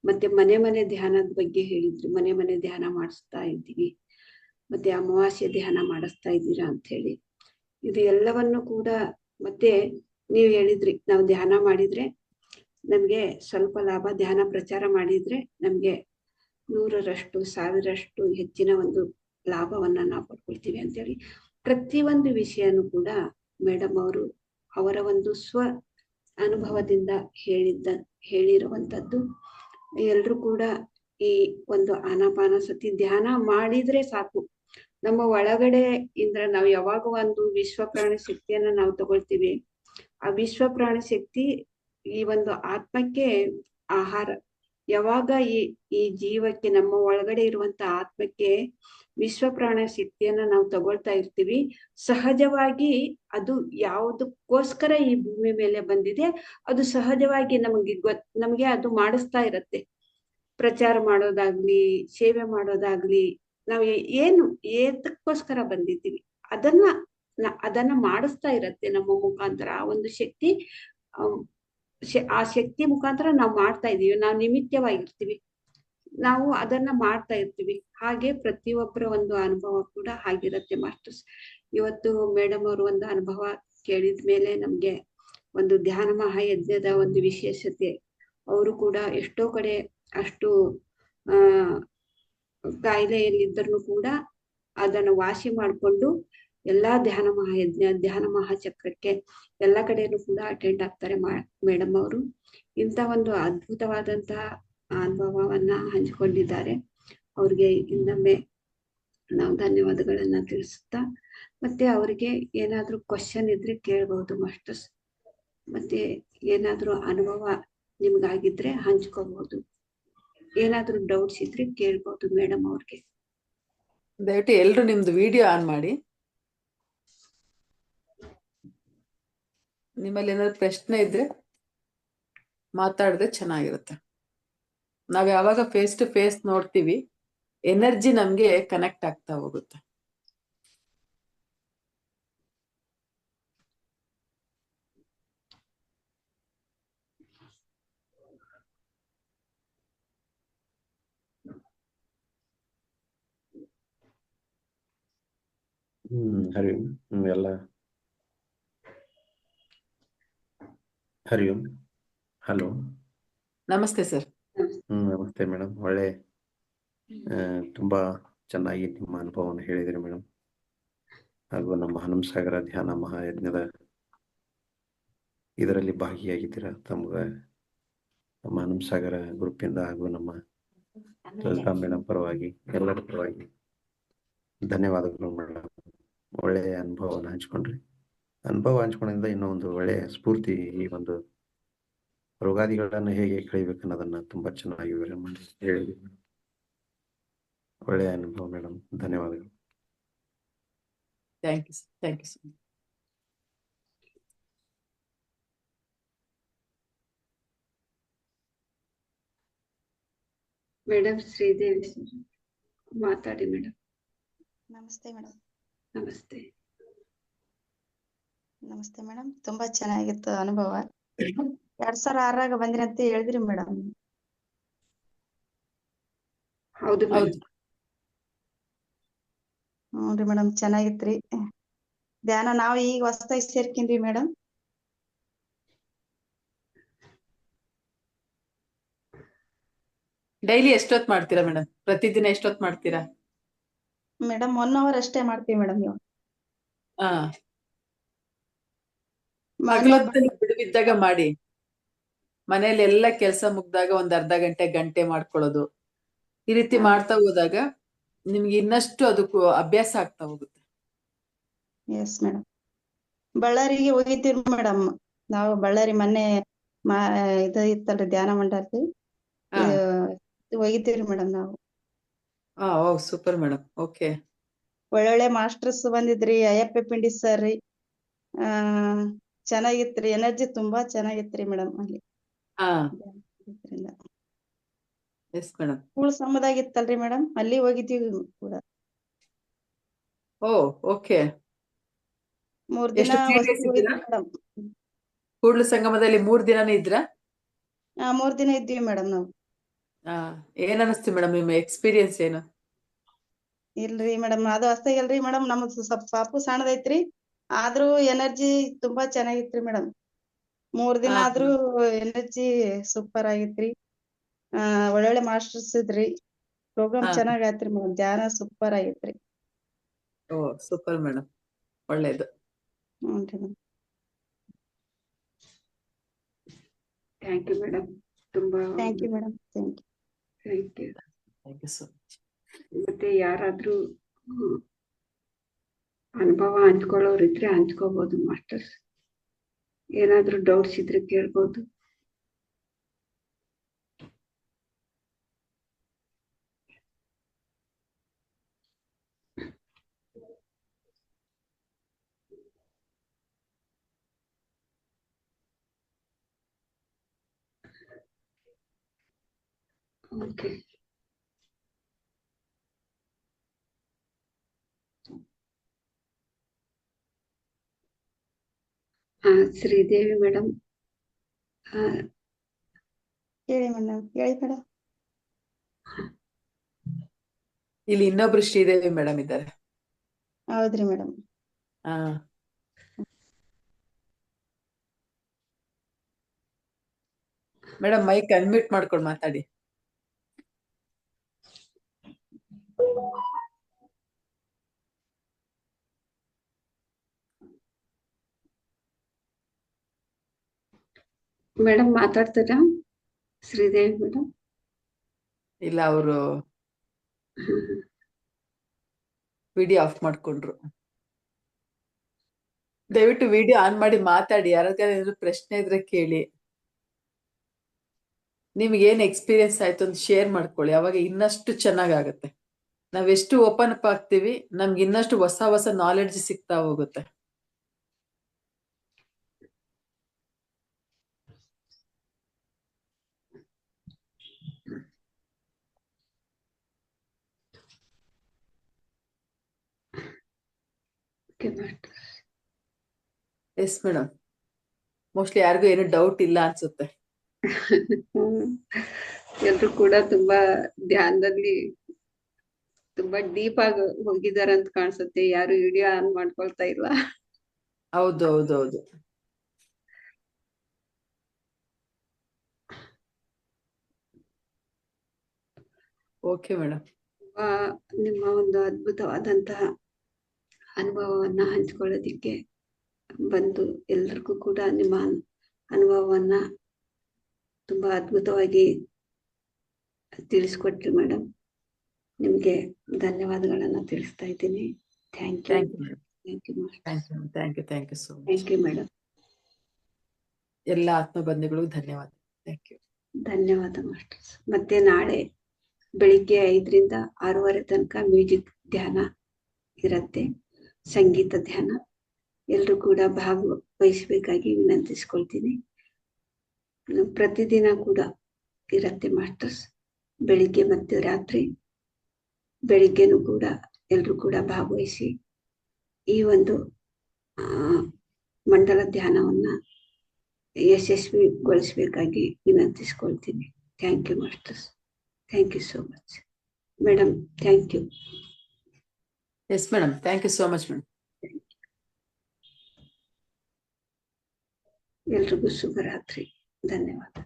ಮತ್ತೆ ಮನೆ ಧ್ಯಾನದ ಬಗ್ಗೆ ಹೇಳಿದ್ರಿ, ಮನೆ ಧ್ಯಾನ ಮಾಡಿಸ್ತಾ ಇದ್ದೀವಿ, ಮತ್ತೆ ಅಮಾವಾಸ್ಯೆ ಧ್ಯಾನ ಮಾಡಿಸ್ತಾ ಇದ್ದೀರಾ ಅಂತ ಹೇಳಿ. ಇದು ಎಲ್ಲವನ್ನು ಕೂಡ ಮತ್ತೆ ನೀವು ಹೇಳಿದ್ರಿ, ನಾವು ಧ್ಯಾನ ಮಾಡಿದ್ರೆ ನಮ್ಗೆ ಸ್ವಲ್ಪ ಲಾಭ, ಧ್ಯಾನ ಪ್ರಚಾರ ಮಾಡಿದ್ರೆ ನಮ್ಗೆ 100ರಷ್ಟು 1000ರಷ್ಟು ಹೆಚ್ಚಿನ ಒಂದು ಲಾಭವನ್ನ ನಾವು ಪಡ್ಕೊಳ್ತೀವಿ ಅಂತೇಳಿ. ಪ್ರತಿಯೊಂದು ವಿಷಯನೂ ಕೂಡ ಮೇಡಮ್ ಅವರು ಅವರ ಒಂದು ಸ್ವ ಅನುಭವದಿಂದ ಹೇಳಿರುವಂತದ್ದು. ಎಲ್ರು ಕೂಡ ಈ ಒಂದು ಆನಾಪಾನಸತಿ ಧ್ಯಾನ ಮಾಡಿದ್ರೆ ಸಾಕು, ನಮ್ಮ ಒಳಗಡೆ ಇಂದ್ರ ನಾವು ಯಾವಾಗ ಒಂದು ವಿಶ್ವ ಪ್ರಾಣಿ ಶಕ್ತಿಯನ್ನ ನಾವು ತಗೊಳ್ತೀವಿ, ಆ ವಿಶ್ವ ಪ್ರಾಣಿ ಶಕ್ತಿ ಈ ಒಂದು ಆತ್ಮಕ್ಕೆ ಆಹಾರ. ಯಾವಾಗ ಈ ಜೀವಕ್ಕೆ, ನಮ್ಮ ಒಳಗಡೆ ಇರುವಂತ ಆತ್ಮಕ್ಕೆ ವಿಶ್ವ ಪ್ರಾಣ ಶಕ್ತಿಯನ್ನ ನಾವು ತಗೊಳ್ತಾ ಇರ್ತೀವಿ, ಸಹಜವಾಗಿ ಅದು ಯಾವುದಕ್ಕೋಸ್ಕರ ಈ ಭೂಮಿ ಮೇಲೆ ಬಂದಿದೆ ಅದು ಸಹಜವಾಗಿ ನಮ್ಗೆ ಅದು ಮಾಡಿಸ್ತಾ ಇರತ್ತೆ. ಪ್ರಚಾರ ಮಾಡೋದಾಗ್ಲಿ, ಸೇವೆ ಮಾಡೋದಾಗ್ಲಿ, ನಾವು ಏನು ಏತಕ್ಕೋಸ್ಕರ ಬಂದಿದ್ದೀವಿ ಅದನ್ನ ಮಾಡಿಸ್ತಾ ಇರತ್ತೆ ನಮ್ಮ ಮುಖಾಂತರ. ಆ ಒಂದು ಶಕ್ತಿ, ಆ ಶಕ್ತಿ ಮುಖಾಂತರ ನಾವು ಮಾಡ್ತಾ ಇದೀವಿ, ನಾವು ನಿಮಿತ್ತವಾಗಿರ್ತೀವಿ, ನಾವು ಅದನ್ನ ಮಾಡ್ತಾ ಇರ್ತೀವಿ. ಹಾಗೆ ಪ್ರತಿಯೊಬ್ಬರ ಒಂದು ಅನುಭವ ಕೂಡ ಹಾಗಿರತ್ತೆ ಮಾಸ್ಟರ್ಸ್. ಇವತ್ತು ಮೇಡಮ್ ಅವರು ಒಂದು ಅನುಭವ ಕೇಳಿದ್ಮೇಲೆ ನಮ್ಗೆ ಒಂದು ಧ್ಯಾನ ಮಹಾಯಜ್ಞದ ಒಂದು ವಿಶೇಷತೆ, ಅವರು ಕೂಡ ಎಷ್ಟೋ ಕಡೆ ಅಷ್ಟು ಕಾಯಿಲೆಯಲ್ಲಿದ್ದರೂ ಕೂಡ ಅದನ್ನು ವಾಸಿ ಮಾಡಿಕೊಂಡು ಎಲ್ಲಾ ಧ್ಯಾನ ಮಹಾಯಜ್ಞ, ಧ್ಯಾನ ಮಹಾಚಕ್ರಕ್ಕೆ ಎಲ್ಲ ಕಡೆನೂ ಕೂಡ ಅಟೆಂಡ್ ಆಗ್ತಾರೆ ಮೇಡಮ್ ಅವರು. ಇಂಥ ಒಂದು ಅದ್ಭುತವಾದಂತಹ ಅನುಭವವನ್ನ ಹಂಚಿಕೊಂಡಿದ್ದಾರೆ. ಅವ್ರಿಗೆ ಇನ್ನೊಮ್ಮೆ ನಾವು ಧನ್ಯವಾದಗಳನ್ನ ತಿಳಿಸುತ್ತಾ, ಮತ್ತೆ ಅವರಿಗೆ ಏನಾದ್ರೂ ಕ್ವಶನ್ ಇದ್ರೆ ಕೇಳಬಹುದು ಮಾಸ್ಟರ್ಸ್. ಮತ್ತೆ ಏನಾದ್ರೂ ಅನುಭವ ನಿಮ್ಗಾಗಿದ್ರೆ ಹಂಚ್ಕೋಬಹುದು, ಏನಾದ್ರೂ ಡೌಟ್ಸ್ ಇದ್ರೆ ಕೇಳ್ಬಹುದು ಮೇಡಮ್ ಅವ್ರಿಗೆ. ದಯವಿಟ್ಟು ಎಲ್ರು ನಿಮ್ದು ವಿಡಿಯೋ ಆನ್ ಮಾಡಿ. ನಿಮ್ಮಲ್ಲಿ ಏನಾದ್ರು ಪ್ರಶ್ನೆ ಇದ್ರೆ ಮಾತಾಡಿದ್ರೆ ಚೆನ್ನಾಗಿರುತ್ತೆ. ನಾವ್ ಯಾವಾಗ ಫೇಸ್ ಟು ಫೇಸ್ ನೋಡ್ತೀವಿ, ಎನರ್ಜಿ ನಮ್ಗೆ ಕನೆಕ್ಟ್ ಆಗ್ತಾ ಹೋಗುತ್ತೆ. ಹರಿ ಓಂ ಎಲ್ಲ ಹರಿ ಓಂ. ಹಲೋ, ನಮಸ್ತೆ ಸರ್. ನಮಸ್ತೆ ಮೇಡಮ್. ಒಳ್ಳೆ ತುಂಬಾ ಚೆನ್ನಾಗಿ ನಿಮ್ಮ ಅನುಭವವನ್ನು ಹೇಳಿದ್ರಿ ಮೇಡಮ್. ಹಾಗೂ ನಮ್ಮ ಹನುಮಸಾಗರ ಧ್ಯಾನ ಮಹಾಯಜ್ಞದ ಇದರಲ್ಲಿ ಭಾಗಿಯಾಗಿದ್ದೀರಾ. ತಮ್ಗೆ ನಮ್ಮ ಹನುಮಸಾಗರ ಗ್ರೂಪಿಂದ ಹಾಗೂ ನಮ್ಮ ಲಲಿತಾ ಮೇಡಮ್ ಪರವಾಗಿ ಎಲ್ಲರ ಪರವಾಗಿ ಧನ್ಯವಾದಗಳು ಮೇಡಮ್. ಒಳ್ಳೆಯ ಅನುಭವವನ್ನು ಹಂಚ್ಕೊಂಡ್ರಿ. ಅನುಭವ ಹಂಚ್ಕೊಂಡಿಂದ ಇನ್ನೂ ಒಂದು ಒಳ್ಳೆಯ ಸ್ಫೂರ್ತಿ, ಈ ಒಂದು ರೋಗಾದಿಗಳನ್ನು ಹೇಗೆ ಕಳಿಬೇಕು ಅನ್ನೋದನ್ನ ತುಂಬಾ ಚೆನ್ನಾಗಿ ವಿವರಣೆ ಮಾಡಿ ಹೇಳಿದ್ರಿ. ಒಳ್ಳೆಯ ಅನುಭವ ಮೇಡಮ್, ಧನ್ಯವಾದಗಳು. Thank you sir, thank you sir. Madam Sridevi sir ಮಾತಾಡಿ ಮೇಡಮ್. ನಮಸ್ತೆ ಮೇಡಮ್. ನಮಸ್ತೆ. ನಮಸ್ತೆ ಮೇಡಮ್. ತುಂಬಾ ಚೆನ್ನಾಗಿತ್ತು ಅನುಭವ. 2006 ಬಂದ್ರಿ ಅಂತ ಹೇಳಿದ್ರಿ ಮೇಡಮ್. ಹೌದು ಹೌದು. ಹ್ಞೂ ಮೇಡಮ್, ಚೆನ್ನಾಗಿತ್ರಿ ಧ್ಯಾನ. ನಾವು ಈಗ ಹೊಸದಾಗಿ ಸೇರ್ಕೊಂಡ್ರಿ ಮೇಡಮ್. ಡೈಲಿ ಎಷ್ಟೊತ್ತು ಮಾಡ್ತೀರಾ ಮೇಡಮ್? ಪ್ರತಿದಿನ ಎಷ್ಟೊತ್ತು ಮಾಡ್ತೀರಾ ಮೇಡಮ್? 1 hour ಅಷ್ಟೇ ಮಾಡ್ತೀವಿ ಮೇಡಮ್. ನೀವು ಹಾ, ಮಾರ್ನಿಂಗ್ ಹಗಲೊತ್ತಲ್ಲಿ ಬಿಡುವಿದ್ದಾಗ ಮಾಡಿ. ಮನೇಲಿ ಎಲ್ಲ ಕೆಲಸ ಮುಗ್ದಾಗ ಒಂದ್ ಅರ್ಧ ಗಂಟೆ ಮಾಡ್ಕೊಳ್ಳೋದು, ಈ ರೀತಿ ಮಾಡ್ತಾ ಹೋದಾಗ ನಿಮ್ಗೆ ಇನ್ನಷ್ಟು ಅದಕ್ಕೂ ಅಭ್ಯಾಸ ಆಗ್ತಾ ಹೋಗುತ್ತೆ. Yes madam. ಬಳ್ಳಾರಿಗೆ ಹೋಗಿದ್ದೀವಿ ಮೇಡಮ್. ನಾವು ಬಳ್ಳಾರಿ ಮೊನ್ನೆ ಇದು ಇತ್ತಲ್ರಿ ಧ್ಯಾನ ಮಂಡಳಿ, ಹಾ, ಹೋಗಿದ್ದೀವಿ ಮೇಡಮ್ ನಾವು. ಓ ಸೂಪರ್ ಮೇಡಮ್. ಓಕೆ. ಒಳ್ಳೊಳ್ಳೆ ಮಾಸ್ಟರ್ಸ್ ಬಂದಿದ್ರಿ. ಅಯ್ಯಪ್ಪ ಪಿಂಡಿ ಸರ್ ರೀ. ಚೆನ್ನಾಗಿತ್ರಿ. ಎನರ್ಜಿ ತುಂಬಾ ಚೆನ್ನಾಗಿತ್ರಿ ಮೇಡಮ್ ಅಲ್ಲಿ. ಹಾ, ಇದ್ರಿಂದ ಎಸ್ ಮೇಡಮ್. ಕೂಳ್ ಸಮುದಾಗಿತ್ತಲ್ರಿ ಮೇಡಮ್, ಅಲ್ಲಿ ಹೋಗಿದ್ದೀವಿ ಕೂಡ. ಓ ಓಕೆ. 3 ದಿನ ಎಷ್ಟು 3 ವಸತಿ days ಹೋಗಿದ್ವಿ ಇದ್ದೀರಾ? ಮೇಡಮ್. ಕೂಡ್ಲು ಸಂಗಮದಲ್ಲಿ 3 ದಿನಾನೇ ಇದ್ರಾ? 3 ದಿನ ಇದ್ದೀವಿ ಮೇಡಮ್ ನಾವು. ಏನ್ ಅನಿಸ್ತು ಮೇಡಮ್ ನಿಮ್ಮ ಎಕ್ಸ್ಪೀರಿಯನ್ಸ್ ಏನು? ಇಲ್ರಿ ಮೇಡಮ್, ಅದು ಹೊಸ್ತಾಗಲ್ರಿ ಮೇಡಮ್. ನಮ್ದು ಸ್ವಲ್ಪ ಪಾಪು ಸಣ್ಣದೈತ್ರಿ, ಆದ್ರೂ ಎನರ್ಜಿ ತುಂಬಾ ಚೆನ್ನಾಗಿತ್ರಿ ಮೇಡಮ್. 3 ದಿನ ಹಾ, ಆದ್ರೂ ಎನರ್ಜಿ ಸೂಪರ್ ಆಗಿತ್ರಿ. ಒಳ್ಳೊಳ್ಳೆ ಮಾಸ್ಟರ್ಸ್ ಇದ್ರಿ. ಪ್ರೋಗ್ರಾಮ್ ಹಾ. ಚೆನ್ನಾಗ್ ಆಯ್ತ್ರಿ ಮೇಡಮ್. ಧ್ಯಾನ ಸೂಪರ್ ಆಗಿತ್ರಿ. ಓ ಸೂಪರ್ ಮೇಡಮ್, ಒಳ್ಳೇದು. ಹ್ಞೂನ್ರಿ ಮೇಡಮ್. Thank you madam. ತುಂಬಾ thank you madam. Thank you. Thank you. Thank you so much. ಮತ್ತೆ ಯಾರಾದ್ರೂ ಅನುಭವ ಹಂಚ್ಕೊಳ್ಳೋರು ಇದ್ರೆ ಹಂಚ್ಕೋಬಹುದು ಮಾಸ್ಟರ್ಸ್. ಏನಾದ್ರೂ ಡೌಟ್ಸ್ ಇದ್ರೆ ಕೇಳ್ಬೋದು. ಓಕೆ. ಶ್ರೀದೇವಿ ಮೇಡಮ್, ಹೇಳಿ ಮೇಡಮ್. ಹೇಳಿ ಮೇಡಮ್. ಇಲ್ಲಿ ಇನ್ನೊಬ್ರು ಶ್ರೀದೇವಿ ಮೇಡಮ್ ಇದ್ದಾರೆ. ಹೌದ್ರಿ ಮೇಡಮ್. ಹಾ, ಮೇಡಮ್ ಮೈಕ್ ಅನ್ಮ್ಯೂಟ್ ಮಾಡ್ಕೊಂಡು ಮಾತಾಡಿ. ಮೇಡಮ್ ಮಾತಾಡ್ತಾರಾ ಶ್ರೀದೇವಿ ಮೇಡಮ್? ಇಲ್ಲ, ಅವರು ವಿಡಿಯೋ ಆಫ್ ಮಾಡ್ಕೊಂಡ್ರು. ದಯವಿಟ್ಟು ವಿಡಿಯೋ ಆನ್ ಮಾಡಿ ಮಾತಾಡಿ. ಯಾರಾದ್ರೂ ಪ್ರಶ್ನೆ ಇದ್ರೆ ಕೇಳಿ. ನಿಮ್ಗೆ ಏನ್ ಎಕ್ಸ್ಪೀರಿಯನ್ಸ್ ಆಯ್ತು ಅಂತ ಶೇರ್ ಮಾಡ್ಕೊಳ್ಳಿ. ಅವಾಗ ಇನ್ನಷ್ಟು ಚೆನ್ನಾಗಾಗತ್ತೆ. ನಾವೆಷ್ಟು ಓಪನ್ ಅಪ್ ಆಗ್ತೀವಿ, ನಮ್ಗೆ ಇನ್ನಷ್ಟು ಹೊಸ ಹೊಸ ನಾಲೆಡ್ಜ್ ಸಿಗ್ತಾ ಹೋಗುತ್ತೆ. ಎಸ್ ಮೇಡಮ್, ಮೋಸ್ಟ್ಲಿ ಯಾರಿಗೂ ಏನು ಡೌಟ್ ಇಲ್ಲ ಅನ್ಸುತ್ತೆ. ಎಲ್ರು ಕೂಡ ತುಂಬಾ ಧ್ಯಾನದಲ್ಲಿ ತುಂಬಾ ಡೀಪ್ ಆಗಿ ಹೋಗಿದಾರೆ ಅಂತ ಕಾಣಿಸುತ್ತೆ. ಯಾರು ವಿಡಿಯೋ ಆನ್ ಮಾಡ್ಕೊಳ್ತಾ ಇಲ್ಲ. ಹೌದು ಹೌದು ಹೌದು. Okay madam. ನಿಮ್ಮ ಒಂದು ಅದ್ಭುತವಾದಂತಹ ಅನುಭವವನ್ನ ಹಂಚ್ಕೊಳ್ಳೋದಿಕ್ಕೆ ಬಂದು ಎಲ್ರಿಗೂ ಕೂಡ ನಿಮ್ಮ ಅನುಭವವನ್ನ ತುಂಬಾ ಅದ್ಭುತವಾಗಿ ತಿಳಿಸ್ಕೊಟ್ರಿ ಮೇಡಮ್. ನಿಮ್ಗೆ ಧನ್ಯವಾದಗಳನ್ನ ತಿಳಿಸ್ತಾ ಇದ್ದೀನಿ. Thank you. Thank you thank you so much. Thank you madam. ಎಲ್ಲ ಆತ್ಮಬಂಧುಗಳಿಗೂ ಧನ್ಯವಾದ. Thank you. ಧನ್ಯವಾದ ಮಾಸ್ಟರ್ಸ್. ಮತ್ತೆ ನಾಳೆ ಬೆಳಿಗ್ಗೆ 5ರಿಂದ 6:30 ತನಕ ಮ್ಯೂಸಿಕ್ ಧ್ಯಾನ ಇರತ್ತೆ, ಸಂಗೀತ ಧ್ಯಾನ. ಎಲ್ರು ಕೂಡ ಭಾಗವಹಿಸಬೇಕಾಗಿ ವಿನಂತಿಸ್ಕೊಳ್ತೀನಿ. ಪ್ರತಿದಿನ ಕೂಡ ಇರತ್ತೆ ಮಾಸ್ಟರ್ಸ್, ಬೆಳಿಗ್ಗೆ ಮತ್ತು ರಾತ್ರಿ. ಬೆಳಿಗ್ಗೆನೂ ಕೂಡ ಎಲ್ರು ಕೂಡ ಭಾಗವಹಿಸಿ ಈ ಒಂದು ಮಂಡಲ ಧ್ಯಾನವನ್ನ ಯಶಸ್ವಿಗೊಳಿಸಬೇಕಾಗಿ ವಿನಂತಿಸ್ಕೊಳ್ತೀನಿ. Thank you masters. Thank you so much madam. Thank you. Yes madam, thank you so much madam. ಎಲ್ರಿಗೂ ಶುಭರಾತ್ರಿ. ಧನ್ಯವಾದ.